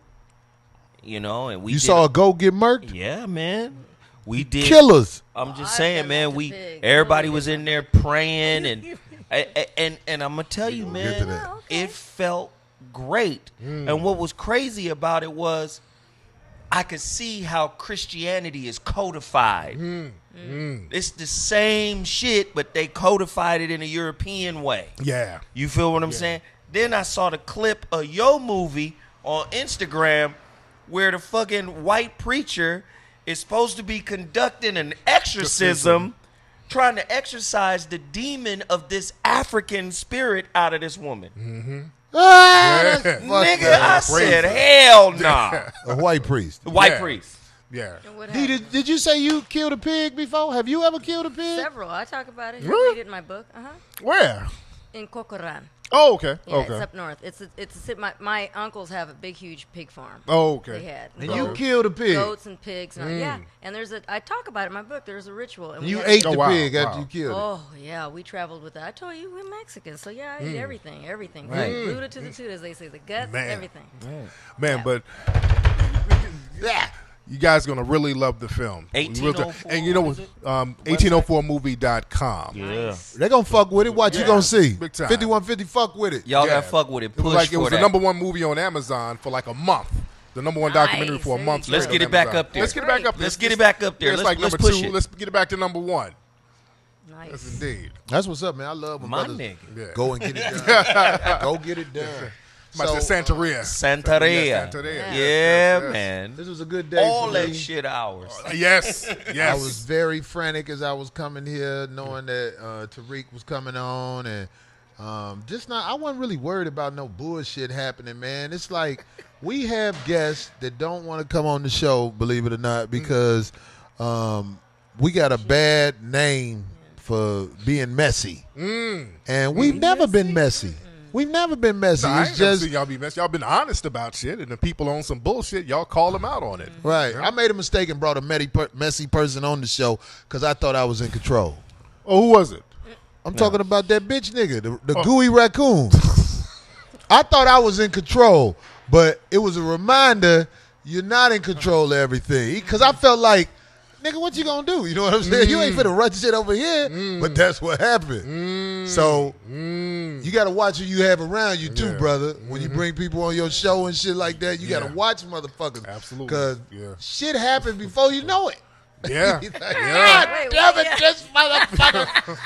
and we You did saw a goat get murked? Yeah, man. We did. Killers. I'm just I've saying, done man, that to pigs. everybody was in there praying, and I'm going to tell you, to man, that. it felt great. And what was crazy about it was I could see how Christianity is codified. It's the same shit, but they codified it in a European way. Yeah. You feel what I'm saying? Then I saw the clip of your movie on Instagram where the fucking white preacher is supposed to be conducting an exorcism, trying to exorcise the demon of this African spirit out of this woman. That's fucked Nigga, up. I said, hell nah. A white priest. The white Yeah. priest. Yeah. And what D, happened? did you say you killed a pig before? Have you ever killed a pig? Several. I talk about it. You Really? read it in my book. Where? In Kokoran. Oh, okay. Yeah, Okay. it's up north. My uncles have a big, huge pig farm. Oh, okay. They had And goats, you killed a pig. goats and pigs. And yeah, and I talk about it in my book. There's a ritual. And we You had- ate Oh, the wow, pig after wow. you killed it. Oh yeah, we traveled with that. I told you we're Mexicans, so yeah, I eat everything. Right. Rooted to the toot, as they say, the guts, Man. everything. Man, Yeah. but you guys gonna really love the film. 1804, And you know what what? is it? 1804movie.com. Yeah. They gonna fuck with it. Watch, you gonna see. Big time. 5150 fuck with it. Y'all Yeah. gotta fuck with it. It was Push like it for was that. the number one movie on Amazon for like a month. The number one documentary Nice. for a month. Let's straight get on it back Amazon. up there. Let's get it back up there. Let's get it back up there. It's Let's like number push two. it. Let's get it back to number one. Nice. Yes, indeed. That's what's up, man. I love when My brothers nigga. Yeah. go and get it done. Go get it done. Might say Santeria. Santeria. Santeria. Yeah, Yes. man. This was a good day All for that me. shit ours. Yes. Yes. I was very frantic as I was coming here, knowing that Tariq was coming on, and I wasn't really worried about no bullshit happening, man. It's like we have guests that don't want to come on the show, believe it or not, because we got a bad name for being messy, and we've never been messy. We've never been messy. I It's ain't never just seen y'all be messy. Y'all been honest about shit, and the people on some bullshit, y'all call them out on it. right. Yeah. I made a mistake and brought a messy person on the show because I thought I was in control. Oh, who was it? I'm talking about that bitch nigga, the gooey raccoon. I thought I was in control, but it was a reminder you're not in control of everything. Because I felt like, nigga, what you gonna do? You know what I'm saying? You ain't finna run shit over here, but that's what happened. So you got to watch who you have around you too, brother. When you bring people on your show and shit like that, you got to watch motherfuckers. Absolutely. Because shit happens before you know it. Yeah. Like, Yeah. Wait, damn what? it, this motherfucker.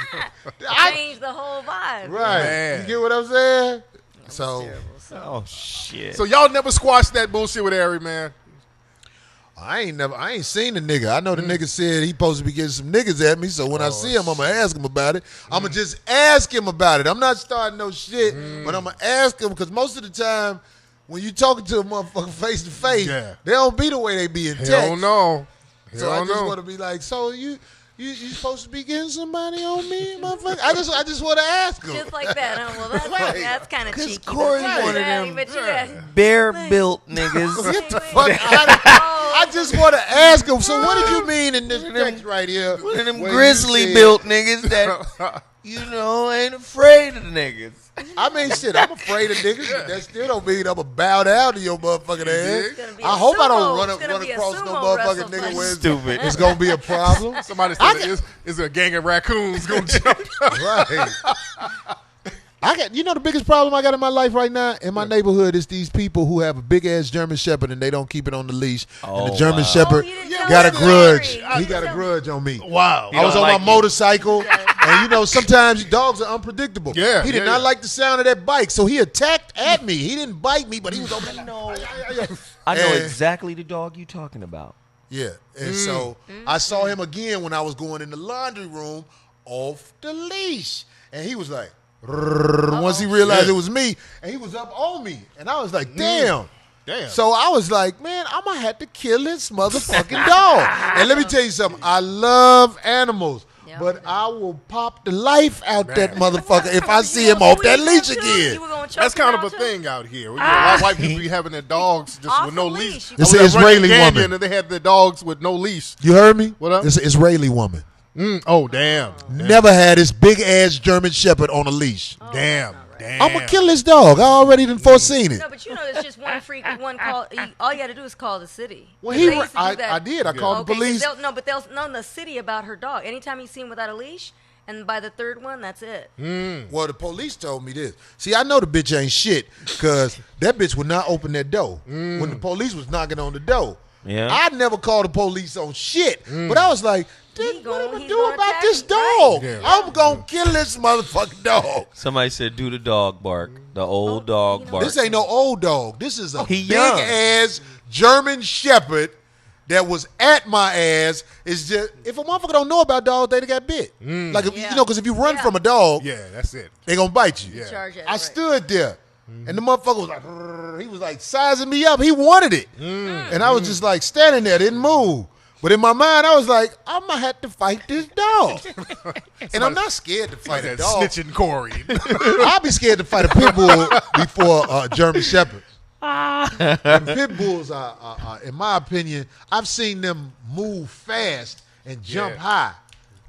Change the whole vibe. Right. Man. You get what I'm saying? So Oh shit. So y'all never squashed that bullshit with Ari, man. I ain't seen the nigga. I know the nigga said he supposed to be getting some niggas at me, so when I see him, I'm gonna ask him about it. I'm gonna just ask him about it. I'm not starting no shit, but I'm gonna ask him because most of the time when you talking to a motherfucker face to face, they don't be the way they be in text. Hell no. So I just want to be like, so you supposed to be getting somebody on me, motherfucker? I just want to ask him. Just like that. Well, that's kind of cheeky. Corey's That's one of right. them But you got- bare built niggas. Get the fuck out of here. I just want to ask him. So what did you mean in this text right here? One of them where you grizzly said- built niggas that ain't afraid of the niggas. I mean, shit, I'm afraid of niggas, but that still don't mean I'm going to bow down to your motherfucking ass. It's gonna be I a hope I don't sumo. run It's gonna be a across no sumo motherfucking wrestle nigga fight. where Stupid. it's going to be a problem. Somebody said, is a gang of raccoons going to jump? Right. The biggest problem I got in my life right now in my neighborhood is these people who have a big ass German Shepherd and they don't keep it on the leash. And the German Shepherd you didn't tell got a me. grudge. Sorry. He got a grudge on me. Wow. I was don't on like my you. motorcycle, and sometimes dogs are unpredictable. Yeah, he did yeah, not yeah. like the sound of that bike, so he attacked at me. He didn't bite me, but he was over there. I know And- exactly the dog you talking about. Yeah, and so I saw him again when I was going in the laundry room off the leash, and he was like, once he realized it was me, and he was up on me, and I was like, damn. Damn. So I was like, man, I'm going to have to kill this motherfucking dog. And let me tell you something. I love animals, Yeah. but I will pop the life out that motherfucker if I see You him gonna off that squeeze leash him too? again. You were gonna choke That's him kind of out a too? thing out here. A lot of white people be having their dogs just Off with no the leash. leash. It's I an was at Runyon Israeli Canyon woman. And they had the dogs with no leash. You heard me? What up? It's an Israeli woman. Oh, damn. Never had this big-ass German Shepherd on a leash. Damn. Damn. I'm going to kill this dog. I already done foreseen it. No, but it's just one call. All you got to do is call the city. Well, They used to do I that. did. I called the Okay, 'cause police. they'll know the city about her dog. Anytime you see him without a leash, and by the third one, that's it. Well, the police told me this. See, I know the bitch ain't shit because that bitch would not open that door when the police was knocking on the door. Yeah. I never called the police on shit, but I was like, He's what am I he's do gonna about attack this me, dog? right. Yeah. I'm going to kill this motherfucking dog. Somebody said, "Do the dog bark." The old dog bark. This ain't no old dog. This is a He young. big-ass German Shepherd that was at my ass. It's just, if a motherfucker don't know about dogs, they got bit. Like, if, Yeah. because if you run Yeah. from a dog, Yeah, that's it. they going to bite you. Yeah. Charge it, I right. stood there, and the motherfucker was like, "Rrrr." He was like sizing me up. He wanted it, and I was just like standing there, didn't move. But in my mind, I was like, I'm gonna have to fight this dog, and I'm not scared to fight a That dog. snitching Corey. I'll be scared to fight a pit bull before a German Shepherd. And pit bulls are, in my opinion, I've seen them move fast and jump Yeah. high.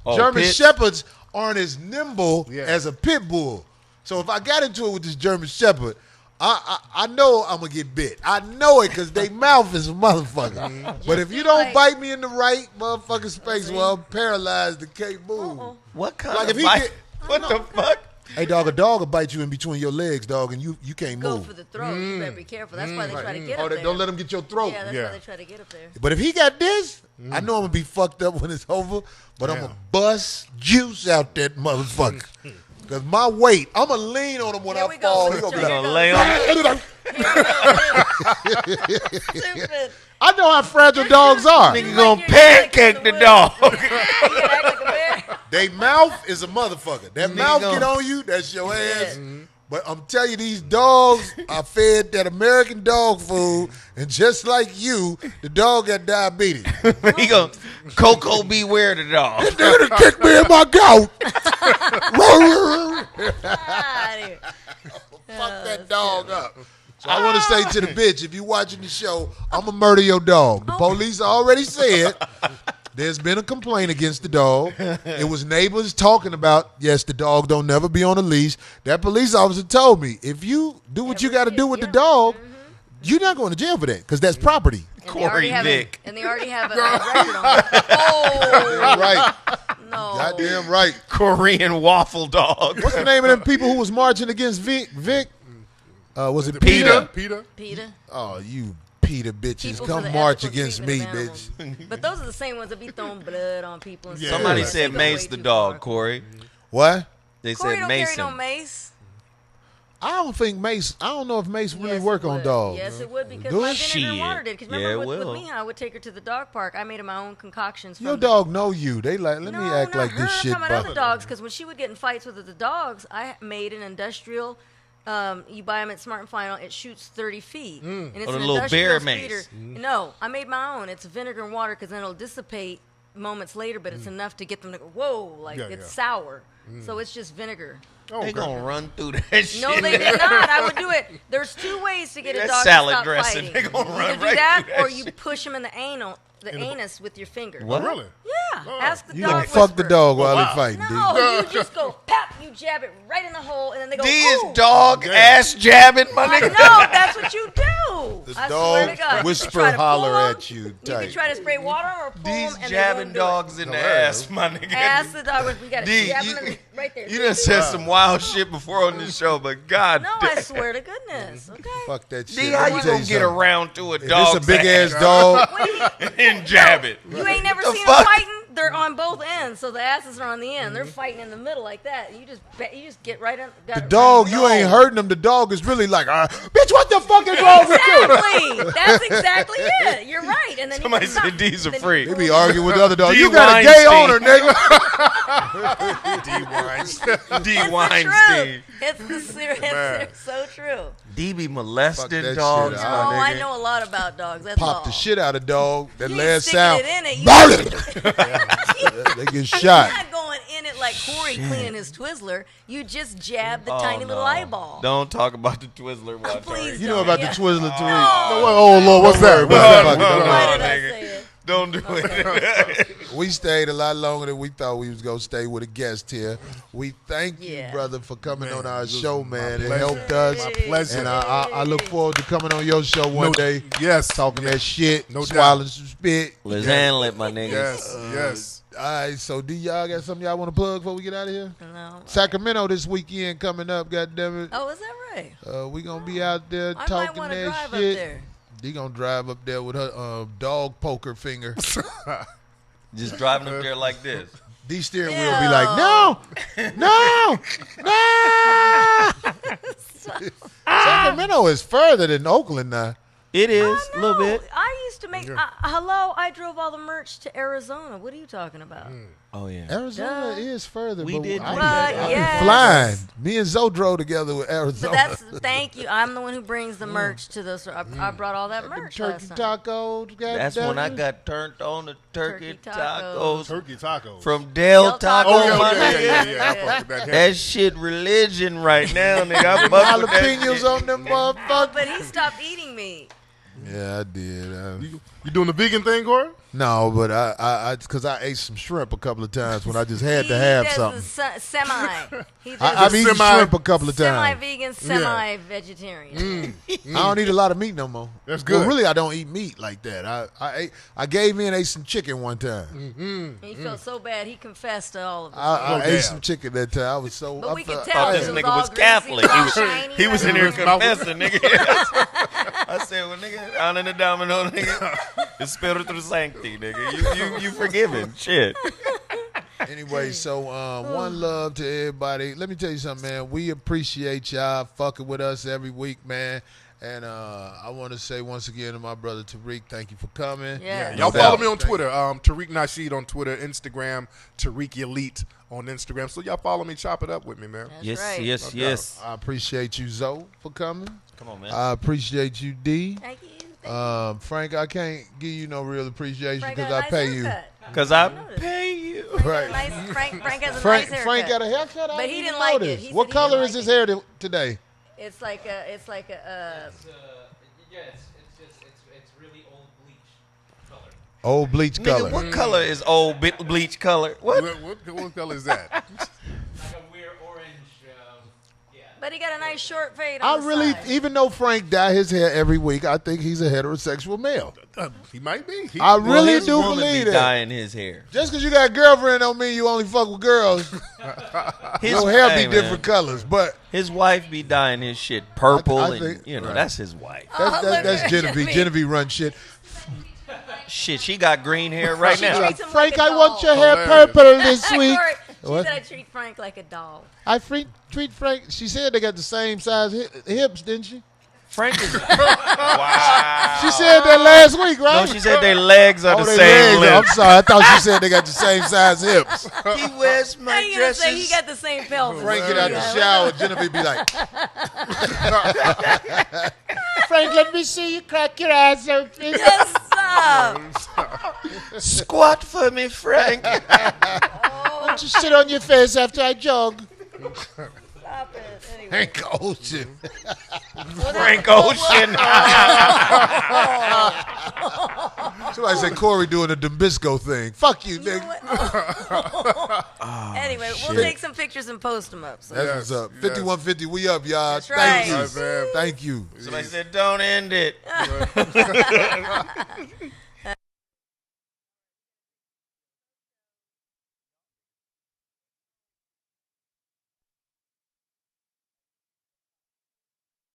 Oh, German pits? Shepherds aren't as nimble Yeah. as a pit bull. So if I got into it with this German Shepherd, I know I'm going to get bit. I know it because they mouth is a motherfucker. But if you don't like- bite me in the right motherfucking space, well, I'm paralyzed and can't move. What kind Like of if he bite? get- What the fuck? Hey, dog, a dog will bite you in between your legs, dog, and you can't Go move. for the throat. You better be careful. That's why they try to get Oh, up there. don't let him get your throat. Yeah, that's Yeah. why they try to get up there. But if he got this, I know I'm going to be fucked up when it's over, but I'm Yeah. going to bust juice out that motherfucker. Because my weight, I'm going to lean on him when Here I we go. fall. He gonna be Here like, we go. Lay on. Stupid. I know how fragile dogs are. Nigga gonna pancake the dog. You gotta act like a bear. They mouth is a motherfucker. That mouth gonna- get on you, that's your ass. But I'm telling you, these dogs are fed that American dog food, and just like you, the dog got diabetes. He gonna Coco beware the dog. They're gonna kick me in my gout. Ah, dude. Fuck that dog up. So I want to say to the bitch, if you watching the show, I'm going to murder your dog. The police already said there's been a complaint against the dog. It was neighbors talking about, yes, the dog don't never be on a leash. That police officer told me, if you do what you got to do with the dog, you're not going to jail for that because that's property. Corey Nick. And they already have a record on it. Oh. Right. No. Goddamn right. Korean waffle dog. What's the name of them people who was marching against Vic? Was it Peter? PETA. Oh, you PETA bitches. People Come for the march ethical against me, treatment of bitch. animals. But those are the same ones that be throwing blood on people. And stuff. Somebody Yeah. said They go Mace way the too dog, far. Corey. What? They Corey said don't carry Mason. no mace. I don't think Mace. I don't know if Mace really Yes, work it on would. dogs. Yes, it would because Do my it? vinegar and water Shit. did. Because Yeah, remember it with will. Miha, I would take her to the dog park. I made her my own concoctions. From Your dog know you. They like. Let no, me act not like her. this shit. I'm talking about But other dogs because when she would get in fights with the dogs, I made an industrial. You buy them at Smart and Final. It shoots 30 feet, and it's Oh, the an little bear industrial mace. speeder. No, I made my own. It's vinegar and water because then it'll dissipate moments later, but it's enough to get them to go, whoa, like it's sour. So it's just vinegar. They gonna run through that shit. No, they did not. I would do it. There's two ways to get a That's dog salad to stop dressing. fighting. They gonna You run either do right that, through that or you shit. push them in the anus with your finger. What? Really? Yeah. Ask the you dog gonna fuck the whisperer. dog while wow. they fighting, No, dude. you just go pap. You jab it right in the hole, and then they go. D is ooh. dog ass jabbing, my I nigga. know. That's what you do. The I dog swear to God. You whisper can try to holler pull 'em. at you You tight. can try to spray water or pull These them, and jabbing they won't do dogs in the Hilarious. ass, my nigga. it. Ask the dog. We got to D, jab you- them right there. You done said some wild shit before on this show, but God No, damn. I swear to goodness. Okay. Fuck that shit. D, Let how me you tell gonna get something. around to a If dog? it's a big ass dog, and jab it. You ain't never The seen fuck? them fighting? They're on both ends, so the asses are on the end. They're fighting in the middle like that. You just get right on. the dog, you ain't hurting him. The dog is really like, bitch, what the fuck is wrong with you? Exactly. That's exactly it. You're right. And then Somebody you can said D's a Then you freak. They be arguing with the other dogs. D. You got a gay Weinstein. owner, nigga. D Weinstein. D It's the Weinstein. truth. It's the serious. It's so true. D be Fuck molesting that dogs, shit, my Oh, I nigga. know a lot about dogs. That's all. Pop the shit out of dog. That You ain't last sticking sound. it in it. They get You're shot. not going in it like Corey cleaning his Twizzler. You just jab the Oh, tiny little no. eyeball. Don't talk about the Twizzler one. Please You know about Yeah. the Twizzler, Tariq. Oh Lord, what's that? What's No, that? no, no, Why no, did I nigga. say it? Don't do it. We stayed a lot longer than we thought we was going to stay with a guest here. We thank you, Yeah. brother, for coming on our this was show, my man. It pleasure. helped us. My pleasure. And I look forward to coming on your show one day, Yes. talking that shit, No doubt. swallowing some spit. Let's handle it, my niggas. Yes. Yes. All right, so D, y'all got something y'all want to plug before we get out of here? No. Sacramento this weekend coming up, goddammit. Oh, is that right? We gonna be out there I might talking want to that drive up shit. there. D gonna drive up there with her dog poker finger. Just driving up there like this. D steering wheel be like, no, no, no. Sacramento is further than Oakland now. It is I a little know. bit. I used to make. Hello, I drove all the merch to Arizona. What are you talking about? Oh yeah. Arizona Duh. is further. We but did I do be- that. I be Yes. flying. Me and Zoe drove together with But Arizona. that's thank you. I'm the one who brings the merch to those. I brought all that Them merch turkey last time. tacos. That's when I goddammit. got turned on the turkey Turkey tacos. tacos Turkey tacos. from Del Del Taco. Taco. Oh my yeah, nigga. yeah, yeah, yeah. I fuck with that. That shit religion right now, nigga. I fuck with that Jalapenos shit. on them motherfuckers. But he stopped eating meat. Yeah, I did. You doing the vegan thing, Corey? No, but because I ate some shrimp a couple of times when I just had He to have does something. the semi. He does I've the eaten shrimp a couple of times. semi-vegan, semi-vegetarian. I don't eat a lot of meat no more. That's Well, good. really, I don't eat meat like that. I gave in and ate some chicken one time. And he felt so bad, he confessed to all of us. I damn. ate some chicken that time. I was so. But I we could felt- tell Thought it this was nigga all was greasy, Catholic. it was all He was, shiny, he was in like- here confessing, nigga. I said, well, nigga, down in the domino, nigga. Espiritu Sancti, nigga. You forgiven. Shit. Anyway, so one love to everybody. Let me tell you something, man. We appreciate y'all fucking with us every week, man. And I want to say once again to my brother Tariq, thank you for coming. Yeah. Y'all No follow doubt. me on Twitter. Tariq Nasheed on Twitter, Instagram, Tariq Elite on Instagram. So y'all follow me, chop it up with me, man. That's Yes, right. yes, yes. I appreciate you, Zoe, for coming. Come on, man. I appreciate you, D. Thank you. Thank Frank, I can't give you no real appreciation Frank because got a I nice pay you. haircut. Because I pay you. Right. Frank has a Frank, nice haircut. Frank got a haircut. I But he even didn't like it. notice. He What said he color didn't is like his hair today? It's like a. It's really old bleach color. Old bleach color. Nigga, what color is old bleach color? What? What color is that? Like a weird orange. Yeah. But he got a nice short fade I on the really, side. even though Frank dye his hair every week, I think he's a heterosexual male. He might be. I really his do woman believe be that. dyeing his hair. Just because you got a girlfriend don't mean you only fuck with girls. Your hair be different colors, but His wife be dyeing his shit purple, I and think- that's his wife. that's Genevieve. Genevieve run shit. Shit, she got green hair right now. treats him Frank, like a I want your doll. hair Hilarious. purple this week. Corey, she What? said I treat Frank like a doll. I treat Frank. She said they got the same size hips, didn't she? Frank is. Wow. She said that last week, right? No, she said their legs are the they same legs. I'm length. sorry. I thought she said they got the same size hips. He wears How my you gonna say he dresses. got the same pelvis? Frank get out the shower. Genevieve be like, Frank, let me see you crack your ass open. Yes, sir. Squat for me, Frank. Don't you sit on your face after I jog? Stop it. Anyway. Frank Ocean. Frank Ocean. Somebody said Corey doing a Dumbisco thing. Fuck you, You know nigga. what? Anyway, we'll take some pictures and post them up. So. That's what's up. 5150, we up, y'all. That's Thank right. you. Thank you. Somebody said, "Don't end it."